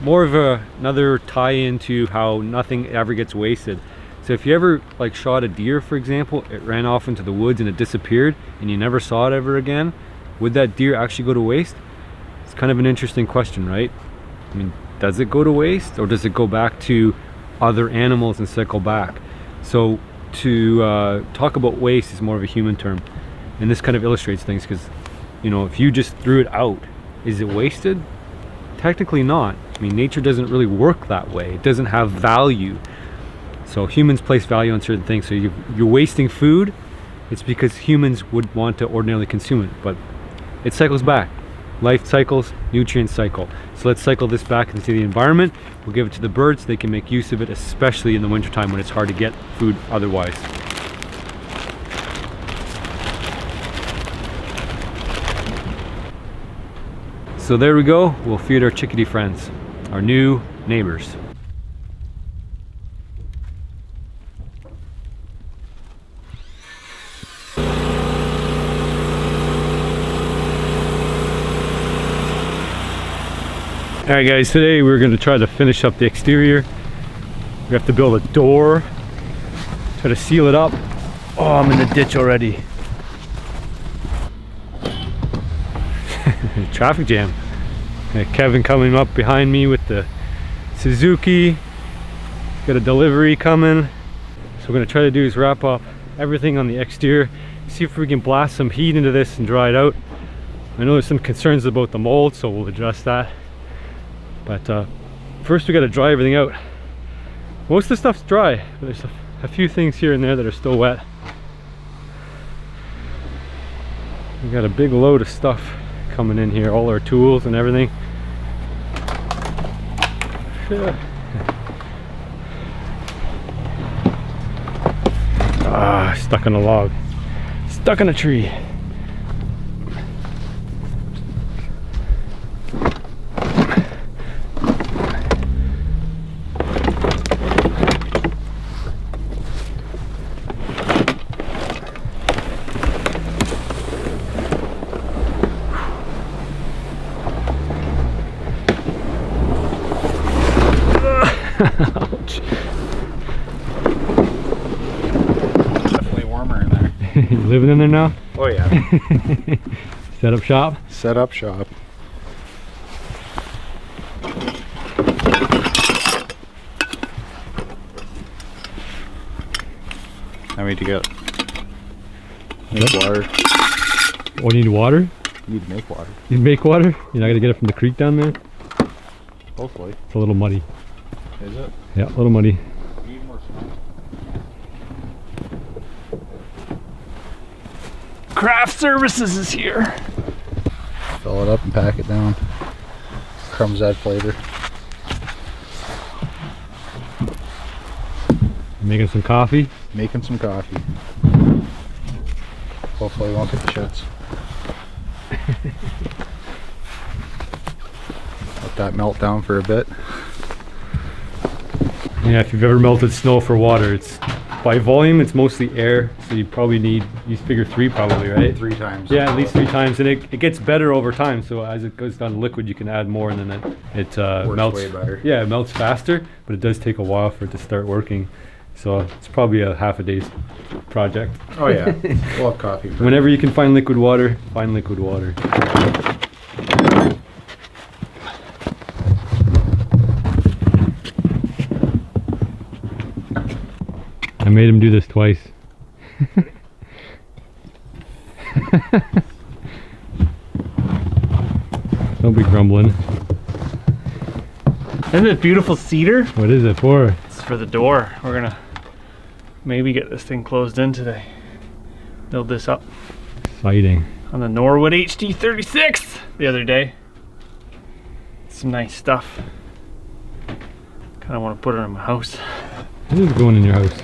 more of another tie-in to how nothing ever gets wasted. So if you ever like shot a deer, for example, it ran off into the woods and it disappeared and you never saw it ever again, would that deer actually go to waste? It's kind of an interesting question, right? I mean, does it go to waste or does it go back to other animals and cycle back? So to talk about waste is more of a human term, and this kind of illustrates things because, you know, if you just threw it out, is it wasted? Technically not. I mean, nature doesn't really work that way. It doesn't have value. So humans place value on certain things. So you're wasting food, it's because humans would want to ordinarily consume it, but it cycles back. Life cycles, nutrient cycle. So let's cycle this back into the environment. We'll give it to the birds so they can make use of it, especially in the wintertime when it's hard to get food otherwise. So there we go. We'll feed our chickadee friends, our new neighbors. Alright guys, today we're going to try to finish up the exterior. We have to build a door, try to seal it up. Oh, I'm in the ditch already. Traffic jam. Kevin coming up behind me with the Suzuki. Got a delivery coming. So we're going to try to do is wrap up everything on the exterior, see if we can blast some heat into this and dry it out. I know there's some concerns about the mold, so we'll address that. But first we got to dry everything out. Most of the stuff's dry, but there's a few things here and there that are still wet. We got a big load of stuff coming in here, all our tools and everything. Stuck on a log, stuck on a tree. Ouch. Definitely warmer in there. You living in there now? Oh yeah. Set up shop? Set up shop. I need to get water. Oh, you need water? You need to make water. You make water? You're not gonna get it from the creek down there? Hopefully. It's a little muddy. Is it? Yeah, a little muddy. Need more snow. Craft Services is here. Fill it up and pack it down. Crumbs add flavor. Making some coffee? Making some coffee. Hopefully we won't get the shits. let that melt down for a bit. Yeah, if you've ever melted snow for water, it's by volume, it's mostly air, so you probably need, you figure 3 probably, right? 3 times. Yeah, at least 3 times, and it gets better over time. So as it goes down to liquid, you can add more, and then it melts way better. Yeah, it melts faster, but it does take a while for it to start working. So it's probably a half a day's project. Oh yeah, we'll have coffee. Whenever you can find liquid water, find liquid water. I made him do this twice. Don't be grumbling. Isn't it beautiful cedar? What is it for? It's for the door. We're gonna maybe get this thing closed in today. Build this up Exciting. on the Norwood HD36 the other day. Some nice stuff. Kind of want to put it in my house. What is going in your house?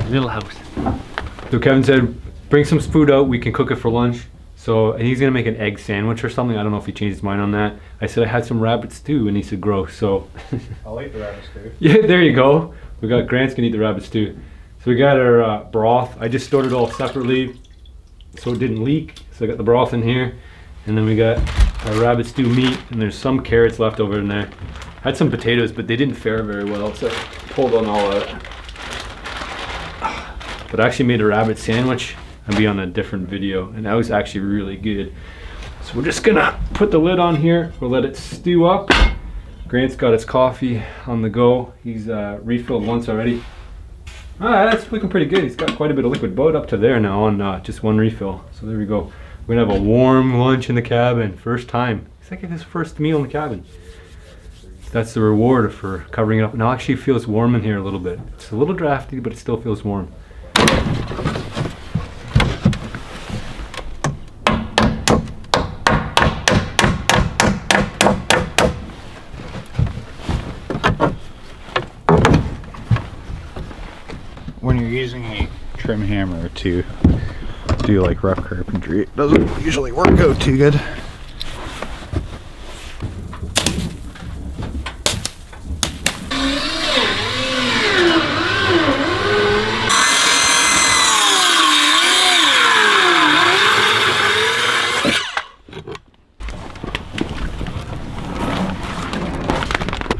Little house. So Kevin said, bring some food out, we can cook it for lunch. So he's gonna make an egg sandwich or something. I don't know if he changed his mind on that. I said I had some rabbit stew, and he said gross. So I'll eat the rabbit stew. yeah, there you go. We got Grant's gonna eat the rabbit stew. So we got our broth. I just stored it all separately so it didn't leak. So I got the broth in here, and then we got our rabbit stew meat, and there's some carrots left over in there. Had some potatoes, but they didn't fare very well, so I pulled on all of it. But I actually made a rabbit sandwich. I'll be on a different video, and that was actually really good. So we're just gonna put the lid on here. We'll let it stew up. Grant's got his coffee on the go. He's refilled once already. That's looking pretty good. He's got quite a bit of liquid, about up to there now on just 1 refill. So there we go. We're gonna have a warm lunch in the cabin. First time. It's like his first meal in the cabin. That's the reward for covering it up. Now actually it feels warm in here a little bit. It's a little drafty, but it still feels warm. When you're using a trim hammer to do like rough carpentry, it doesn't usually work out too good.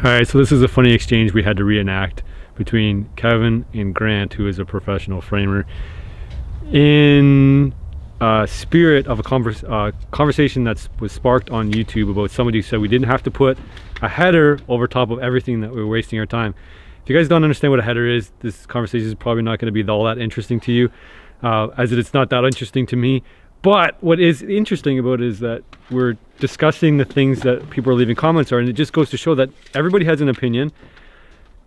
Alright, so this is a funny exchange we had to reenact between Kevin and Grant, who is a professional framer, in spirit of a conversation that was sparked on YouTube about somebody who said we didn't have to put a header over top of everything, that we were wasting our time. If you guys don't understand what a header is, this conversation is probably not going to be all that interesting to you, as it's not that interesting to me. But what is interesting about it is that we're discussing the things that people are leaving comments on, and it just goes to show that everybody has an opinion,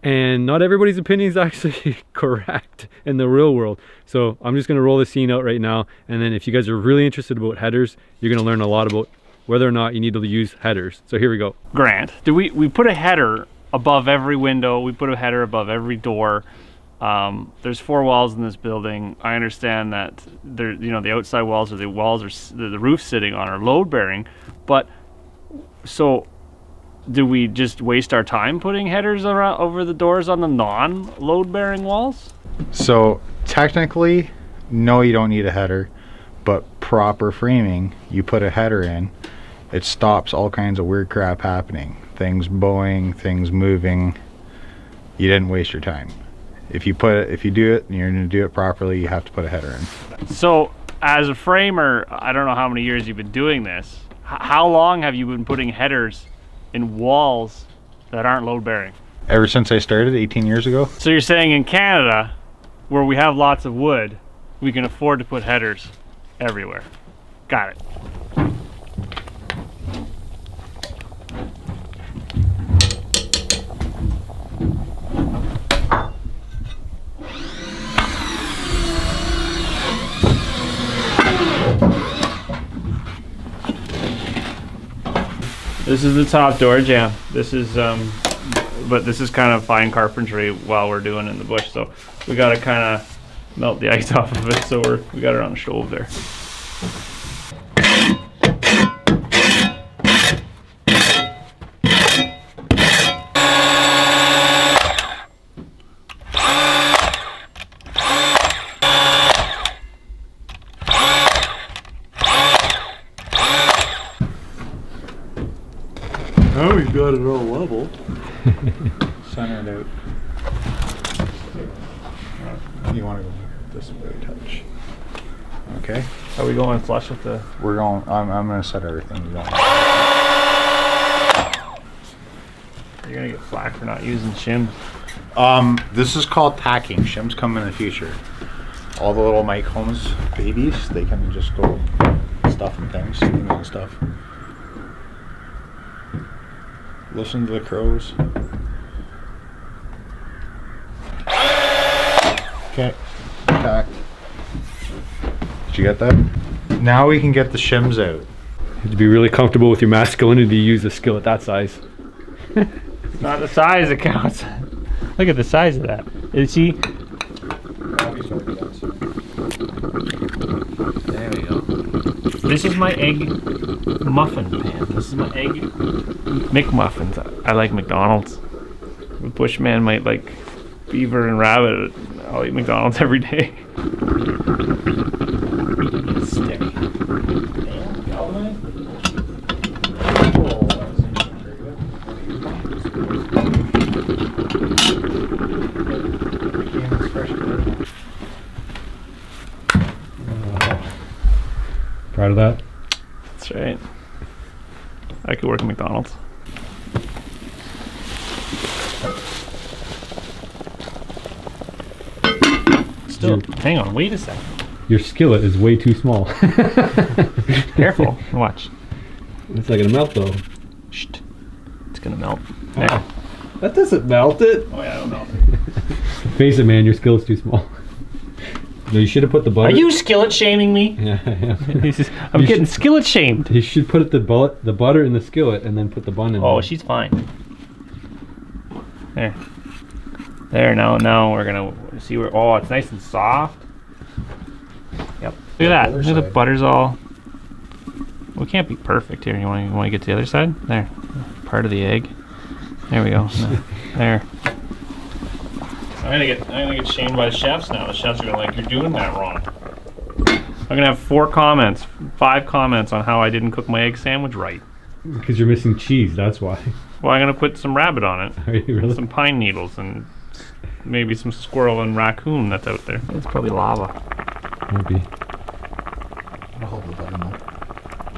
and not everybody's opinion is actually correct in the real world. So I'm just going to roll the scene out right now, and then if you guys are really interested about headers, you're going to learn a lot about whether or not you need to use headers. So here we go. Grant, we put a header above every window, we put a header above every door. There's 4 walls in this building. I understand that there, you know, the outside walls or the roof sitting on are load bearing, but so do we just waste our time putting headers around over the doors on the non-load bearing walls? So technically, no, you don't need a header, but proper framing, you put a header in, it stops all kinds of weird crap happening. Things bowing, things moving. You didn't waste your time. If you do it and you're going to do it properly, you have to put a header in. So as a framer, I don't know how many years you've been doing this. How long have you been putting headers in walls that aren't load bearing? Ever since I started 18 years ago. So you're saying in Canada, where we have lots of wood, we can afford to put headers everywhere. Got it. This is the top door jamb. This is, but this is kind of fine carpentry while we're doing it in the bush. So we got to kind of melt the ice off of it. So we got it on the stove there. Now we've got it all level. Center it out. You want to go this way, touch. Okay. Are we going flush with the? We're going. I'm gonna set everything. You don't. You're gonna get flack for not using shims. This is called tacking. Shims come in the future. All the little Mike Holmes babies, they can just go stuffing things, steaming stuff. Listen to the crows. Okay, tacked. Did you get that? Now we can get the shims out. You have to be really comfortable with your masculinity to use a skillet that size. It's not the size that counts. Look at the size of that. Is he? There we go. This is my egg muffin pan. This is my egg McMuffins. I like McDonald's. The Bushman might like beaver and rabbit. I'll eat McDonald's every day. Stick. Proud of that? That's right. I could work at McDonald's. Still, hang on, wait a second. Your skillet is way too small. Careful. Watch. It's not gonna melt though. Shh. It's gonna melt. There. That doesn't melt it. Oh yeah, it'll melt. Face it, man, your skillet's too small. No, you should have put the butter. Are you skillet shaming me? Yeah, yeah. I'm You getting skillet shamed. You should put the butter in the skillet and then put the bun in. Oh, there. she's fine. There. There, now we're gonna see where, oh, it's nice and soft. Yep. Look at that. Look at the butter's all, well, it can't be perfect here. You want to get to the other side? There. Part of the egg. There we go. No. There. I'm gonna get shamed by the chefs now. The chefs are gonna like, you're doing that wrong. I'm gonna have 5 comments on how I didn't cook my egg sandwich right. Because you're missing cheese, that's why. Well, I'm gonna put some rabbit on it. Are you really? Some pine needles and maybe some squirrel and raccoon that's out there. It's probably lava. Might be.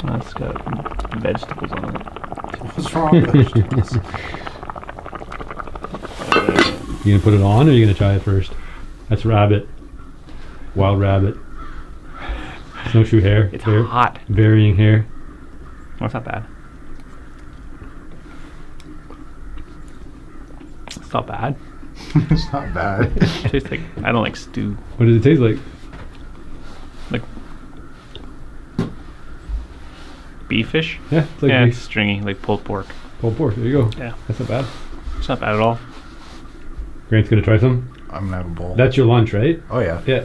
That's got vegetables on it. What's wrong with vegetables? You gonna put it on or are you gonna try it first? That's rabbit. Wild rabbit. Snowshoe hare. It's hot. Varying hair. Oh, it's not bad. It's not bad. It's not bad. It tastes like, I don't like stew. What does it taste like? Like beefish? Yeah, it's like Yeah, beef. it's stringy, like pulled pork. Pulled pork. There you go. Yeah. That's not bad. It's not bad at all. Grant's gonna try some. I'm gonna have a bowl. That's your lunch, right? Oh yeah. Yeah.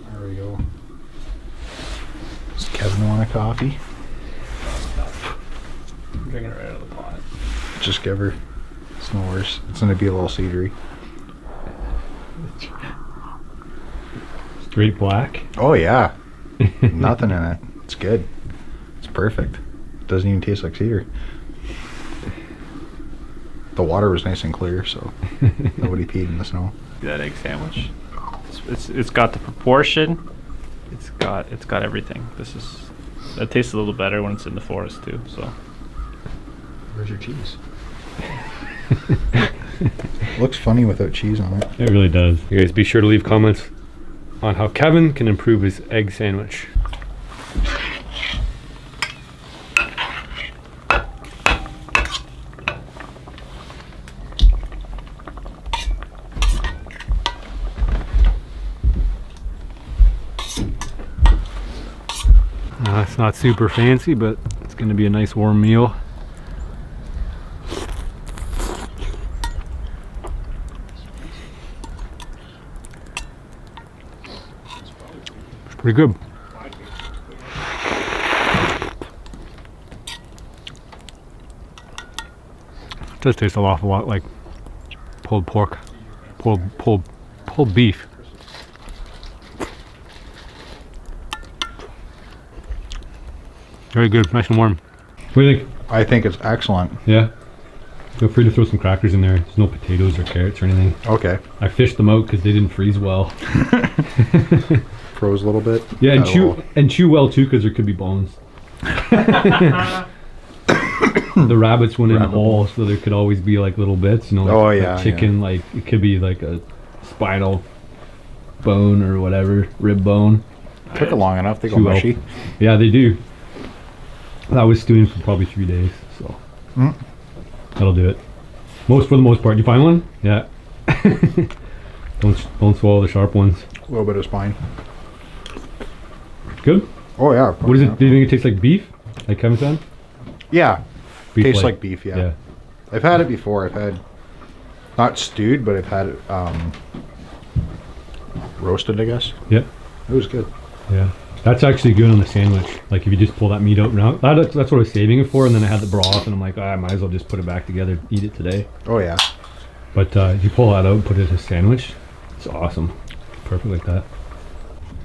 There we go. Does Kevin want a coffee? I'm drinking it right out of the pot. Just give her. It's no worse. It's gonna be a little cedary. Straight black. Oh yeah. Nothing in it. It's good. It's perfect. Doesn't even taste like cedar. The water was nice and clear, so nobody peed in the snow. That egg sandwich. It's got the proportion. It's got everything. It tastes a little better when it's in the forest too. So. Where's your cheese? Looks funny without cheese on it. It really does. You guys be sure to leave comments on how Kevin can improve his egg sandwich. It's not super fancy, but it's going to be a nice warm meal. It's pretty good. It does taste an awful lot like pulled pork. Pulled Pulled beef. Very good, nice and warm. What do you think? I think it's excellent. Yeah. Feel free to throw some crackers in there. There's no potatoes or carrots or anything. Okay. I fished them out because they didn't freeze well. Froze a little bit. Yeah, and That'll- chew well too because there could be bones. The rabbits went in Rabbit whole, so there could always be like little bits, you know, like Oh, a yeah, chicken, like it could be like a spinal bone or whatever, rib bone. Took it long enough. They go Chew well. mushy. Yeah, they do. I was stewing for probably 3 days, so that'll do it. For the most part. You find one? Yeah. don't swallow the sharp ones. A little bit of spine. Good. Oh yeah. What is it? Do you think it tastes like beef? Like Kevin said? Yeah. Beef Tastes like beef. Yeah. Yeah. I've had it before. I've had not stewed, but I've had it roasted, I guess. Yeah. It was good. Yeah. That's actually good on the sandwich. Like if you just pull that meat out now, that's what I was saving it for, and then I had the broth, and I'm like, I might as well just put it back together, eat it today. Oh yeah. But if you pull that out, and put it in a sandwich, it's awesome. Perfect like that.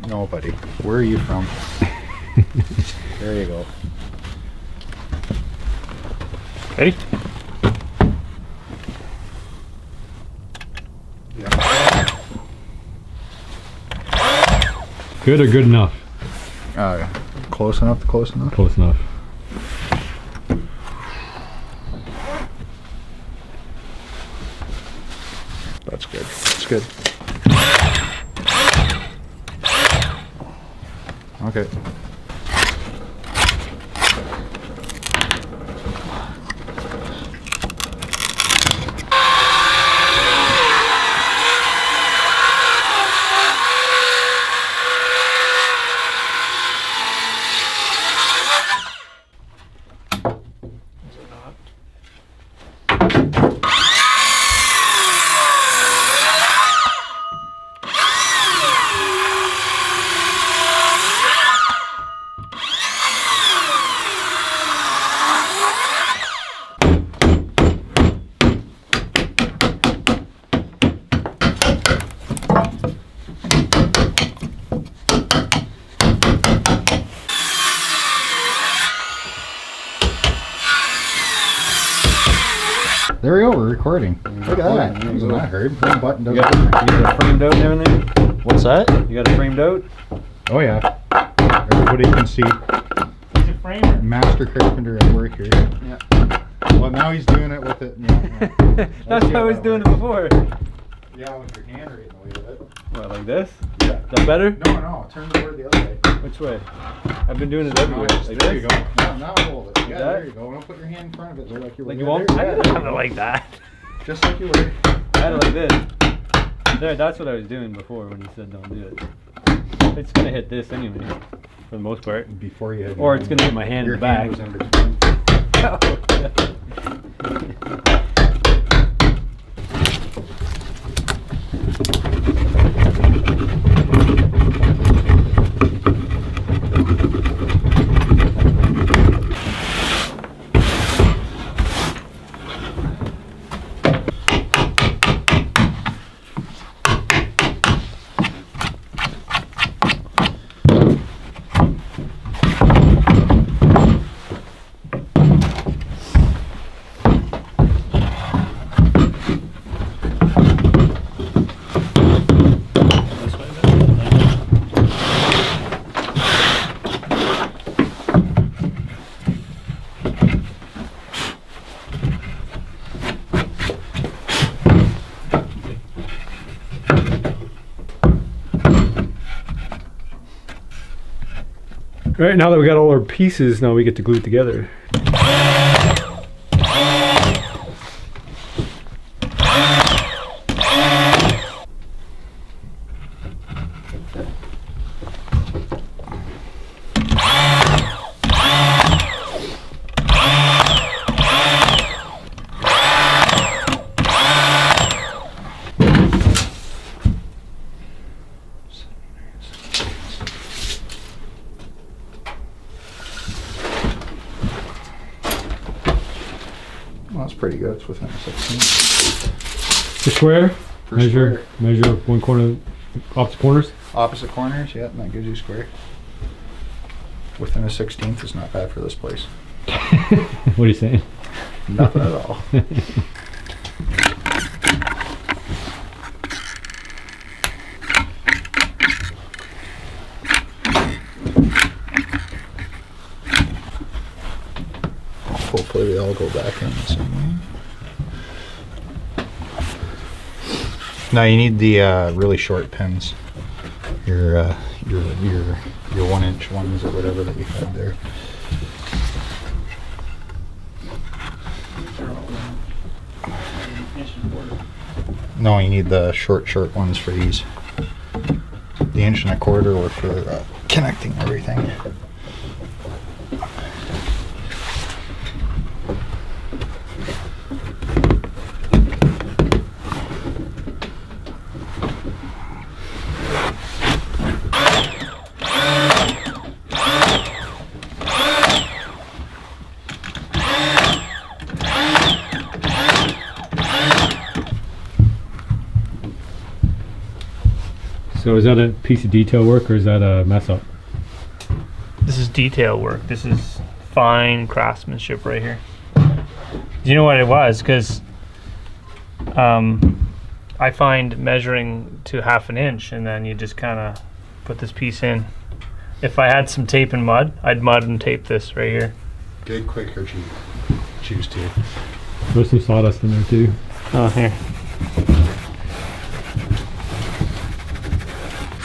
No, buddy. Where are you from? There you go. Ready? Good or good enough? Close enough. Close enough. Close enough. That's good. That's good. Okay. There we go, we're recording. Look at that. Wasn't that heard? One button does You got it framed out and everything? What's that? You got it framed out? Oh yeah. Everybody can see He's a framer. Master Carpenter at work here. Yeah. Well, now he's doing it with it. Yeah, That's how I was doing it before. yeah, with your hand right in the way of it. What, like this? Yeah. Is that better? No, turn the board the other way. Which way? I've been doing it everywhere. Like There this? you go. Now hold it. Yeah, that? there you go. Don't put your hand in front of it. So like you were. Like you Yeah, won't? there- I yeah, didn't there have you it go. like that. Just like you were. I had it like this. There, that's what I was doing before when you said don't do it. It's gonna hit this anyway, for the most part. Before you had. Or it's gonna hit my hand in Your the back. hand was in between. Right, now that we got all our pieces, now we get to glue it together. Well, that's pretty good. It's within 16. The square? per Measure square. measure one corner, opposite corners. Opposite corners, yeah, and that gives you square. Within a 16th is not bad for this place. What are you saying? Nothing at all. Hopefully they all go back in the same way. Now you need the really short pins. Your 1 inch ones or whatever that you had there. No, you need the short ones for these. The 1.25 or for connecting everything. So is that a piece of detail work or is that a mess up? This is detail work. This is fine craftsmanship right here. Do you know what it was? Because I find measuring to 1/2 inch and then you just kind of put this piece in. If I had some tape and mud, I'd mud and tape this right here. Good, quick, or choose to. There's some sawdust in there too. Oh, here.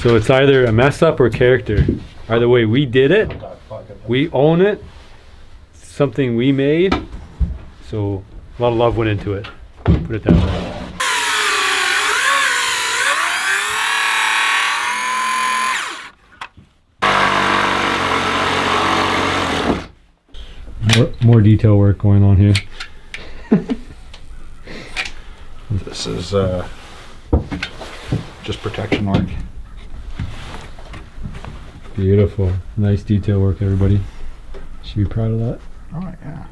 So it's either a mess up or character. Either way, we did it. We own it. It's something we made. So a lot of love went into it. Put it that way. More detail work going on here. This is just protection work. Beautiful. Nice detail work, everybody. Should be proud of that. Oh, yeah.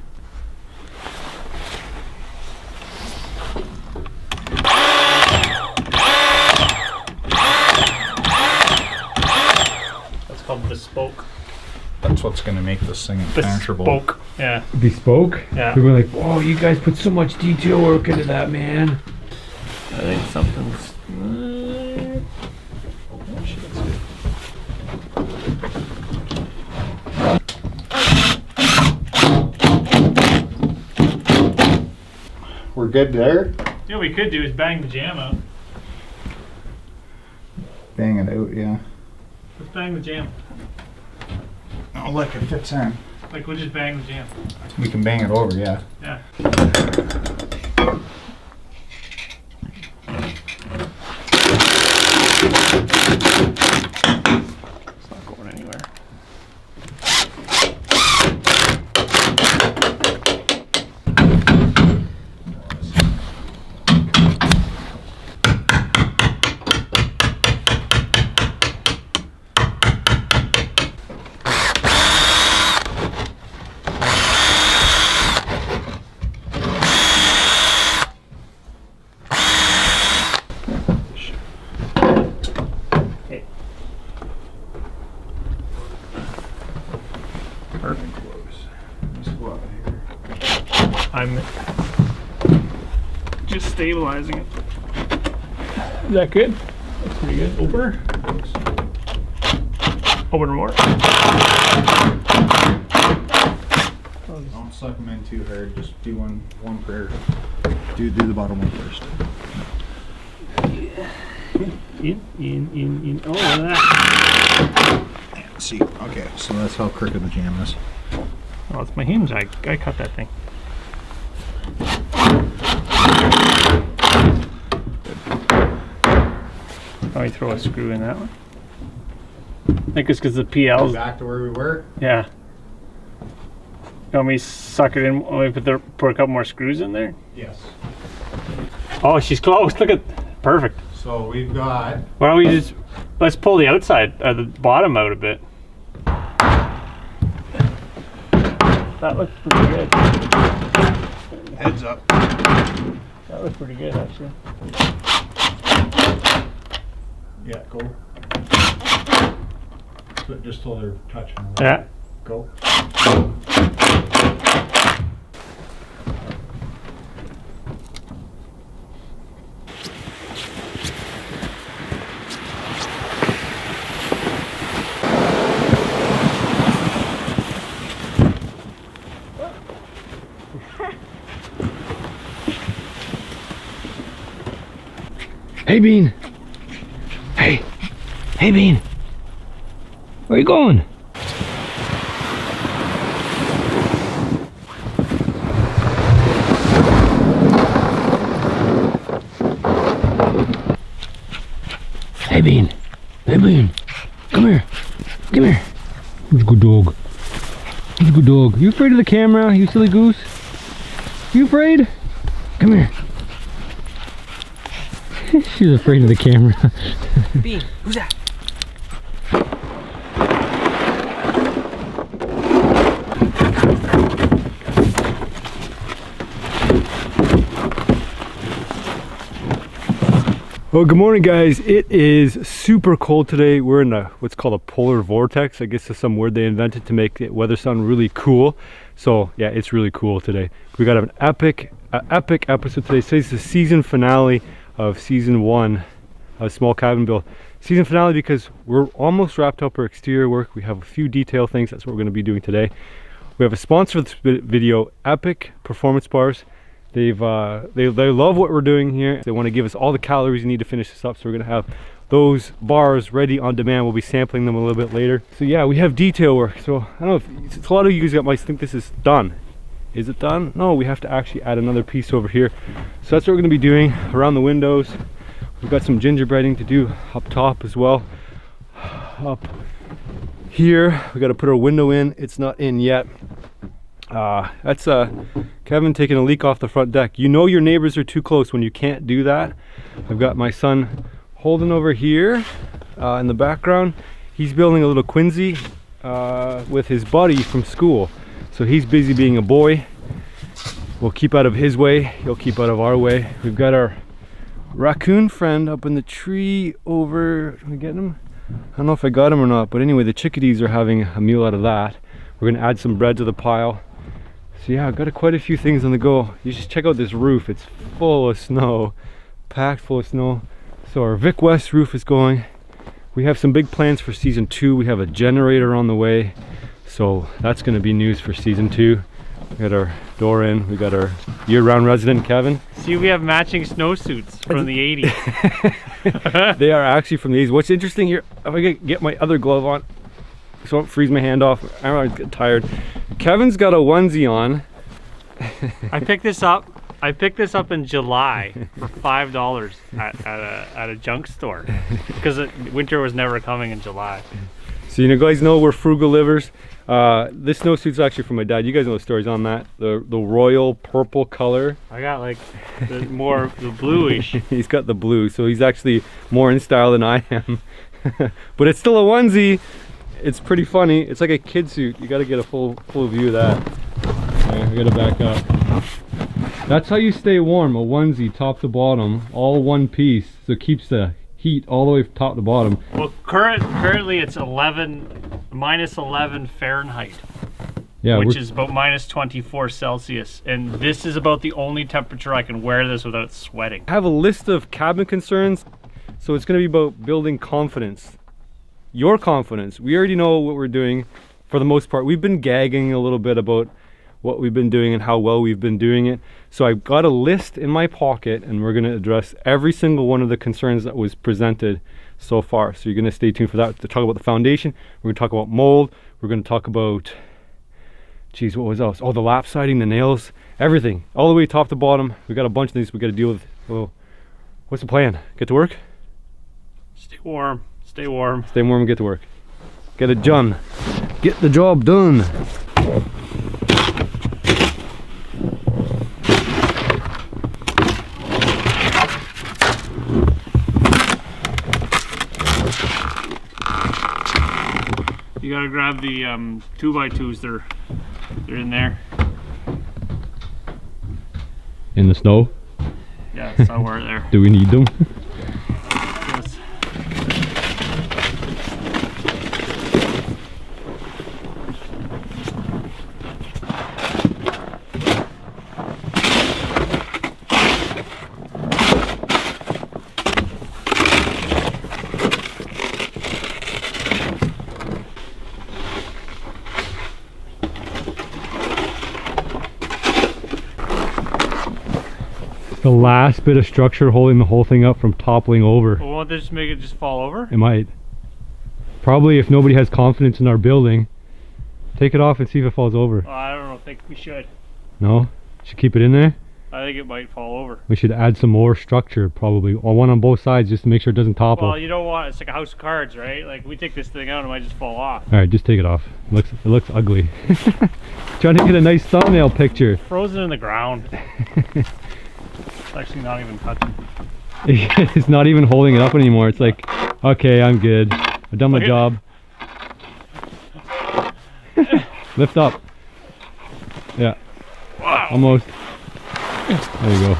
That's called bespoke. That's what's going to make this thing impenetrable. Bespoke. Yeah. Bespoke? Yeah. People are like, whoa, you guys put so much detail work into that, man. I think something's. Oh, shit, that's good. We're good there. You know what we could do is bang the jam out. Bang it out, yeah. Let's bang the jam. Oh, look, it fits in. Like we'll just bang the jam. We can bang it over, yeah. Yeah. It's not going anywhere. I'm just stabilizing it. Is that good? That's pretty good. Opener? Opener more. Don't suck them in too hard. Just do one per. Do the bottom one first. In. Oh, look at that. Yeah, see, okay, so that's how crooked the jam is. Oh, it's my hinge. I cut that thing. Probably throw a screw in that one. I think it's because the PL's. Back to where we were? Yeah. You want me to suck it in? Want me to put a couple more screws in there? Yes. Oh, she's close. Look at. Perfect. So we've got. Why don't we just. Let's pull the outside, or the bottom out a bit. That looks pretty good. Heads up. That looks pretty good, actually. Yeah, go. Just till they're touching. Yeah. Go. Hey Bean! Hey! Hey Bean! Where you going? Hey Bean! Hey Bean! Come here! Come here! Who's a good dog? Who's a good dog? You afraid of the camera, you silly goose? You afraid? Come here! She's afraid of the camera. Bean, who's that? Well, good morning guys. It is super cold today. We're in what's called a polar vortex. I guess it's some word they invented to make the weather sound really cool. So yeah, it's really cool today. We got an epic episode today. Today's the season finale of season 1 of Small Cabin Build. Season finale because we're almost wrapped up our exterior work. We have a few detail things. That's what we're going to be doing today. We have a sponsor for this video, Epic Performance Bars. They love what we're doing here. They want to give us all the calories you need to finish this up. So we're going to have those bars ready on demand. We'll be sampling them a little bit later. So yeah, we have detail work. So I don't know if it's a lot of you guys might think this is done. Is it done? No, we have to actually add another piece over here. So that's what we're going to be doing around the windows. We've got some gingerbreading to do up top as well. Up here, we got to put our window in. It's not in yet. That's Kevin taking a leak off the front deck. You know your neighbors are too close when you can't do that. I've got my son Holden over here in the background. He's building a little Quincy with his buddy from school. So he's busy being a boy. We'll keep out of his way. He'll keep out of our way. We've got our raccoon friend up in the tree over. Can we get him? I don't know if I got him or not, but anyway, the chickadees are having a meal out of that. We're gonna add some bread to the pile. So yeah, I've got quite a few things on the go. You just check out this roof. It's full of snow, packed full of snow. So our Vic West roof is going. We have some big plans for season 2. We have a generator on the way. So that's gonna be news for season 2. We got our door in. We got our year-round resident, Kevin. See, we have matching snowsuits from the 80s. They are actually from the 80s. What's interesting here, if I get my other glove on, so I don't freeze my hand off. I always get tired. Kevin's got a onesie on. I picked this up in July for $5 at a junk store because winter was never coming in July. So you guys know we're frugal livers. This snowsuit's actually from my dad. You guys know the stories on that. The royal purple color. I got like the bluish. He's got the blue, so he's actually more in style than I am. But it's still a onesie. It's pretty funny. It's like a kid suit. You got to get a full view of that. Okay, we got to back up. That's how you stay warm. A onesie, top to bottom, all one piece, so it keeps the heat all the way from top to bottom. Well, currently it's minus 11 Fahrenheit. Yeah, which is about minus 24 Celsius, and this is about the only temperature I can wear this without sweating. I have a list of cabin concerns, so it's going to be about building confidence. Your confidence. We already know what we're doing for the most part. We've been gagging a little bit about what we've been doing and how well we've been doing it. So I've got a list in my pocket, and we're going to address every single one of the concerns that was presented so far. So you're going to stay tuned for that. To talk about the foundation, we're going to talk about mold, we're going to talk about, geez, what was else? Oh, the lap siding, the nails, everything, all the way top to bottom. We got a bunch of things we got to deal with. Well, what's the plan? Get to work? Stay warm. Stay warm. Stay warm and get to work. Get it done. Get the job done. You gotta grab the 2x2s. They're in there. In the snow? Yeah, somewhere there. Do we need them? Yes. the last bit of structure holding the whole thing up from toppling over. Well, won't this make it just fall over? It might. Probably if nobody has confidence in our building, take it off and see if it falls over. Well, I don't think we should. No? Should keep it in there? I think it might fall over. We should add some more structure probably, or one on both sides just to make sure it doesn't topple. Well, you don't want, it's like a house of cards, right? Like we take this thing out, it might just fall off. Alright, just take it off. It looks ugly. Trying to get a nice thumbnail picture. Frozen in the ground. It's actually not even touching. It's not even holding it up anymore. It's like, okay, I'm good. I've done my job. Lift up. Yeah. Wow. Almost. There you go.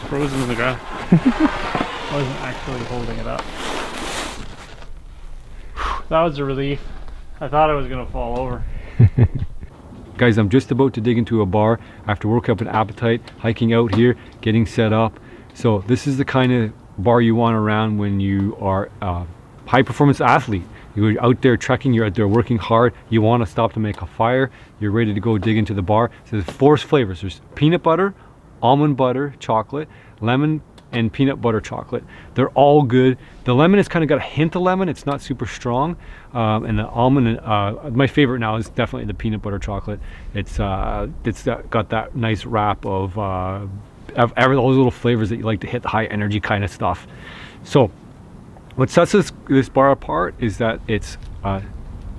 Frozen in the ground. Wasn't actually holding it up. That was a relief. I thought it was gonna fall over. Guys, I'm just about to dig into a bar after working up an appetite, hiking out here, getting set up. So this is the kind of bar you want around when you are a high performance athlete. You're out there trekking, you're out there working hard, you want to stop to make a fire, you're ready to go dig into the bar. So there's 4 flavors. There's peanut butter, almond butter chocolate, lemon, and peanut butter chocolate. They're all good. The lemon has kind of got a hint of lemon. It's not super strong. And the almond, my favorite now is definitely the peanut butter chocolate. It's got that nice wrap of all those little flavors that you like to hit, the high energy kind of stuff. So what sets this bar apart is that it's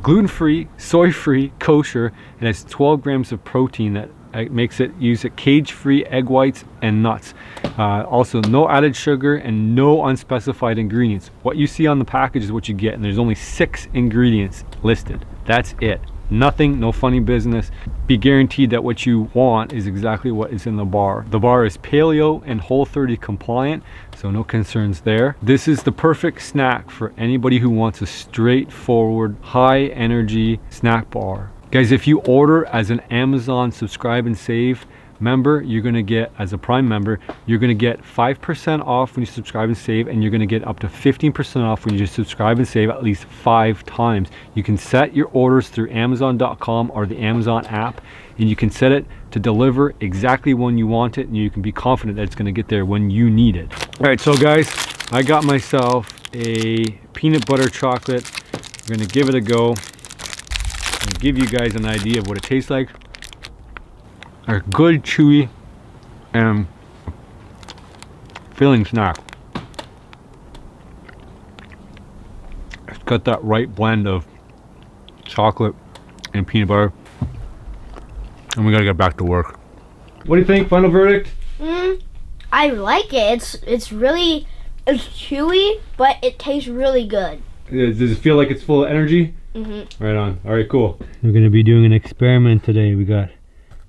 gluten-free, soy-free, kosher, and it's 12 grams of protein that makes it use cage-free egg whites and nuts. Also no added sugar and no unspecified ingredients. What you see on the package is what you get, and there's only 6 ingredients listed. That's it. Nothing, no funny business. Be guaranteed that what you want is exactly what is in the bar. The bar is paleo and Whole30 compliant, so no concerns there. This is the perfect snack for anybody who wants a straightforward, high energy snack bar. Guys, if you order as an Amazon subscribe and save member, you're gonna get, as a Prime member, you're gonna get 5% off when you subscribe and save, and you're gonna get up to 15% off when you just subscribe and save at least 5 times. You can set your orders through Amazon.com or the Amazon app, and you can set it to deliver exactly when you want it, and you can be confident that it's gonna get there when you need it. All right, so guys, I got myself a peanut butter chocolate. I'm gonna give it a go and give you guys an idea of what it tastes like. A good, chewy, and filling snack. It's got that right blend of chocolate and peanut butter. And we gotta get back to work. What do you think? Final verdict? I like it. It's chewy, but it tastes really good. Does it feel like it's full of energy? Right on. All right, cool. We're gonna be doing an experiment today.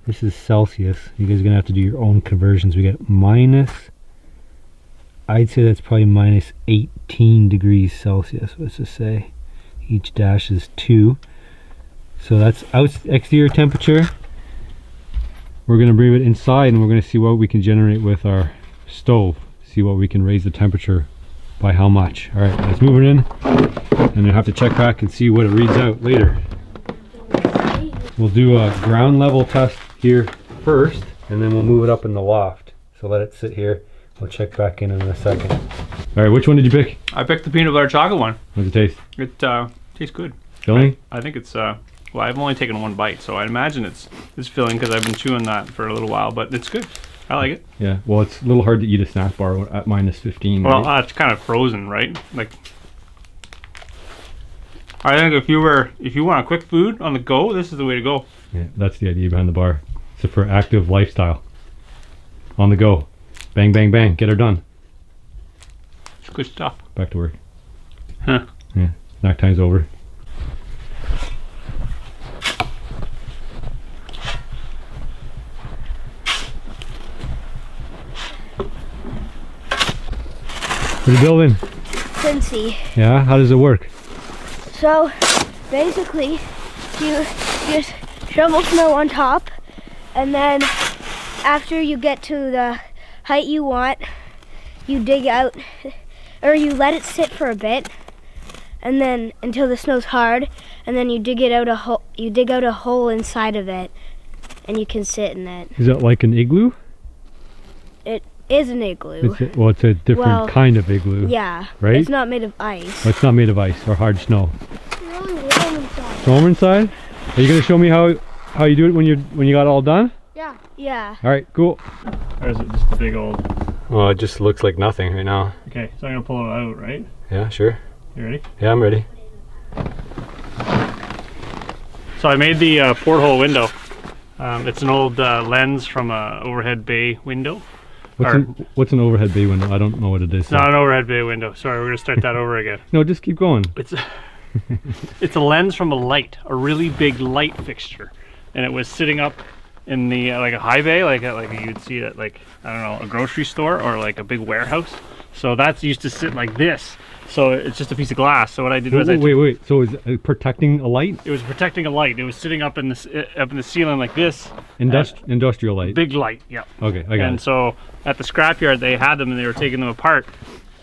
This is Celsius. You guys are gonna have to do your own conversions. We got minus, I'd say that's probably minus 18 degrees Celsius. Let's just say each dash is 2. So that's exterior temperature. We're gonna bring it inside and we're gonna see what we can generate with our stove. See what we can raise the temperature by how much. All right, let's move it in, and we'll have to check back and see what it reads out later. We'll do a ground level test here first, and then we'll move it up in the loft. So let it sit here. We'll check back in a second. All right, which one did you pick? I picked the peanut butter chocolate one. How's it taste? It tastes good. Filling? I think it's well, I've only taken 1 bite, so I imagine it's filling because I've been chewing that for a little while, but it's good. I like it. Yeah, well, it's a little hard to eat a snack bar at minus 15. Well, right? it's kind of frozen, right? Like, I think if you want a quick food on the go, this is the way to go. Yeah, that's the idea behind the bar. It's for active lifestyle. On the go. Bang, bang, bang. Get her done. It's good stuff. Back to work. Huh. Yeah, snack time's over. What are you building? Quincy. Yeah, how does it work? So basically, you just shovel snow on top, and then after you get to the height you want, you dig out, or you let it sit for a bit, and then until the snow's hard, and then you dig out a hole inside of it, and you can sit in it. Is that like an igloo? is an igloo. It's a different kind of igloo. Yeah. Right? It's not made of ice. Well, it's not made of ice or hard snow. It's really warm inside. Warm inside? Are you gonna show me how you do it when you got it all done? Yeah. Yeah. All right, cool. Or is it just a big old... Well, it just looks like nothing right now. Okay, so I'm gonna pull it out, right? Yeah, sure. You ready? Yeah, I'm ready. So I made the porthole window. It's an old lens from a overhead bay window. What's an overhead bay window? I don't know what it is. It's not an overhead bay window. Sorry, we're gonna start that over again. No, just keep going. It's a lens from a light, a really big light fixture, and it was sitting up in the like a high bay, like you'd see it at like, I don't know, a grocery store or like a big warehouse. So that's used to sit like this. So it's just a piece of glass. So what I did was wait. So is it protecting a light? It was protecting a light. It was sitting up in the ceiling like this. Industrial light. Big light. Yeah. Okay, I got it. And so at the scrapyard they had them and they were taking them apart.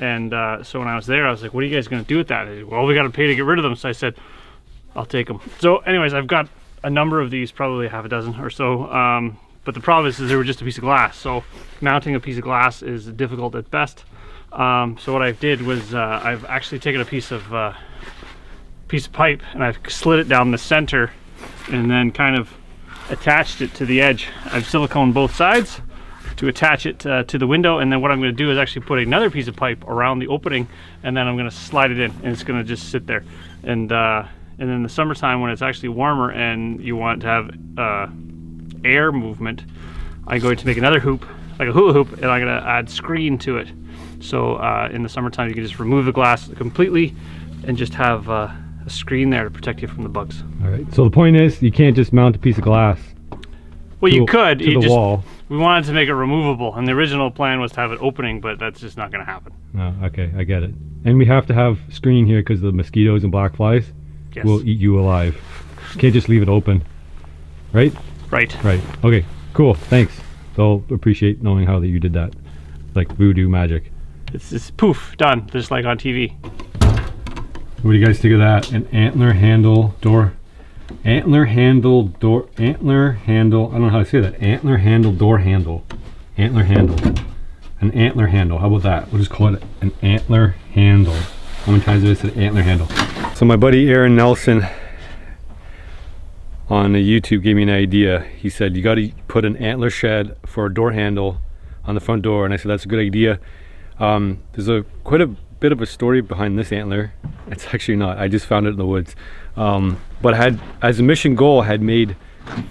And so when I was there, I was like, "What are you guys going to do with that?" They said, "Well, we got to pay to get rid of them." So I said, "I'll take them." So, anyways, I've got a number of these, probably half a dozen or so. But the problem is they were just a piece of glass. So mounting a piece of glass is difficult at best. So what I did was I've actually taken a piece of pipe and I've slid it down the center and then kind of attached it to the edge. I've siliconed both sides to attach it to the window, and then what I'm going to do is actually put another piece of pipe around the opening, and then I'm going to slide it in, and it's going to just sit there. And then in the summertime when it's actually warmer and you want to have air movement, I'm going to make another hoop, like a hula hoop, and I'm going to add screen to it. So in the summertime you can just remove the glass completely and just have a screen there to protect you from the bugs. All right. So the point is, you can't just mount a piece of glass. Well, you could. To the wall. We wanted to make it removable, and the original plan was to have it opening, but that's just not going to happen. Oh, okay, I get it. And we have to have screen here because the mosquitoes and black flies will eat you alive. Can't just leave it open, right? Right. Right. Okay. Cool. Thanks. They'll appreciate knowing how that you did that, like voodoo magic. It's poof, done, just like on TV. What do you guys think of that? An antler handle door. Antler handle. I don't know how to say that. Antler handle door handle. Antler handle. An antler handle. How about that? We'll just call it an antler handle. How many times have I said antler handle? So my buddy Aaron Nelson on YouTube gave me an idea. He said, you got to put an antler shed for a door handle on the front door. And I said, that's a good idea. There's quite a bit of a story behind this antler. It's actually not. I just found it in the woods. But I had, as a mission goal, I had made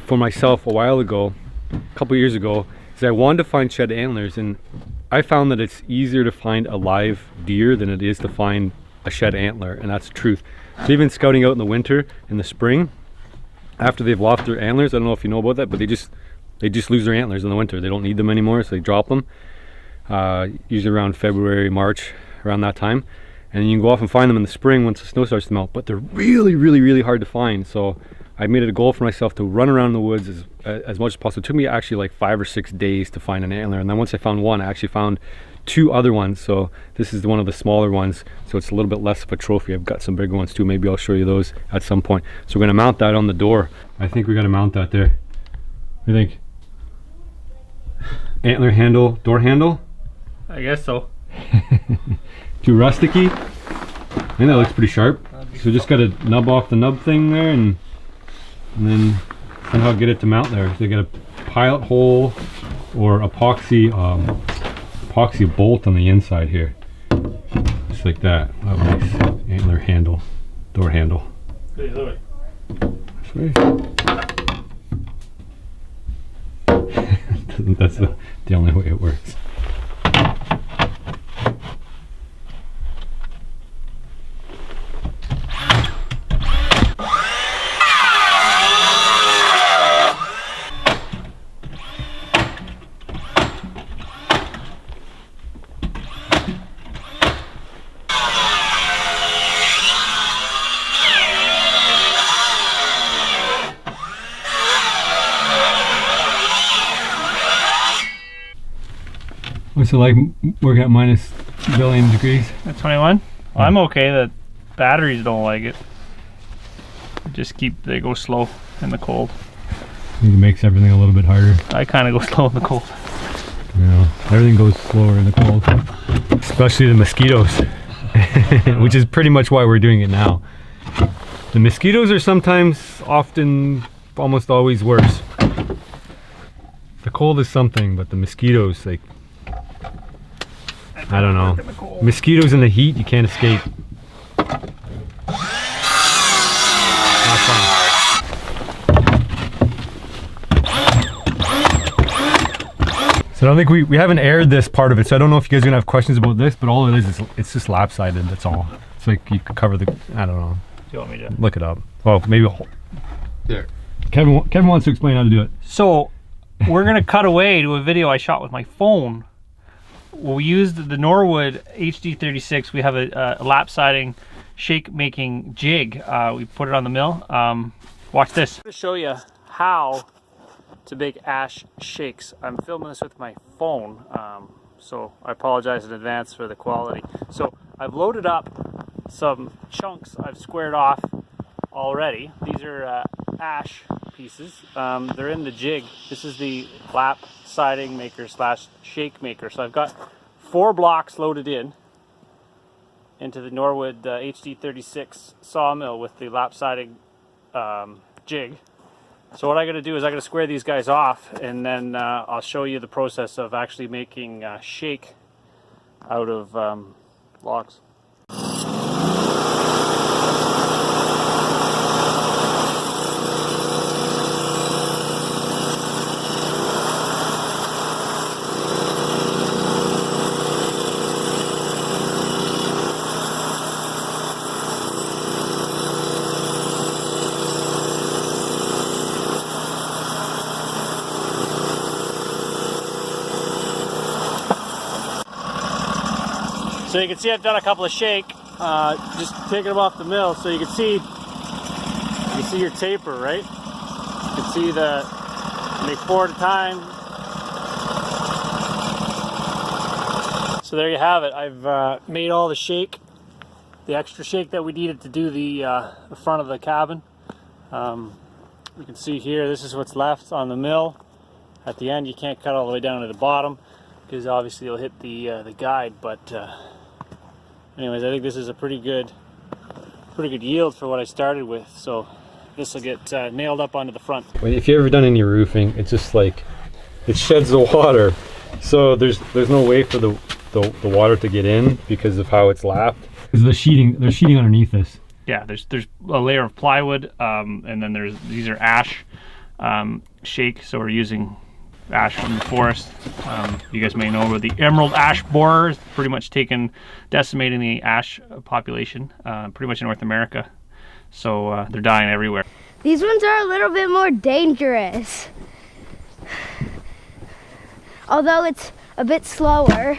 for myself a while ago, a couple years ago, is I wanted to find shed antlers, and I found that it's easier to find a live deer than it is to find a shed antler, and that's the truth. So even scouting out in the winter, in the spring, after they've lost their antlers, I don't know if you know about that, but they just lose their antlers in the winter. They don't need them anymore, so they drop them. Usually around February, March, around that time. And you can go off and find them in the spring once the snow starts to melt, but they're really, really, really hard to find. So I made it a goal for myself to run around the woods as much as possible. It took me actually like 5 or 6 days to find an antler. And then once I found one, I actually found 2 other ones. So this is one of the smaller ones. So it's a little bit less of a trophy. I've got some bigger ones too. Maybe I'll show you those at some point. So we're gonna mount that on the door. I think we gotta mount that there. What do you think? Antler handle, door handle? I guess so. Too rusticy? I think that looks pretty sharp. So just gotta nub off the nub thing there and then somehow get it to mount there. So you got a pilot hole or epoxy bolt on the inside here. Just like that. Oh, nice. Antler handle, door handle. This way. That's the only way it works. What's it like working at minus -1 billion degrees? At 21? Well, I'm okay. The batteries don't like it. They go slow in the cold. I think it makes everything a little bit harder. I kind of go slow in the cold. Yeah. Everything goes slower in the cold, especially the mosquitoes, which is pretty much why we're doing it now. The mosquitoes are sometimes, often, almost always worse. The cold is something, but the mosquitoes, like, I don't know. Mosquitoes in the heat, you can't escape. Not fun. So I don't think we haven't aired this part of it, so I don't know if you guys are gonna have questions about this, but all it is it's just lap-sided, that's all. It's like you could cover the, I don't know. Do you want me to? Look it up. Well, maybe There. Kevin wants to explain how to do it. So we're gonna cut away to a video I shot with my phone. We used the Norwood HD36. We have a lap siding shake making jig. We put it on the mill. Watch this. I'm gonna show you how to make ash shakes. I'm filming this with my phone, so I apologize in advance for the quality. So I've loaded up some chunks I've squared off already. These are ash pieces. They're in the jig. This is the lap siding maker slash shake maker. So I've got 4 blocks loaded into the Norwood HD36 sawmill with the lap siding jig. So what I got to do is I got to square these guys off, and then I'll show you the process of actually making shake out of logs. So you can see I've done a couple of shake, just taking them off the mill, so you can see your taper, right? You can see make 4 at a time. So there you have it. I've made all the shake, the extra shake that we needed to do the front of the cabin. You can see here, this is what's left on the mill. At the end, you can't cut all the way down to the bottom because obviously you'll hit the guide, but anyways, I think this is a pretty good yield for what I started with. So this will get nailed up onto the front. If you've ever done any roofing, it's just like it sheds the water, so there's no way for the water to get in because of how it's lapped. Because there's sheeting underneath this. Yeah, there's a layer of plywood, and then these are ash shake. So we're using ash from the forest. You guys may know where the emerald ash borer is pretty much decimating the ash population, pretty much in North America. So they're dying everywhere. These ones are a little bit more dangerous, although it's a bit slower.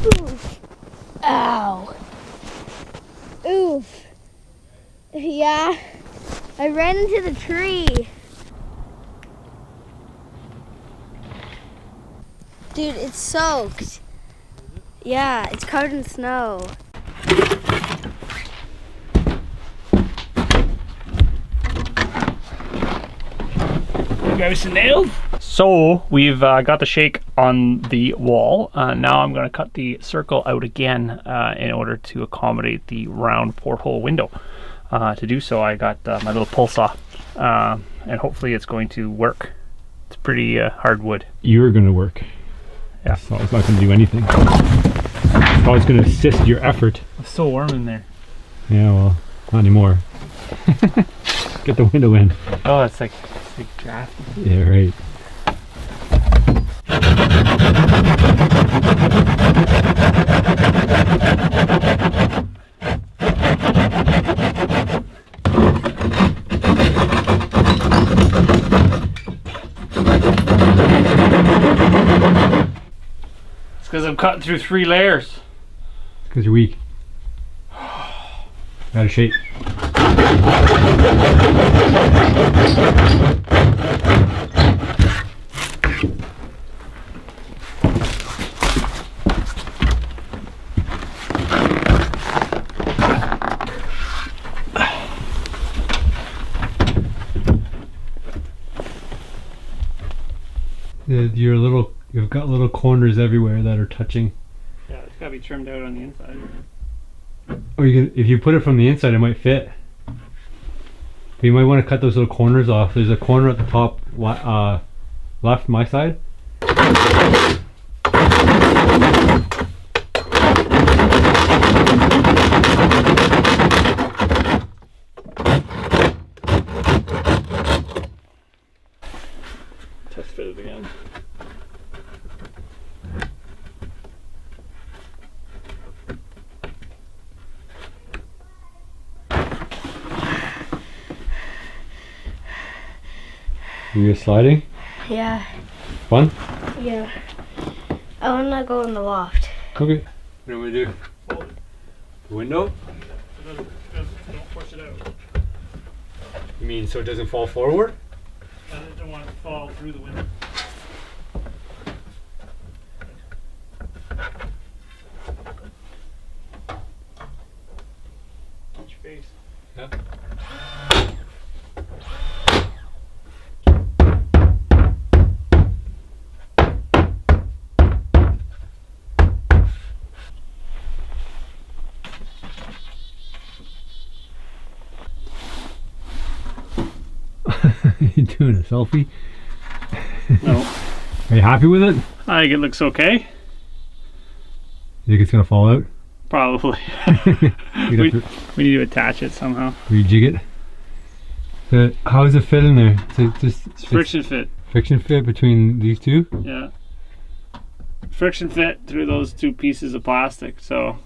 Oof. Ow. Oof. Yeah, I ran into the tree. Dude, it's soaked. Yeah, it's covered in snow. Guys, nailed. So we've got the shake on the wall. Now I'm going to cut the circle out again in order to accommodate the round porthole window. To do so, I got my little pull saw, and hopefully it's going to work. It's pretty hard wood. You're going to work. Yeah. So it's not going to do anything. It's always going to assist your effort. It's so warm in there. Yeah, well, not anymore. Get the window in. Oh, it's like drafty. Yeah, right. It's because I'm cutting through 3 layers. Because you're weak. Out of shape. with your little, you've got little corners everywhere that are touching. Yeah, it's gotta be trimmed out on the inside. Or you can, if you put it from the inside, it might fit. But you might want to cut those little corners off. There's a corner at the top left, my side. Test fit it again. You're sliding? Yeah. Fun? Yeah. I wanna go in the loft. Okay. What do we do? The window? Don't push it out. You mean so it doesn't fall forward? I don't want it to fall through the window. Touch your face. Yeah. You doing a selfie? No. Are you happy with it? I think it looks okay. You think it's gonna fall out? Probably. You'd we have to need to attach it somehow. rejig it. So how does it fit in there? So It's friction fit. friction fit between these two? Yeah. Friction fit through those two pieces of plastic. So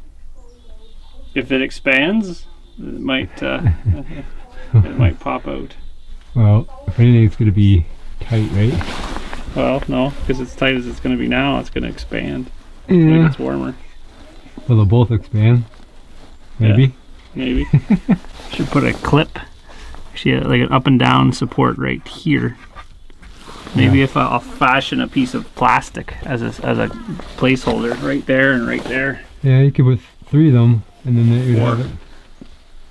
if it expands, it might it might pop out. Well, if anything, it's gonna be tight, right? Well, no, because as tight as it's going to be now, it's going to expand when it Yeah. gets warmer. Well, they'll both expand. Maybe. Maybe. Should put a clip, actually, like an up and down support right here. Maybe Yeah. if I'll fashion a piece of plastic as a placeholder right there and right there. Yeah, you could put 3 of them, and then you would Or- have it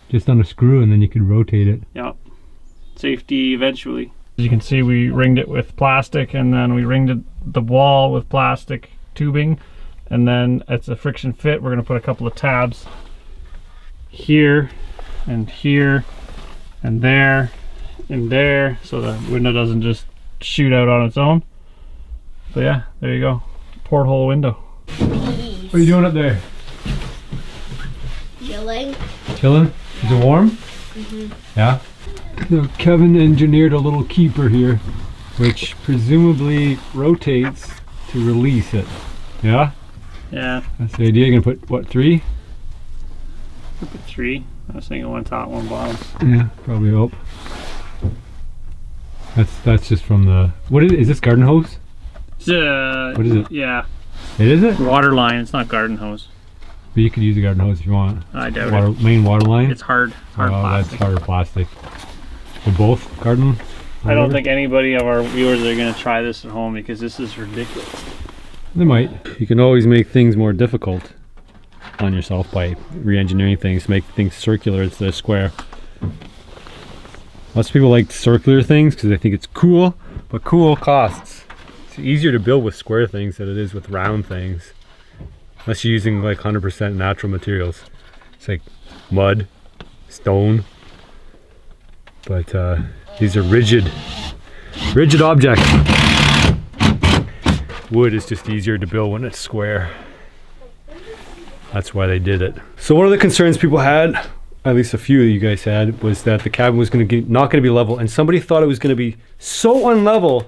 just on a screw, and then you could rotate it. Yep. Safety eventually. As you can see, we ringed it with plastic, and then we ringed the wall with plastic tubing, and then it's a friction fit. We're going to put a couple of tabs here and here and there and there, so the window doesn't just shoot out on its own. So yeah, there you go, porthole window. What are you doing up there? Chilling. Chilling? Is it warm? Yeah. So Kevin engineered a little keeper here, which presumably rotates to release it. Yeah? Yeah, That's the idea. You're gonna put what, 3? I put 3. I was thinking one top, one bottom. Yeah, probably hope. That's just from the, what is it? Is this garden hose? What is it? Yeah, It is it? water line. It's not garden hose. But you could use a garden hose if you want. I doubt it. Main water line? It's hard Oh, plastic. that's harder plastic. For both garden? I don't think anybody of our viewers are going to try this at home because this is ridiculous. They might. You can always make things more difficult on yourself by re-engineering things, make things circular instead of square. Lots of people like circular things because they think it's cool, but cool costs. It's easier to build with square things than it is with round things. Unless you're using like 100% natural materials. It's like mud, stone. But these are rigid objects. Wood is just easier to build when it's square. That's why they did it. So one of the concerns people had, at least a few of you guys had, was that the cabin was not going to be level, and somebody thought it was going to be so unlevel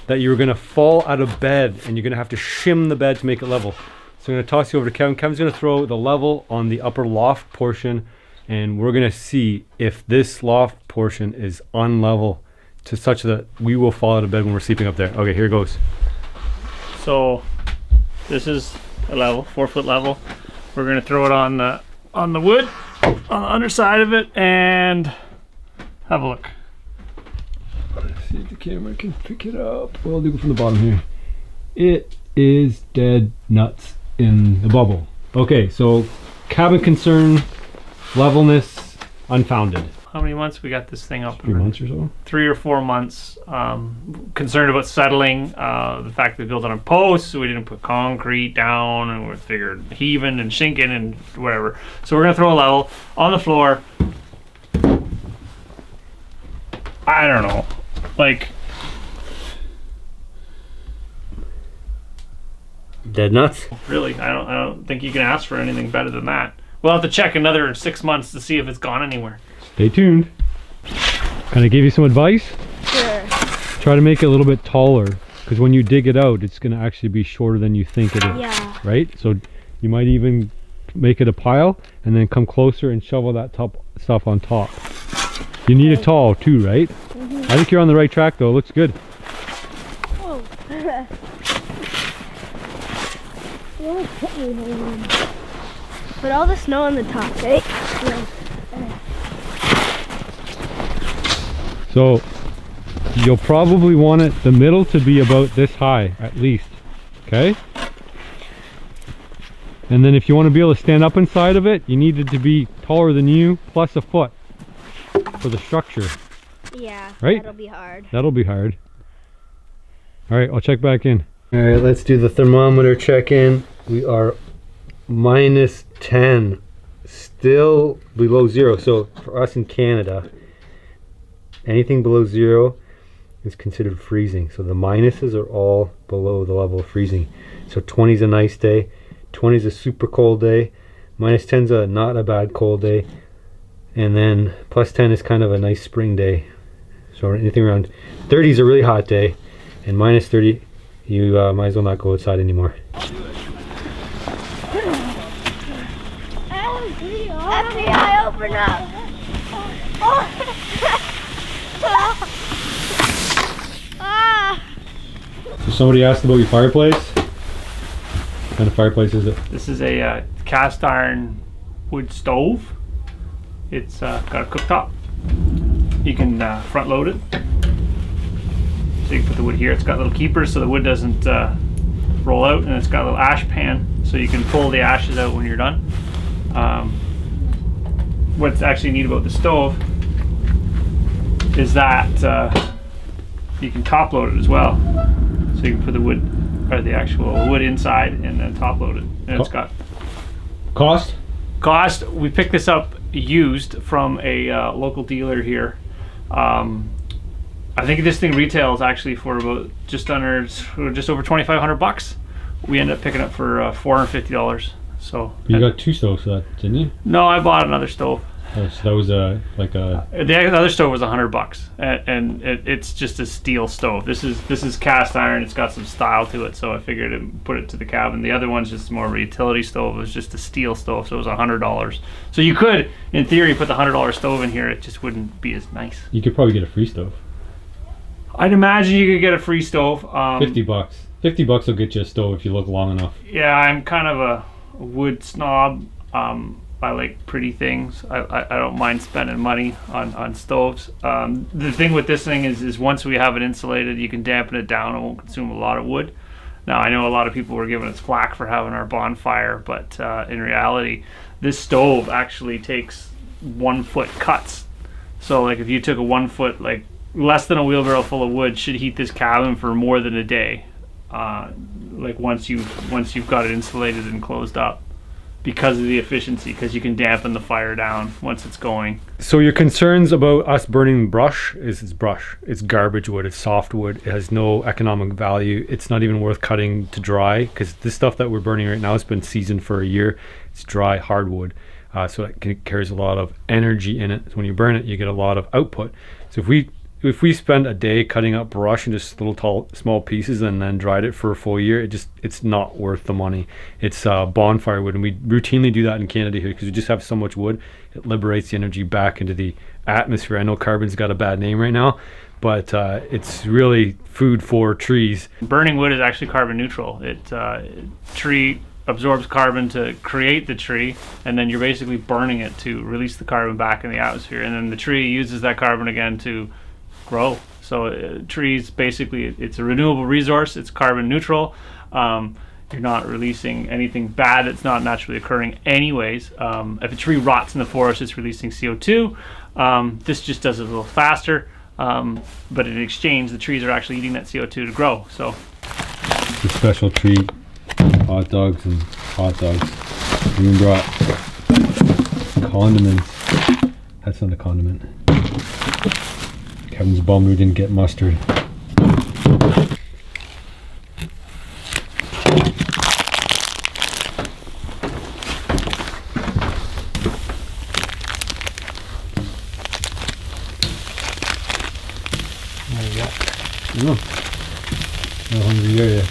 that you were going to fall out of bed and you're going to have to shim the bed to make it level. So I'm going to toss you over to Kevin. Kevin's going to throw the level on the upper loft portion, and we're going to see if this loft portion is unlevel to such that we will fall out of bed when we're sleeping up there. Okay, here it goes. So this is a level, 4-foot level. We're going to throw it on the wood on the underside of it and have a look. Let's see if the camera can pick it up. Well, I'll do it from the bottom here. It is dead nuts in the bubble. Okay, so cabin concern, levelness, unfounded. how many months we got this thing up? 3 months or so. 3 or 4 months. Concerned about settling. The fact that we built on a post, so we didn't put concrete down, and we figured heaving and sinking and whatever. So we're gonna throw a level on the floor. I don't know, like Dead nuts. really. I don't think you can ask for anything better than that. We'll have to check another 6 months to see if it's gone anywhere. Stay tuned. Can I give you some advice? Sure. Try to make it a little bit taller, because when you dig it out, it's going to actually be shorter than you think it is. Yeah. Right? So you might even make it a pile and then come closer and shovel that top stuff on top. You need it tall too, right? Mm-hmm. I think you're on the right track though. It looks good. Oh. Put all the snow on the top, right? Yeah. So you'll probably want it the middle to be about this high at least. Okay? And then if you want to be able to stand up inside of it, you need it to be taller than you plus a foot for the structure. Yeah, Right? that'll be hard. That'll be hard. All right, I'll check back in. All right, let's do the thermometer check in. We are -10, still below zero. So for us in Canada, anything below zero is considered freezing. So the minuses are all below the level of freezing. So 20 is a nice day, 20 is a super cold day, -10 is a not a bad cold day, and then +10 is kind of a nice spring day. So anything around 30 is a really hot day, and -30, you might as well not go outside anymore. FBI, open up! So somebody asked about your fireplace. What kind of fireplace is it? This is a cast iron wood stove. It's got a cooktop. You can front load it. So you can put the wood here. It's got little keepers so the wood doesn't roll out, and it's got a little ash pan so you can pull the ashes out when you're done. What's actually neat about the stove is that you can top load it as well. So you can put the wood, or the actual wood inside, and then top load it. And it's got Cost? cost. We picked this up used from a local dealer here. I think this thing retails actually for about just over 2,500 bucks. We ended up picking up for $450. So You got two stoves for that, didn't you? no, I bought another stove. Oh, so that was like a. The other stove was $100, and it's just a steel stove. This is cast iron. It's got some style to it, so I figured I'd put it to the cabin. The other one's just more of a utility stove. It was just a steel stove, so it was $100. So you could, in theory, put the $100 stove in here. It just wouldn't be as nice. You could probably get a free stove. I'd imagine you could get a free stove. $50. $50 will get you a stove if you look long enough. Yeah, I'm kind of a wood snob. I like pretty things. I don't mind spending money on stoves. The thing with this thing is once we have it insulated, you can dampen it down. It won't consume a lot of wood. Now, I know a lot of people were giving us flack for having our bonfire, but in reality, this stove actually takes 1 foot cuts. So like if you took a 1 foot, like less than a wheelbarrow full of wood should heat this cabin for more than a day. Like once you've got it insulated and closed up, because of the efficiency, because you can dampen the fire down once it's going. So your concerns about us burning brush is it's brush. It's garbage wood. It's soft wood. It has no economic value. It's not even worth cutting to dry, because this stuff that we're burning right now has been seasoned for a year. It's dry hardwood, so it carries a lot of energy in it. So when you burn it, you get a lot of output. So if we spend a day cutting up brush in just little small pieces and then dried it for a full year, it's not worth the money. It's bonfire wood, and we routinely do that in Canada here because we just have so much wood. It liberates the energy back into the atmosphere. I know carbon's got a bad name right now, but it's really food for trees. Burning wood is actually carbon neutral. Tree absorbs carbon to create the tree, and then you're basically burning it to release the carbon back in the atmosphere, and then the tree uses that carbon again to grow. So trees, basically, it's a renewable resource. It's carbon neutral. You're not releasing anything bad that's not naturally occurring anyways. If a tree rots in the forest, it's releasing CO2. This just does it a little faster, but in exchange, the trees are actually eating that CO2 to grow. So It's a special treat. Hot dogs and hot dogs. We even brought condiments. That's not a condiment. Kevin's bummed we didn't get mustard. No. How hungry are you?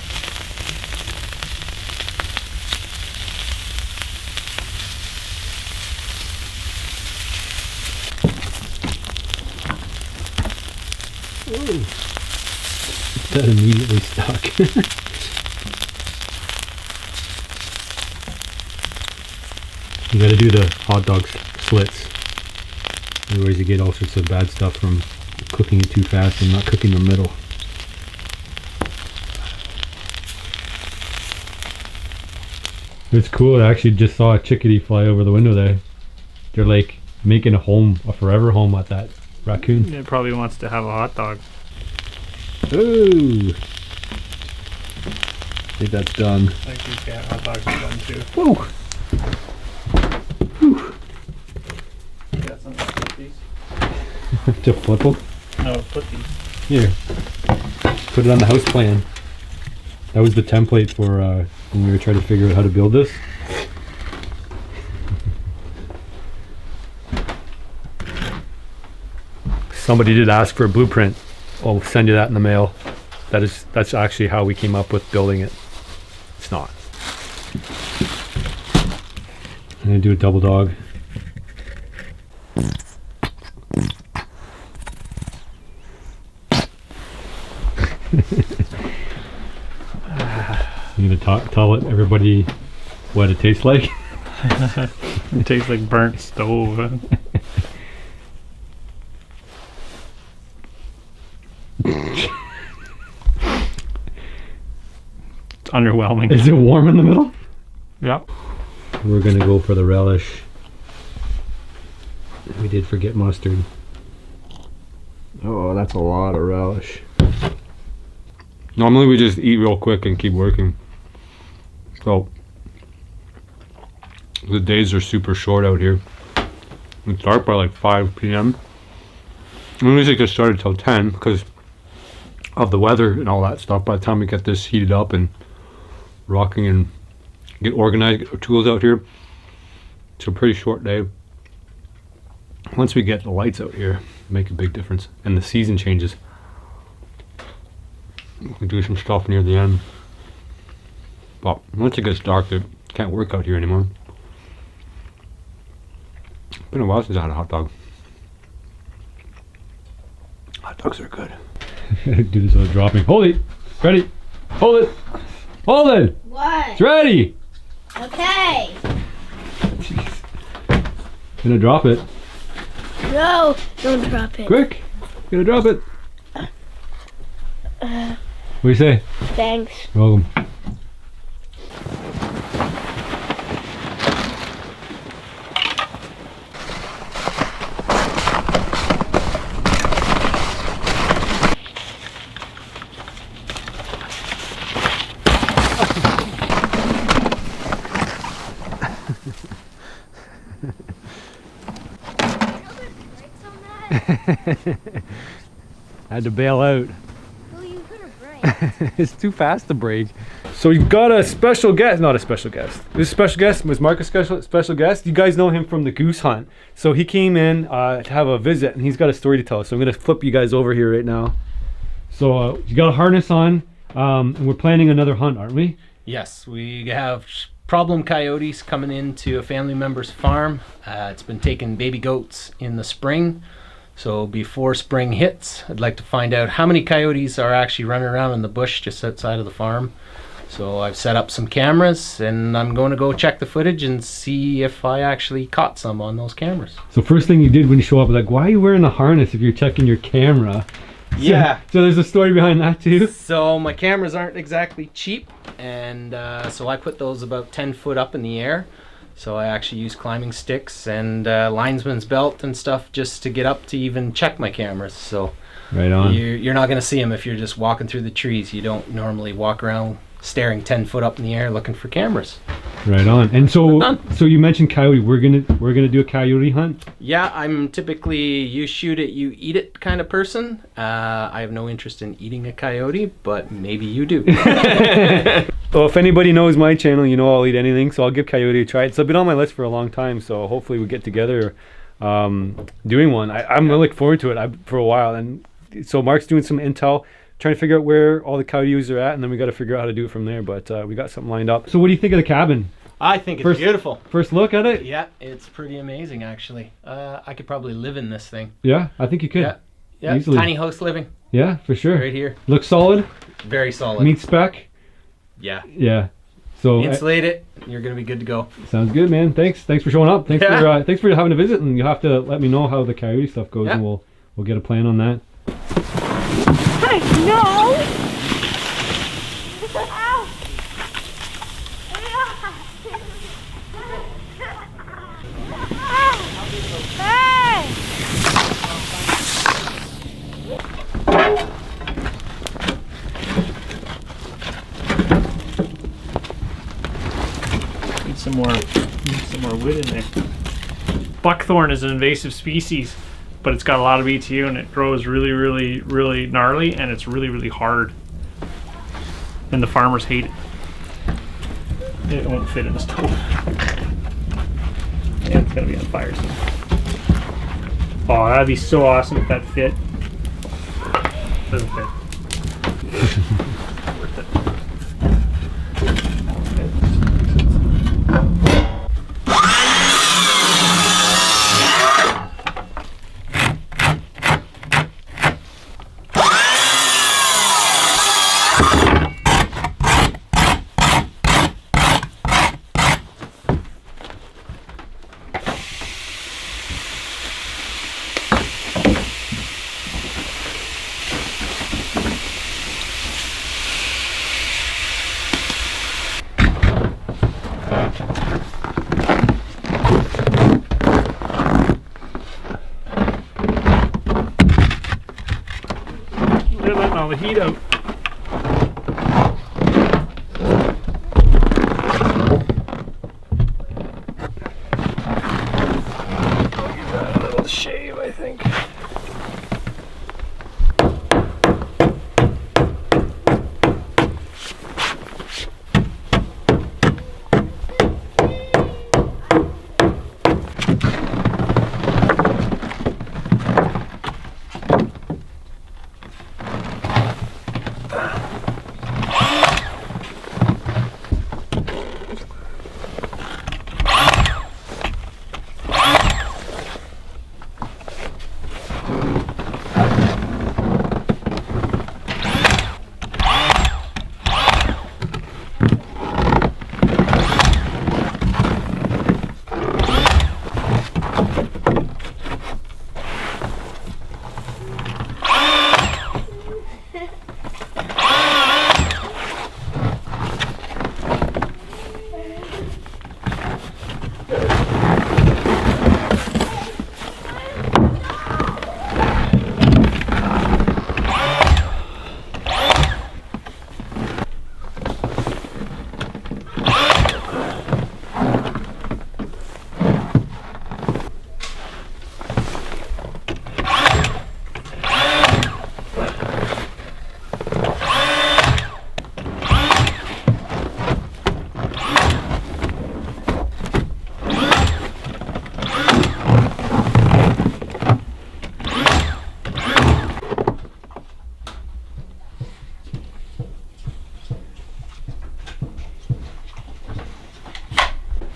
Ooh. That immediately stuck. You gotta do the hot dog slits. Otherwise you get all sorts of bad stuff from cooking it too fast and not cooking the middle. It's cool. I actually just saw a chickadee fly over the window there. They're like making a home, a forever home at that raccoon. it probably wants to have a hot dog. Ooh. I think that's done. I think these hot dogs are done too. Woo. Whew. You got something to flip these? To flip them? No, flip these. Here. Put it on the house plan. That was the template for when we were trying to figure out how to build this. Somebody did ask for a blueprint. I'll send you that in the mail. That's actually how we came up with building it. It's not. I'm gonna do a double dog. You gonna tell everybody what it tastes like? It tastes like burnt stove. It's underwhelming. Is it warm in the middle? Yep. We're gonna go for the relish. We did forget mustard. Oh, that's a lot of relish. Normally we just eat real quick and keep working. So the days are super short out here. It's dark by like 5 p.m. And usually get started till 10 because of the weather and all that stuff. By the time we get this heated up and rocking and get organized, get our tools out here, it's a pretty short day. Once we get the lights out here, make a big difference, and the season changes. We can do some stuff near the end, but once it gets dark, it can't work out here anymore. Been a while since I had a hot dog. Hot dogs are good. Do this without dropping. Hold it. Ready. Hold it. Hold it. What? It's ready. Okay. Jeez. Gonna drop it. No, don't drop it. Quick. Gonna drop it. What do you say? Thanks. You're welcome. Had to bail out. Well, you could have braked. It's too fast to brake. So we've got a special guest, not a special guest. This special guest was Marcus' special guest. You guys know him from the goose hunt. So he came in to have a visit and he's got a story to tell. So I'm gonna flip you guys over here right now. So you got a harness on and we're planning another hunt, aren't we? Yes, we have problem coyotes coming into a family member's farm. It's been taking baby goats in the spring. So before spring hits, I'd like to find out how many coyotes are actually running around in the bush just outside of the farm. So I've set up some cameras and I'm going to go check the footage and see if I actually caught some on those cameras. So first thing you did when you show up, like, why are you wearing a harness if you're checking your camera? Yeah. So there's a story behind that too? So my cameras aren't exactly cheap, and so I put those about 10 foot up in the air. So I actually use climbing sticks and linesman's belt and stuff just to get up to even check my cameras. So Right on. you're not going to see them if you're just walking through the trees. You don't normally walk around staring 10 foot up in the air looking for cameras. Right on. And so Done. so you mentioned coyote. We're gonna do a coyote hunt. Yeah, I'm typically you shoot it, you eat it kind of person. I have no interest in eating a coyote, but maybe you do. Well, if anybody knows my channel, you know I'll eat anything, so I'll give coyote a try. It's been on my list for a long time, so hopefully we get together doing one. I'm really looking forward to it for a while. And so Mark's doing some intel, trying to figure out where all the coyotes are at, and then we got to figure out how to do it from there. But we got something lined up. So what do you think of the cabin? I think it's beautiful. First look at it? Yeah, it's pretty amazing actually. I could probably live in this thing. Yeah, I think you could. Yeah, Easily. tiny house living Yeah, for sure. right here. Looks solid. Very solid. Meet spec. Yeah. Yeah. So Insulate it, you're gonna be good to go. sounds good, man. Thanks for showing up. Thanks for having a visit, and you'll have to let me know how the coyote stuff goes, and we'll get a plan on that. No! Need some more wood in there. Buckthorn is an invasive species, but it's got a lot of BTU and it grows really, really, really gnarly, and it's really, really hard. And the farmers hate it. It won't fit in the stove. Yeah, it's gonna be on fire soon. Oh, that'd be so awesome if that fit. Doesn't fit. Worth it. They're letting all the heat out. I'll give that a little shave, I think.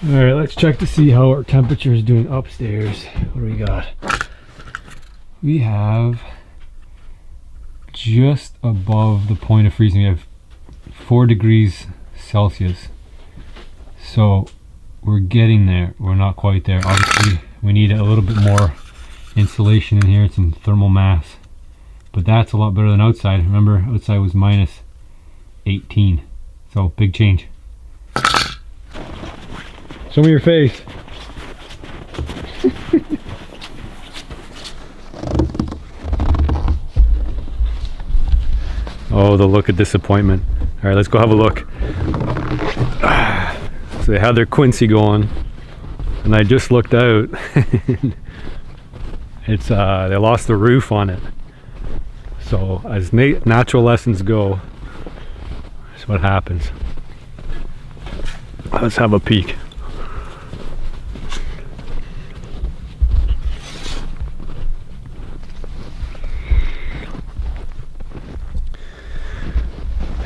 All right, let's check to see how our temperature is doing upstairs. What do we got? We have just above the point of freezing. We have 4 degrees Celsius. So we're getting there. We're not quite there. Obviously, we need a little bit more insulation in here, some thermal mass. But that's a lot better than outside. Remember, outside was minus 18. So big change. Show me your face. Oh, the look of disappointment. All right, let's go have a look. So they had their Quincy going, and I just looked out. It's they lost the roof on it. So as natural lessons go, that's what happens. Let's have a peek.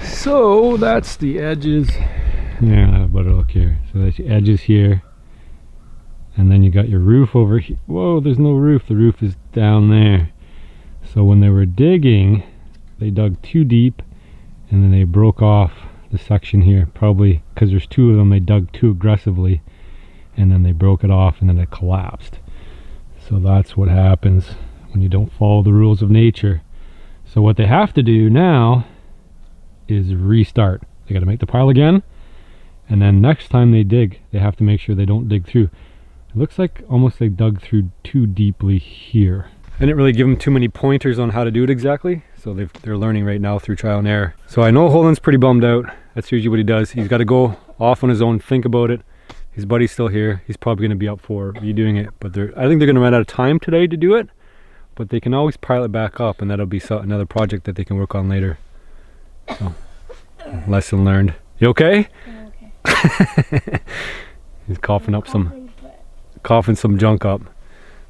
So that's the edges. Yeah, I'll have a better look here. So that's the edges here. And then you got your roof over here. Whoa, there's no roof. The roof is down there. So when they were digging, they dug too deep and then they broke off the section here. Probably because there's two of them, they dug too aggressively and then they broke it off and then it collapsed. So that's what happens when you don't follow the rules of nature. So what they have to do now is restart. They got to make the pile again, and then next time they dig, they have to make sure they don't dig through. It looks like almost they dug through too deeply here. I didn't really give them too many pointers on how to do it exactly, so they're learning right now through trial and error. So I know Holden's pretty bummed out. That's usually what he does. He's got to go off on his own, think about it. His buddy's still here. He's probably going to be up for redoing it, but I think they're going to run out of time today to do it, but they can always pile it back up, and that'll be another project that they can work on later. So, lesson learned. You okay? I'm okay. He's coughing some junk up.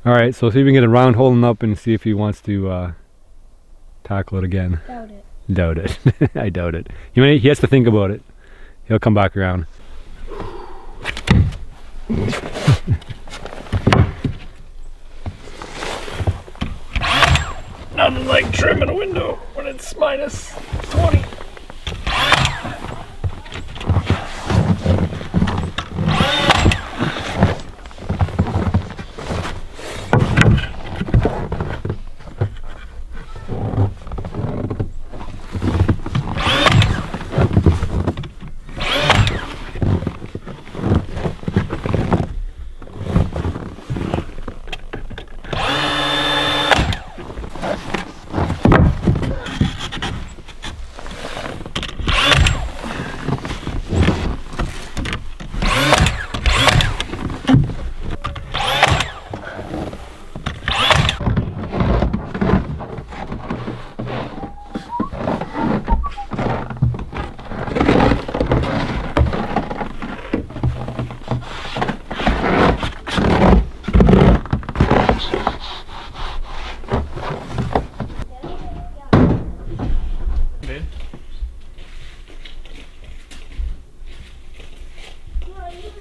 All right, so see if we can get a round Holden up and see if he wants to tackle it again. Doubt it. Doubt it. I doubt it. He has to think about it. He'll come back around. Nothing like trimming a window when it's minus 20.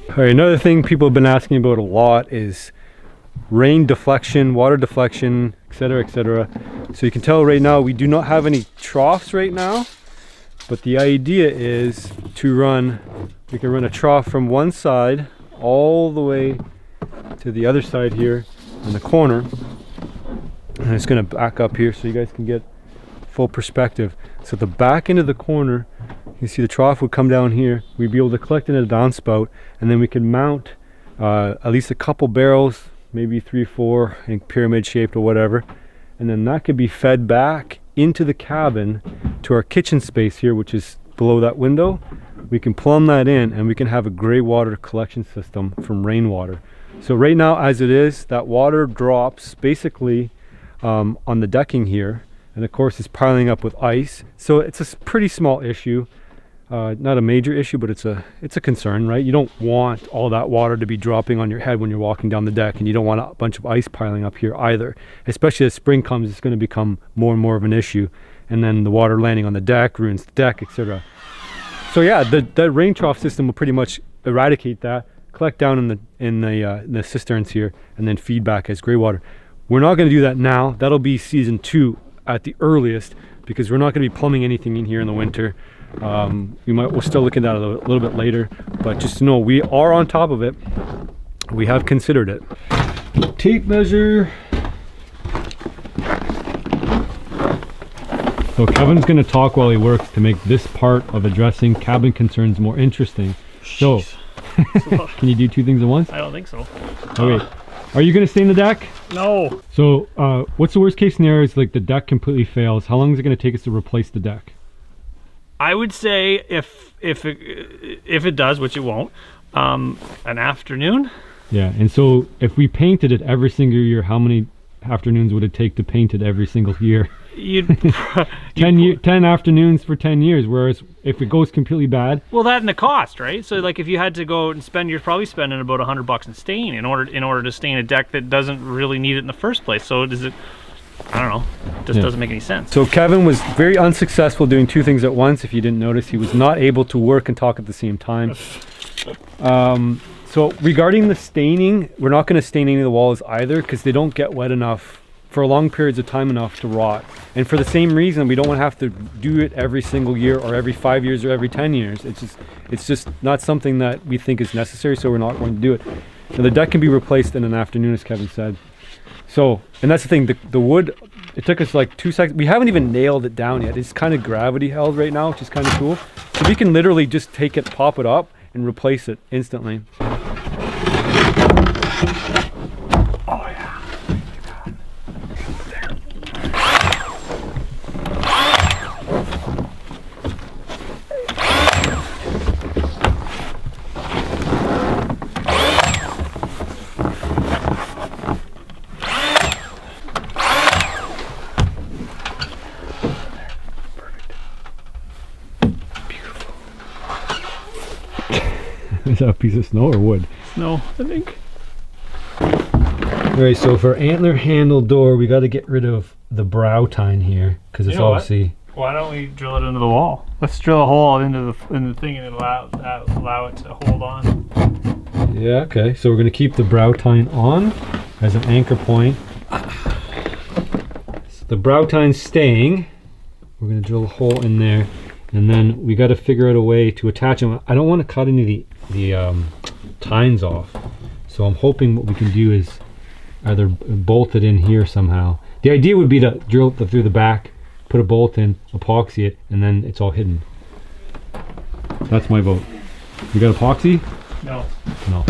All right, another thing people have been asking about a lot is rain deflection, water deflection, etc., etc. So you can tell right now we do not have any troughs right now, but the idea is we can run a trough from one side all the way to the other side here in the corner, and it's going to back up here so you guys can get full perspective. So at the back end of the corner, you see the trough would come down here. We'd be able to collect in a downspout, and then we could mount at least a couple barrels, maybe 3-4 in pyramid shaped or whatever, and then that could be fed back into the cabin to our kitchen space here, which is below that window. We can plumb that in and we can have a gray water collection system from rainwater. So right now as it is, that water drops basically on the decking here, and of course it's piling up with ice. So it's a pretty small issue. Not a major issue, but it's a concern, right? You don't want all that water to be dropping on your head when you're walking down the deck, and you don't want a bunch of ice piling up here either. Especially as spring comes, it's going to become more and more of an issue, and then the water landing on the deck ruins the deck, etc. So yeah, the rain trough system will pretty much eradicate that, collect down in the cisterns here, and then feed back as gray water. We're not going to do that now. That'll be season 2 at the earliest, because we're not going to be plumbing anything in here in the winter. We'll still look at that a little bit later, but just to know we are on top of it. We have considered it. Tape measure. So Kevin's going to talk while he works to make this part of addressing cabin concerns more interesting. So Can you do two things at once? I don't think so. Okay. Are you gonna stain the deck? No. So, what's the worst case scenario? Is like the deck completely fails. How long is it gonna take us to replace the deck? I would say if it does, which it won't, an afternoon. Yeah, and so if we painted it every single year, how many afternoons would it take to paint it every single year? You'd 10 afternoons for 10 years, whereas if it goes completely bad, well, that and the cost, right? So like if you had to go and spend, you're probably spending about $100 in stain in order to stain a deck that doesn't really need it in the first place. So does it, I don't know, just doesn't make any sense. So Kevin was very unsuccessful doing two things at once. If you didn't notice, he was not able to work and talk at the same time. So regarding the staining, we're not going to stain any of the walls either because they don't get wet enough for long periods of time enough to rot. And for the same reason, we don't want to have to do it every single year or every 5 years or every 10 years. It's just not something that we think is necessary, so we're not going to do it. Now, the deck can be replaced in an afternoon, as Kevin said. So, and that's the thing, the wood, it took us like 2 seconds. We haven't even nailed it down yet. It's kind of gravity held right now, which is kind of cool. So we can literally just take it, pop it up, and replace it instantly. Is that a piece of snow or wood? No, I think. Alright, so for antler handle door, we got to get rid of the brow tine here because it's obviously. Why don't we drill it into the wall? Let's drill a hole into the thing and allow it to hold on. Yeah, okay. So we're going to keep the brow tine on as an anchor point. So the brow tine's staying. We're going to drill a hole in there, and then we got to figure out a way to attach them. I don't want to cut any of the tines off, so I'm hoping what we can do is either bolt it in here somehow. The idea would be to drill it through the back, put a bolt in, epoxy it, and then it's all hidden. That's my vote. You got epoxy? No. No.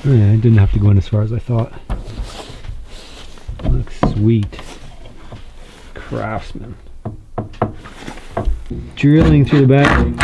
Oh yeah, it didn't have to go in as far as I thought. Looks sweet. Craftsman. Drilling through the back.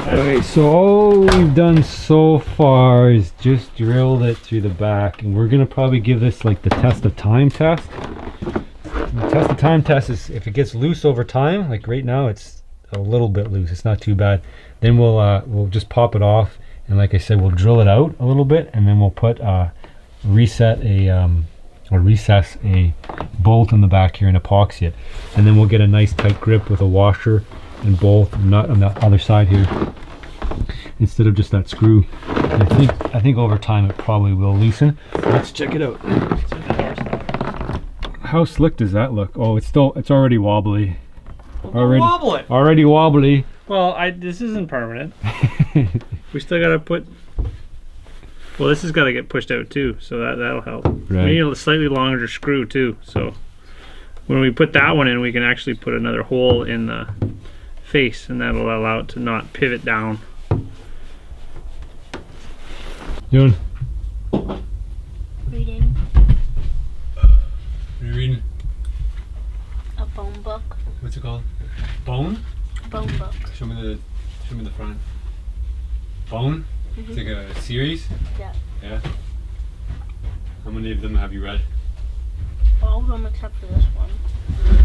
Alright, so all we've done so far is just drilled it through the back, and we're gonna probably give this like the test of time test. The test of time test is if it gets loose over time, like right now it's a little bit loose, it's not too bad, then we'll just pop it off, and like I said, we'll drill it out a little bit, and then we'll put recess a bolt in the back here and epoxy it, and then we'll get a nice tight grip with a washer and bolt and nut on the other side here instead of just that screw. I think over time it probably will loosen. Let's check it out. How slick does that look? Oh, it's already wobbly. Already wobbly. Well, this isn't permanent. We still gotta put. Well, this has got to get pushed out too, so that'll help. Right. We need a slightly longer screw too, so when we put that one in, we can actually put another hole in the face, and that'll allow it to not pivot down. Doing? Reading What are you reading? a bone book. What's it called? Bone? Bone book. Show me the front. Bone? Mm-hmm. It's like a series? Yeah. Yeah. How many of them have you read? All of them except for this one.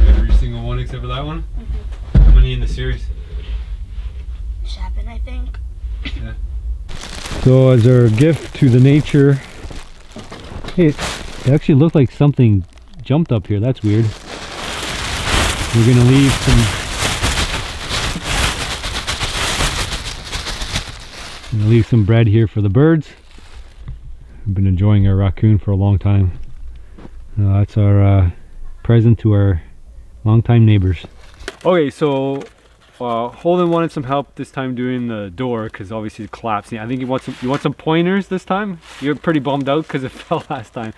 Every single one except for that one? Mm-hmm. How many in the series? 7, I think. Yeah. So as our gift to the nature, hey, it actually looked like something jumped up here. That's weird. We're gonna leave some gonna leave some bread here for the birds. I've been enjoying our raccoon for a long time. That's our present to our longtime neighbors. Okay, so Holden wanted some help this time doing the door because obviously it collapsed. I think you want some pointers this time. You're pretty bummed out because it fell last time.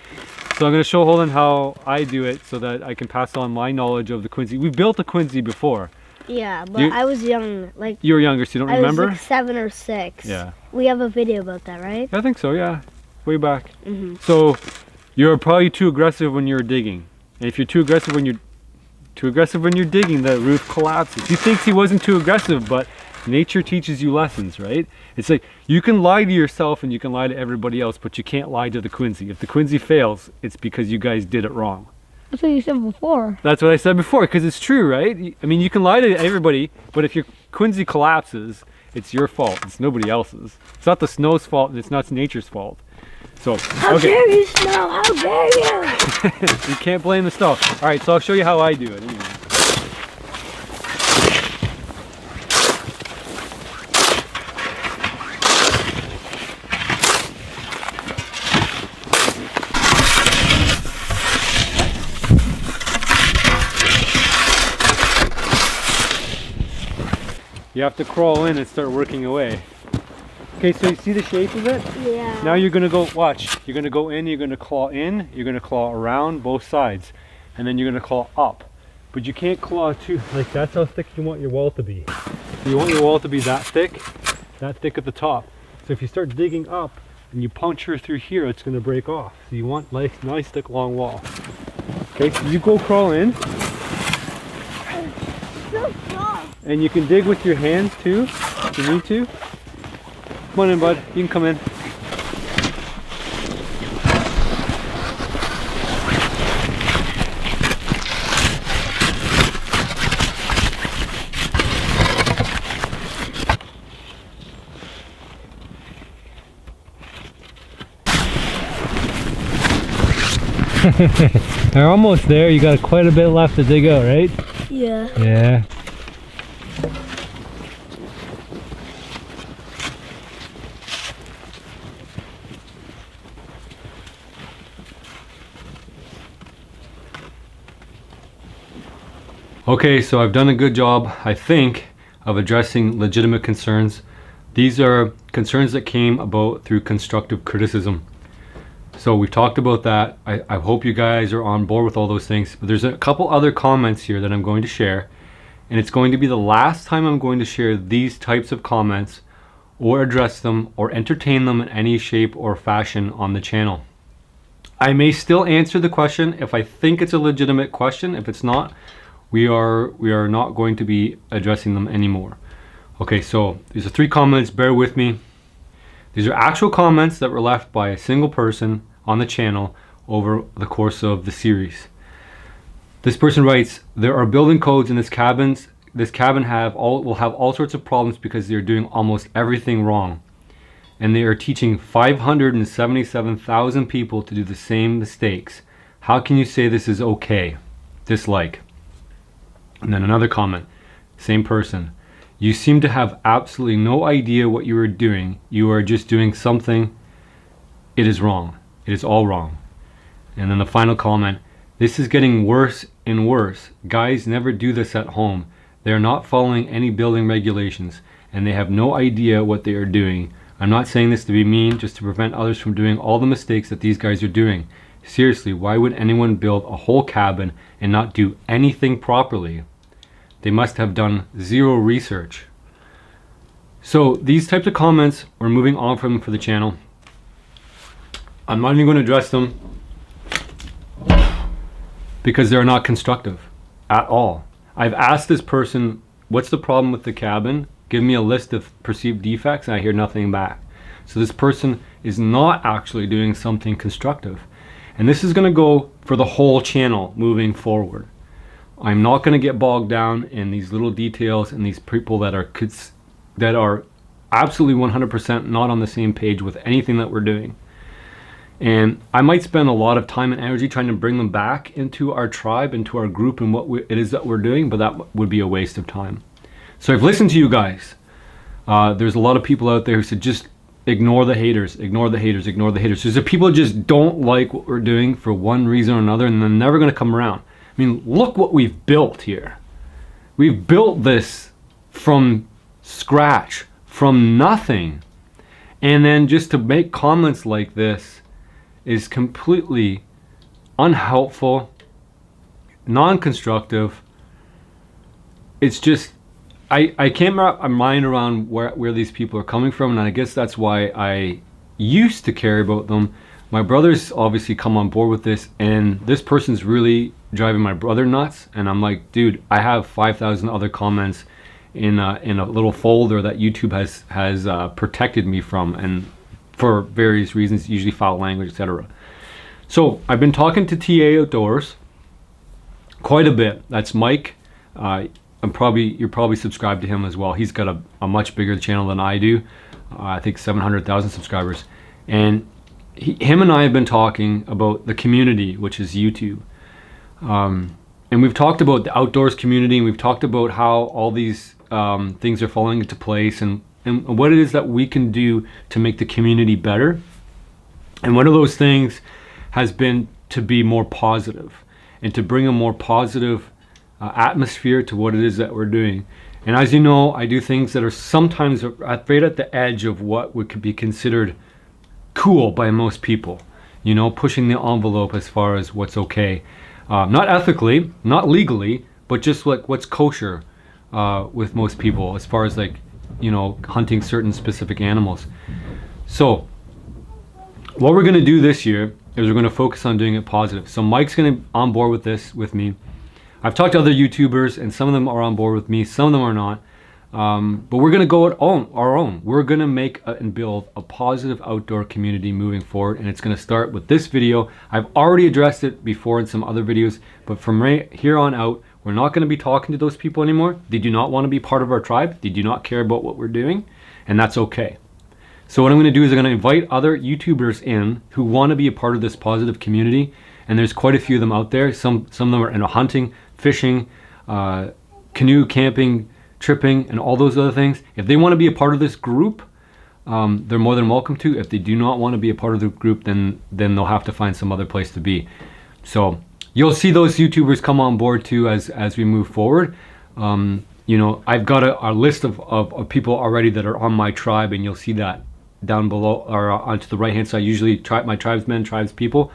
So I'm going to show Holden how I do it so that I can pass on my knowledge of the Quincy. We built a Quincy before. Yeah, but I was young. Like you were younger, so you don't remember? I was like 7 or 6. Yeah. We have a video about that, right? I think so. Yeah, way back. So you're probably too aggressive when you're digging, and if you're too aggressive when you're digging, the roof collapses. He thinks he wasn't too aggressive, but nature teaches you lessons, right? It's like you can lie to yourself and you can lie to everybody else, but you can't lie to the Quincy. If the Quincy fails, it's because you guys did it wrong. That's what you said before. That's what I said before, because it's true, right? I mean, you can lie to everybody, but if your Quincy collapses, it's your fault. It's nobody else's. It's not the snow's fault, and it's not nature's fault. So, how dare you, snow? How dare you? You can't blame the snow. All right, so I'll show you how I do it. Anyway. You have to crawl in and start working away. Okay, so you see the shape of it? Yeah. Now you're gonna go, watch, you're gonna go in, you're gonna claw in, you're gonna claw around both sides, and then you're gonna claw up. But you can't claw too, like that's how thick you want your wall to be. So you want your wall to be that thick at the top. So if you start digging up and you puncture through here, it's gonna break off. So you want nice thick long wall. Okay, so you go crawl in. And you can dig with your hands too, if you need to. Come on in, bud. You can come in. They're almost there. You got quite a bit left to dig out, right? Yeah. Yeah. Okay, so I've done a good job, I think, of addressing legitimate concerns. These are concerns that came about through constructive criticism. So we've talked about that. I hope you guys are on board with all those things. But there's a couple other comments here that I'm going to share. And it's going to be the last time I'm going to share these types of comments or address them or entertain them in any shape or fashion on the channel. I may still answer the question if I think it's a legitimate question. If it's not, we are not going to be addressing them anymore. Okay, so these are 3 comments, bear with me. These are actual comments that were left by a single person on the channel over the course of the series. This person writes, there are building codes in this cabin will have all sorts of problems because they're doing almost everything wrong. And they are teaching 577,000 people to do the same mistakes. How can you say this is okay? Dislike. And then another comment, same person. You seem to have absolutely no idea what you are doing. You are just doing something. It is wrong. It is all wrong. And then the final comment, this is getting worse and worse. Guys never do this at home. They are not following any building regulations and they have no idea what they are doing. I'm not saying this to be mean, just to prevent others from doing all the mistakes that these guys are doing. Seriously, why would anyone build a whole cabin and not do anything properly? They must have done 0 research. So these types of comments, we're moving on from for the channel. I'm not even going to address them because they're not constructive at all. I've asked this person, what's the problem with the cabin? Give me a list of perceived defects, and I hear nothing back. So this person is not actually doing something constructive. And this is going to go for the whole channel moving forward. I'm not going to get bogged down in these little details and these people that are absolutely 100% not on the same page with anything that we're doing. And I might spend a lot of time and energy trying to bring them back into our tribe, into our group, and what it is that we're doing, but that would be a waste of time. So I've listened to you guys. There's a lot of people out there who said just ignore the haters, ignore the haters, ignore the haters. There's people who just don't like what we're doing for one reason or another, and they're never going to come around. I mean, look what we've built here. We've built this from scratch, from nothing. And then just to make comments like this is completely unhelpful, non-constructive. It's just, I can't wrap my mind around where these people are coming from, and I guess that's why I used to care about them. My brother's obviously come on board with this, and this person's really driving my brother nuts, and I'm like, dude, I have 5,000 other comments in a little folder that YouTube has protected me from, and for various reasons, usually foul language, etc. So I've been talking to TA Outdoors quite a bit. That's Mike. You're probably subscribed to him as well. He's got a much bigger channel than I do. I think 700,000 subscribers. And him and I have been talking about the community, which is YouTube. And we've talked about the outdoors community, and we've talked about how all these things are falling into place, and what it is that we can do to make the community better. And one of those things has been to be more positive and to bring a more positive atmosphere to what it is that we're doing. And as you know, I do things that are sometimes right at the edge of what could be considered cool by most people, you know, pushing the envelope as far as what's okay, not ethically, not legally, but just like what's kosher with most people as far as, like, you know, hunting certain specific animals. So what we're going to do this year is we're going to focus on doing it positive. So Mike's going to on board with this with me. I've talked to other YouTubers, and some of them are on board with me, some of them are not. But we're going to go our own. We're going to make and build a positive outdoor community moving forward, and it's going to start with this video. I've already addressed it before in some other videos, but from right here on out, we're not going to be talking to those people anymore. They do not want to be part of our tribe. They do not care about what we're doing, and that's okay. So what I'm going to do is I'm going to invite other YouTubers in who want to be a part of this positive community, and there's quite a few of them out there. Some of them are into hunting, fishing, canoe camping, tripping, and all those other things. If they want to be a part of this group, they're more than welcome to. If they do not want to be a part of the group, then they'll have to find some other place to be. So you'll see those YouTubers come on board too as we move forward. You know, I've got a list of people already that are on my tribe, and you'll see that down below or onto the right hand side. Usually my tribesmen, tribespeople,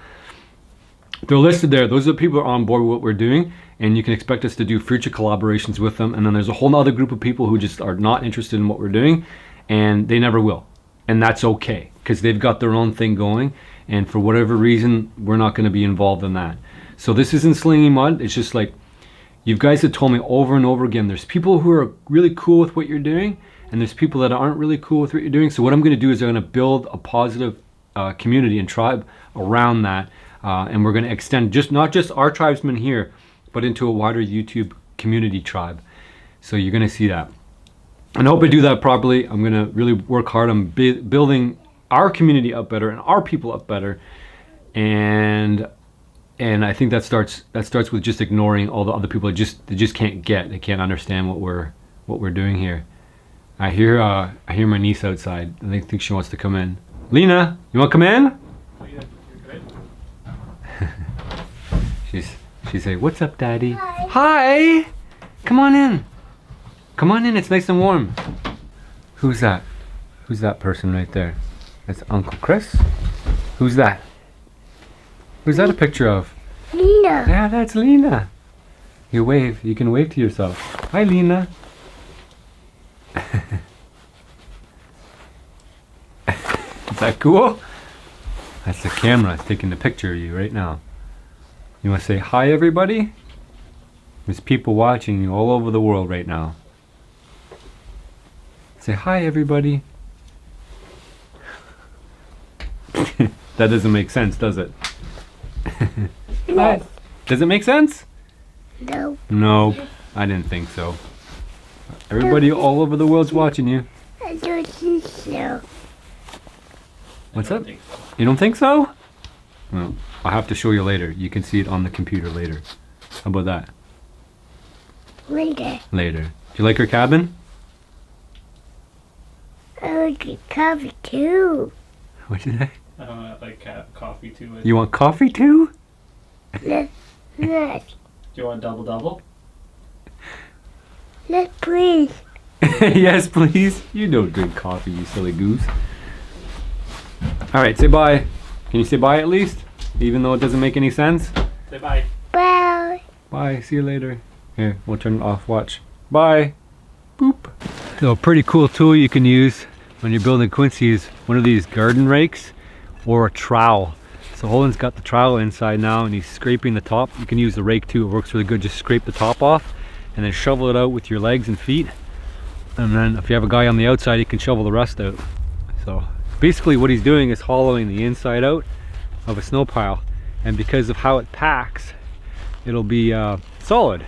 they're listed there. Those are the people who are on board with what we're doing, and you can expect us to do future collaborations with them. And then there's a whole other group of people who just are not interested in what we're doing, and they never will. And that's okay, because they've got their own thing going, and for whatever reason, we're not going to be involved in that. So this isn't slinging mud. It's just like, you guys have told me over and over again, there's people who are really cool with what you're doing, and there's people that aren't really cool with what you're doing. So what I'm going to do is I'm going to build a positive community and tribe around that. And we're going to extend not just our tribesmen here, but into a wider YouTube community tribe. So you're going to see that. And I hope I do that properly. I'm going to really work hard on building our community up better and our people up better. And I think that starts with just ignoring all the other people that they just can't get. They can't understand what we're doing here. I hear my niece outside. I think she wants to come in. Lena, you want to come in? She's like, "What's up, Daddy?" Hi. Come on in. Come on in. It's nice and warm. Who's that? Who's that person right there? That's Uncle Chris. Who's that? Who's that a picture of? Lena. Yeah, that's Lena. You wave. You can wave to yourself. Hi, Lena. Is that cool? That's the camera taking the picture of you right now. You want to say hi, everybody? There's people watching you all over the world right now. Say hi, everybody. That doesn't make sense, does it? Hi. Does it make sense? No. No, I didn't think so. Everybody all over the world's watching you. I don't think so. What's up? You don't think so? Well, I'll have to show you later. You can see it on the computer later. How about that? Later. Later. Do you like her cabin? I like coffee too. What'd you say? I like coffee too. You want coffee too? Yes. Do you want double? Yes, please. Yes, please. You don't drink coffee, you silly goose. All right, say bye. Can you say bye at least? Even though it doesn't make any sense? Say bye. Bye. Bye, see you later. Here, we'll turn it off, watch. Bye. Boop. So a pretty cool tool you can use when you're building Quincy is one of these garden rakes or a trowel. So Holden's got the trowel inside now and he's scraping the top. You can use the rake too, it works really good. Just scrape the top off and then shovel it out with your legs and feet. And then if you have a guy on the outside, he can shovel the rest out. So basically what he's doing is hollowing the inside out of a snow pile. And because of how it packs, it'll be solid.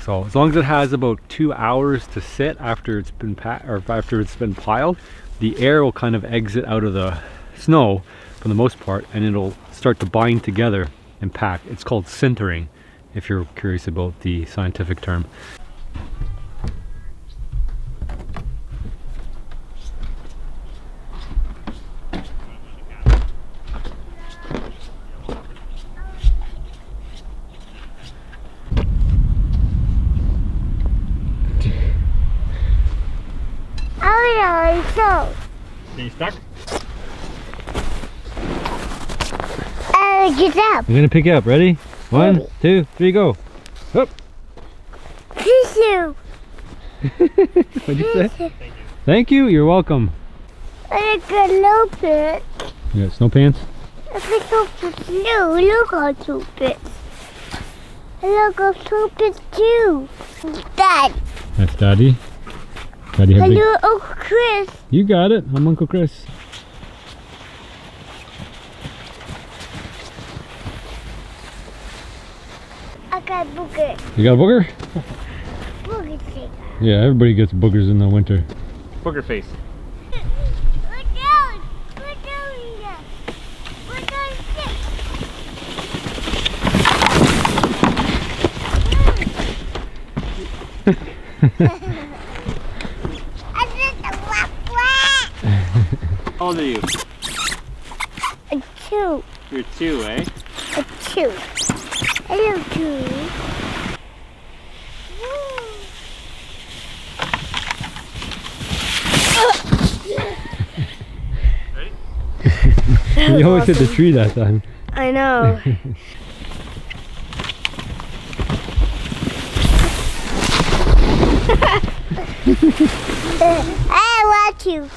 So as long as it has about 2 hours to sit after it's been piled, the air will kind of exit out of the snow for the most part, and it'll start to bind together and pack. It's called sintering, if you're curious about the scientific term. So, Are you stuck? get up. We're gonna pick you up. Ready? 1, 2, 3, go. Up. Tissue. What'd you say? Thank you. You're welcome. I got no pits. You got snow pants? I got no pits. No, look on two pits. I look on two pits too. Dad. That's Daddy. Daddy has Hello, Uncle Chris. You got it. I'm Uncle Chris. I got booger. You got a booger? Booger sticker. Yeah, everybody gets boogers in the winter. Booger face. Put down. Put down here. Put down stick. I did the whack. How old are you? A two. You're 2, eh? A two. Hello, two. You always hit the tree that time. I know. I want you.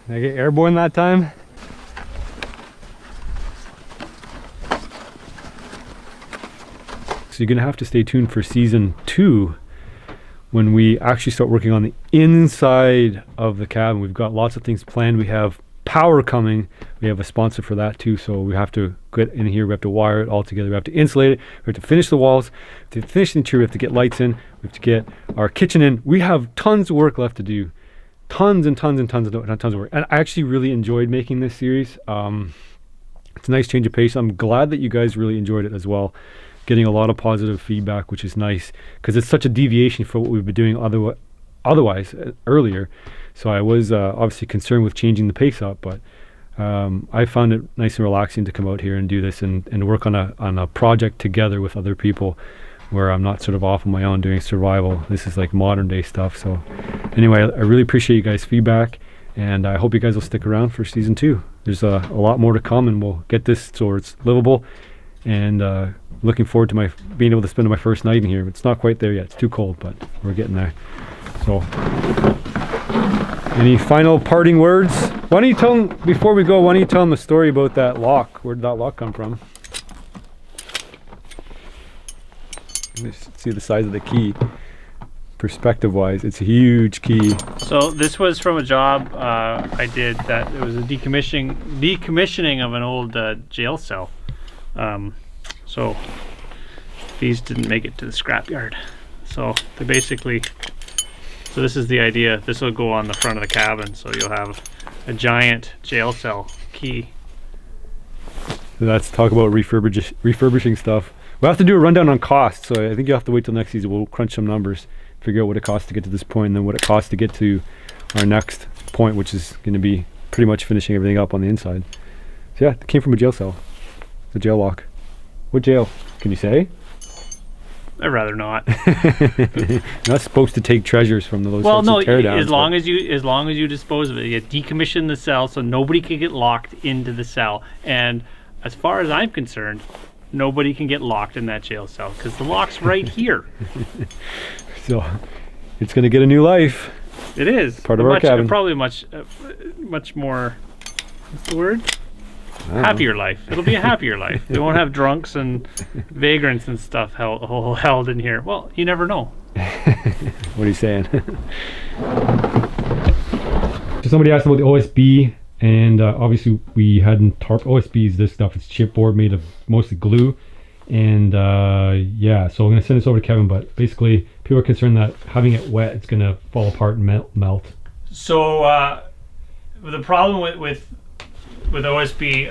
Did I get airborne that time? So you're gonna have to stay tuned for season 2 when we actually start working on the inside of the cabin. We've got lots of things planned. We have power coming. We have a sponsor for that too. So we have to get in here. We have to wire it all together. We have to insulate it. We have to finish the walls. To finish the interior, we have to get lights in. We have to get our kitchen in. We have tons of work left to do. Tons and tons and tons of work. And I actually really enjoyed making this series. It's a nice change of pace. I'm glad that you guys really enjoyed it as well. Getting a lot of positive feedback, which is nice because it's such a deviation for what we've been doing otherwise earlier. So I was obviously concerned with changing the pace up, but I found it nice and relaxing to come out here and do this and work on a project together with other people where I'm not sort of off on my own doing survival. This is like modern day stuff. So anyway, I really appreciate you guys' feedback, and I hope you guys will stick around for season 2. There's a lot more to come, and we'll get this so it's livable. And looking forward to being able to spend my first night in here. It's not quite there yet. It's too cold, but we're getting there. So, any final parting words? Why don't you tell them, before we go, why don't you tell them the story about that lock? Where did that lock come from? Let's see the size of the key. Perspective-wise, it's a huge key. So this was from a job I did that it was a decommissioning of an old jail cell. So these didn't make it to the scrapyard. So they basically, so this is the idea. This will go on the front of the cabin, so you'll have a giant jail cell key. So let's talk about refurbishing stuff. We'll have to do a rundown on cost, so I think you'll have to wait till next season. We'll crunch some numbers, figure out what it costs to get to this point, and then what it costs to get to our next point, which is going to be pretty much finishing everything up on the inside. So yeah, it came from a jail cell, a jail lock. What jail? Can you say? I'd rather not. You're not supposed to take treasures from those Well, sorts no, of teardowns. as long as you dispose of it, you decommission the cell so nobody can get locked into the cell. And as far as I'm concerned, nobody can get locked in that jail cell because the lock's right here. So it's going to get a new life. It is Part of our cabin. Probably much more. What's the word? Happier life. It'll be a happier life. We won't have drunks and vagrants and stuff held in here. Well, you never know. What are you saying? So somebody asked about the OSB, and obviously we hadn't tarp. OSB is this stuff. It's chipboard made of mostly glue, and yeah. So I'm gonna send this over to Kevin. But basically, people are concerned that having it wet, it's gonna fall apart and melt. So the problem with OSB,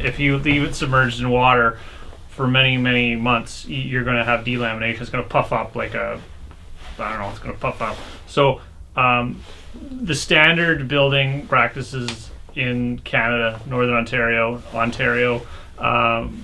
if you leave it submerged in water for many months, you're going to have delamination. It's going to puff up like I don't know, it's going to puff up. So the standard building practices in Canada, Northern Ontario,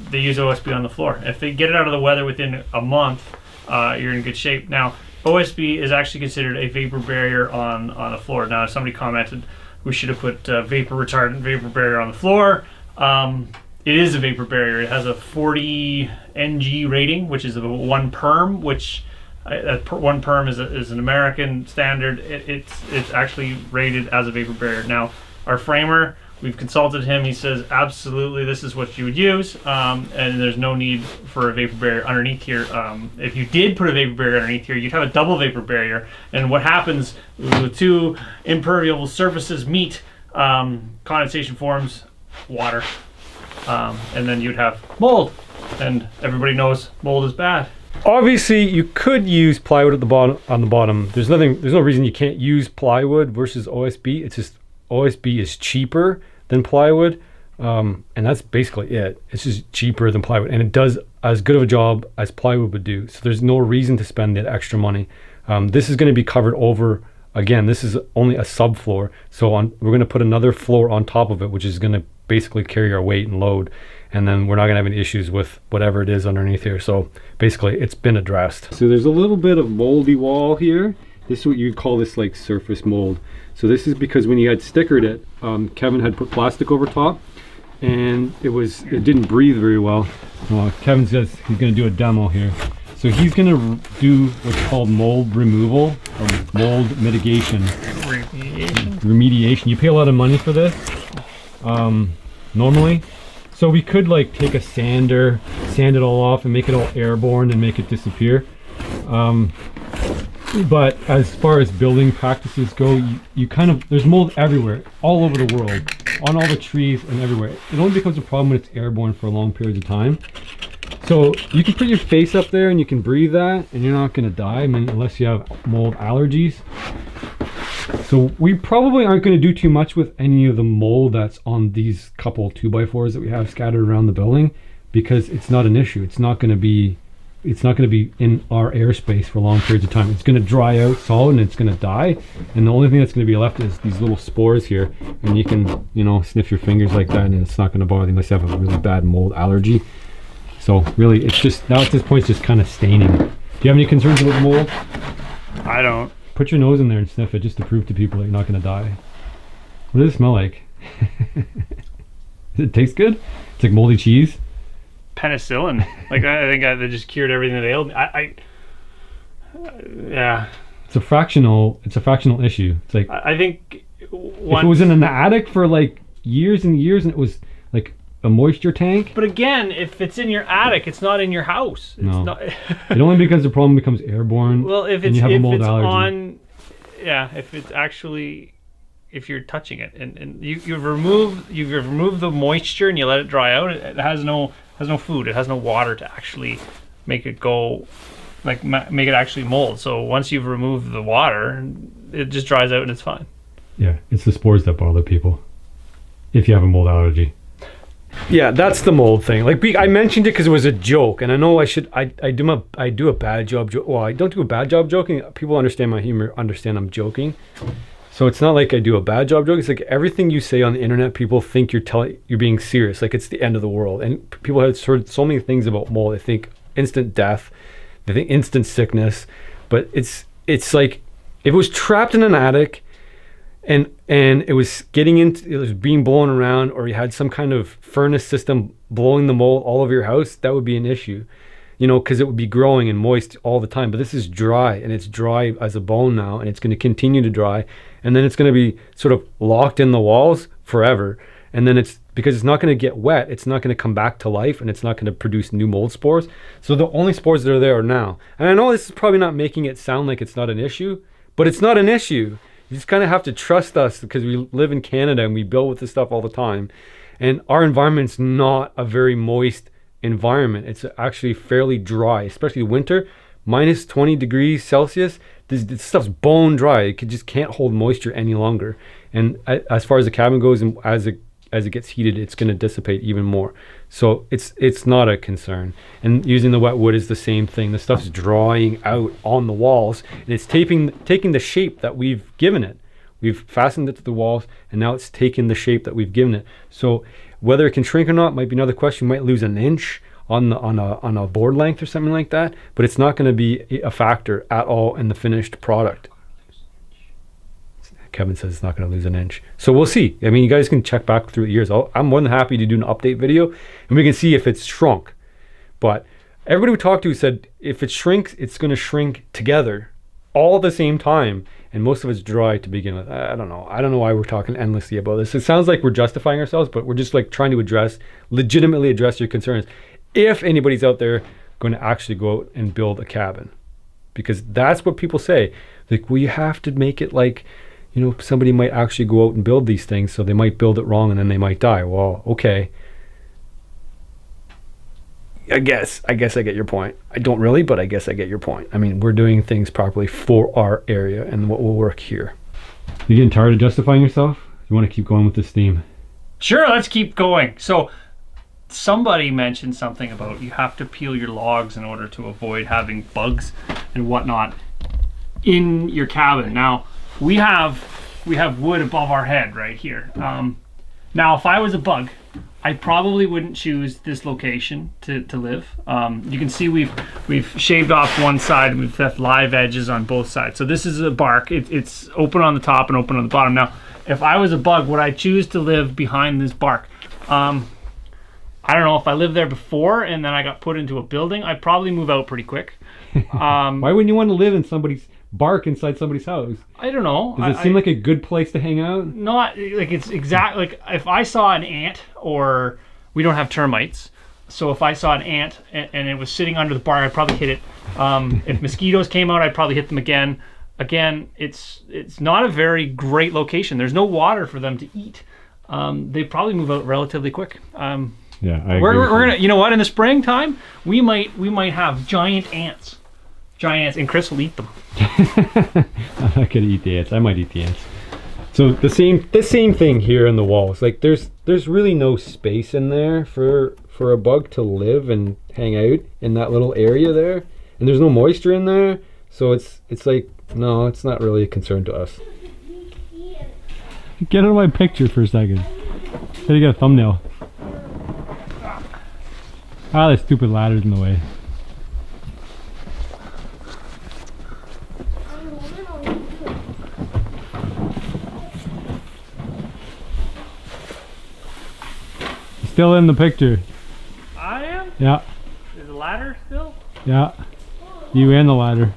they use OSB on the floor. If they get it out of the weather within a month, you're in good shape. Now, OSB is actually considered a vapor barrier on a floor. Now, somebody commented we should have put vapor retardant, vapor barrier on the floor. It is a vapor barrier. It has a 40 ng rating, which is a 1 perm, which 1 perm is an American standard. It's actually rated as a vapor barrier. Now, our framer, we've consulted him. He says absolutely this is what you would use, and there's no need for a vapor barrier underneath here. If you did put a vapor barrier underneath here, you'd have a double vapor barrier, and what happens when the two impermeable surfaces meet, condensation forms, water, and then you'd have mold, and everybody knows mold is bad. Obviously, you could use plywood at the bottom. On the bottom, there's no reason you can't use plywood versus OSB. It's just OSB is cheaper than plywood, and that's basically it. It's just cheaper than plywood, and it does as good of a job as plywood would do. So there's no reason to spend that extra money. This is going to be covered over. Again, this is only a subfloor, so we're going to put another floor on top of it, which is going to basically carry our weight and load, and then we're not going to have any issues with whatever it is underneath here. So basically, it's been addressed. So there's a little bit of moldy wall here. This is what you call this like surface mold. So this is because when you had stickered it, Kevin had put plastic over top, and it didn't breathe very well. Kevin says he's going to do a demo here. So he's going to do what's called mold removal or mold mitigation. Remediation. You pay a lot of money for this normally. So we could like take a sander, sand it all off and make it all airborne and make it disappear. But as far as building practices go, you kind of, there's mold everywhere, all over the world, on all the trees and everywhere. It only becomes a problem when it's airborne for long periods of time. So you can put your face up there and you can breathe that and you're not going to die, unless you have mold allergies. So we probably aren't going to do too much with any of the mold that's on these couple 2x4s that we have scattered around the building, because it's not an issue. It's not going to be in our airspace for long periods of time. It's going to dry out solid and it's going to die, and the only thing that's going to be left is these little spores here, and you can sniff your fingers like that and it's not going to bother you unless you have a really bad mold allergy. So really, it's just, now at this point, it's just kind of staining. Do you have any concerns about mold? I don't. Put your nose in there and sniff it just to prove to people that you're not going to die. What does it smell like? Does it taste good? It's like moldy cheese. Penicillin. Like I think they just cured everything that ailed me. Yeah. It's a fractional issue. It's like, I think if it was in an attic for like years and years and it was like a moisture tank. But again, if it's in your attic, it's not in your house. It's no. not. It only because the problem becomes airborne. Well, if it's if you're touching it and you've removed the moisture and you let it dry out, it has no food. It has no water to actually make it go, make it actually mold. So once you've removed the water, it just dries out and it's fine. Yeah, it's the spores that bother people. If you have a mold allergy. Yeah, that's the mold thing. Like I mentioned it because it was a joke, and I know I do a bad job. Well, I don't do a bad job joking. People understand my humor, understand I'm joking. So it's not like I do a bad job joking. It's like everything you say on the internet, people think you're being serious. Like it's the end of the world, and people have heard so many things about mold. They think instant death, they think instant sickness, but it's like if it was trapped in an attic. And it was being blown around, or you had some kind of furnace system blowing the mold all over your house, that would be an issue, you know, because it would be growing and moist all the time. But this is dry, and it's dry as a bone now, and it's going to continue to dry, and then it's going to be sort of locked in the walls forever. And then because it's not going to get wet, it's not going to come back to life, and it's not going to produce new mold spores. So the only spores that are there are now. And I know this is probably not making it sound like it's not an issue, but it's not an issue. You just kind of have to trust us because we live in Canada and we build with this stuff all the time. And our environment's not a very moist environment. It's actually fairly dry, especially winter. Minus 20 degrees Celsius, this stuff's bone dry. It just can't hold moisture any longer. And as far as the cabin goes, and as it gets heated, it's going to dissipate even more. So it's not a concern. And using the wet wood is the same thing. The stuff's drying out on the walls, and it's taking the shape that we've given it. We've fastened it to the walls, and now it's taken the shape that we've given it. So whether it can shrink or not might be another question. You might lose an inch on a board length or something like that, but it's not going to be a factor at all in the finished product. Kevin says it's not going to lose an inch. So we'll see. I mean, you guys can check back through the years. I'm more than happy to do an update video, and we can see if it's shrunk. But everybody we talked to said if it shrinks, it's going to shrink together all at the same time, and most of it's dry to begin with. I don't know why we're talking endlessly about this. It sounds like we're justifying ourselves, but we're just like trying to legitimately address your concerns. If anybody's out there going to actually go out and build a cabin, because that's what people say. Like, well, you have to make it like, you know, somebody might actually go out and build these things, so they might build it wrong and then they might die. Well, okay. I guess I get your point. I don't really, but I guess I get your point. I mean, we're doing things properly for our area and what will work here. You getting tired of justifying yourself? You want to keep going with this theme? Sure, let's keep going. So somebody mentioned something about you have to peel your logs in order to avoid having bugs and whatnot in your cabin. Now, we have wood above our head right here. Now, if I was a bug, I probably wouldn't choose this location to live. You can see we've shaved off one side and we've left live edges on both sides. So this is a bark. It's open on the top and open on the bottom. Now, if I was a bug, would I choose to live behind this bark? I don't know. If I lived there before and then I got put into a building, I'd probably move out pretty quick. Why wouldn't you want to live in somebody's bark inside somebody's house? I don't know. Does it seem like a good place to hang out? Not like it's exact. Like if I saw an ant, or we don't have termites, so if I saw an ant and it was sitting under the bark, I'd probably hit it. If mosquitoes came out, I'd probably hit them again. Again, it's not a very great location. There's no water for them to eat. They probably move out relatively quick. Yeah, I agree. We're gonna, you know what? In the springtime, we might have giant ants, and Chris will eat them. I'm not gonna eat the ants. I might eat the ants. So the same thing here in the walls. Like there's really no space in there for a bug to live and hang out in that little area there, and there's no moisture in there. So it's like, no, it's not really a concern to us. Get out of my picture for a second. Gotta get a thumbnail. Ah, that stupid ladder's in the way. Still in the picture. I am? Yeah. Is the ladder still? Yeah. You and the ladder.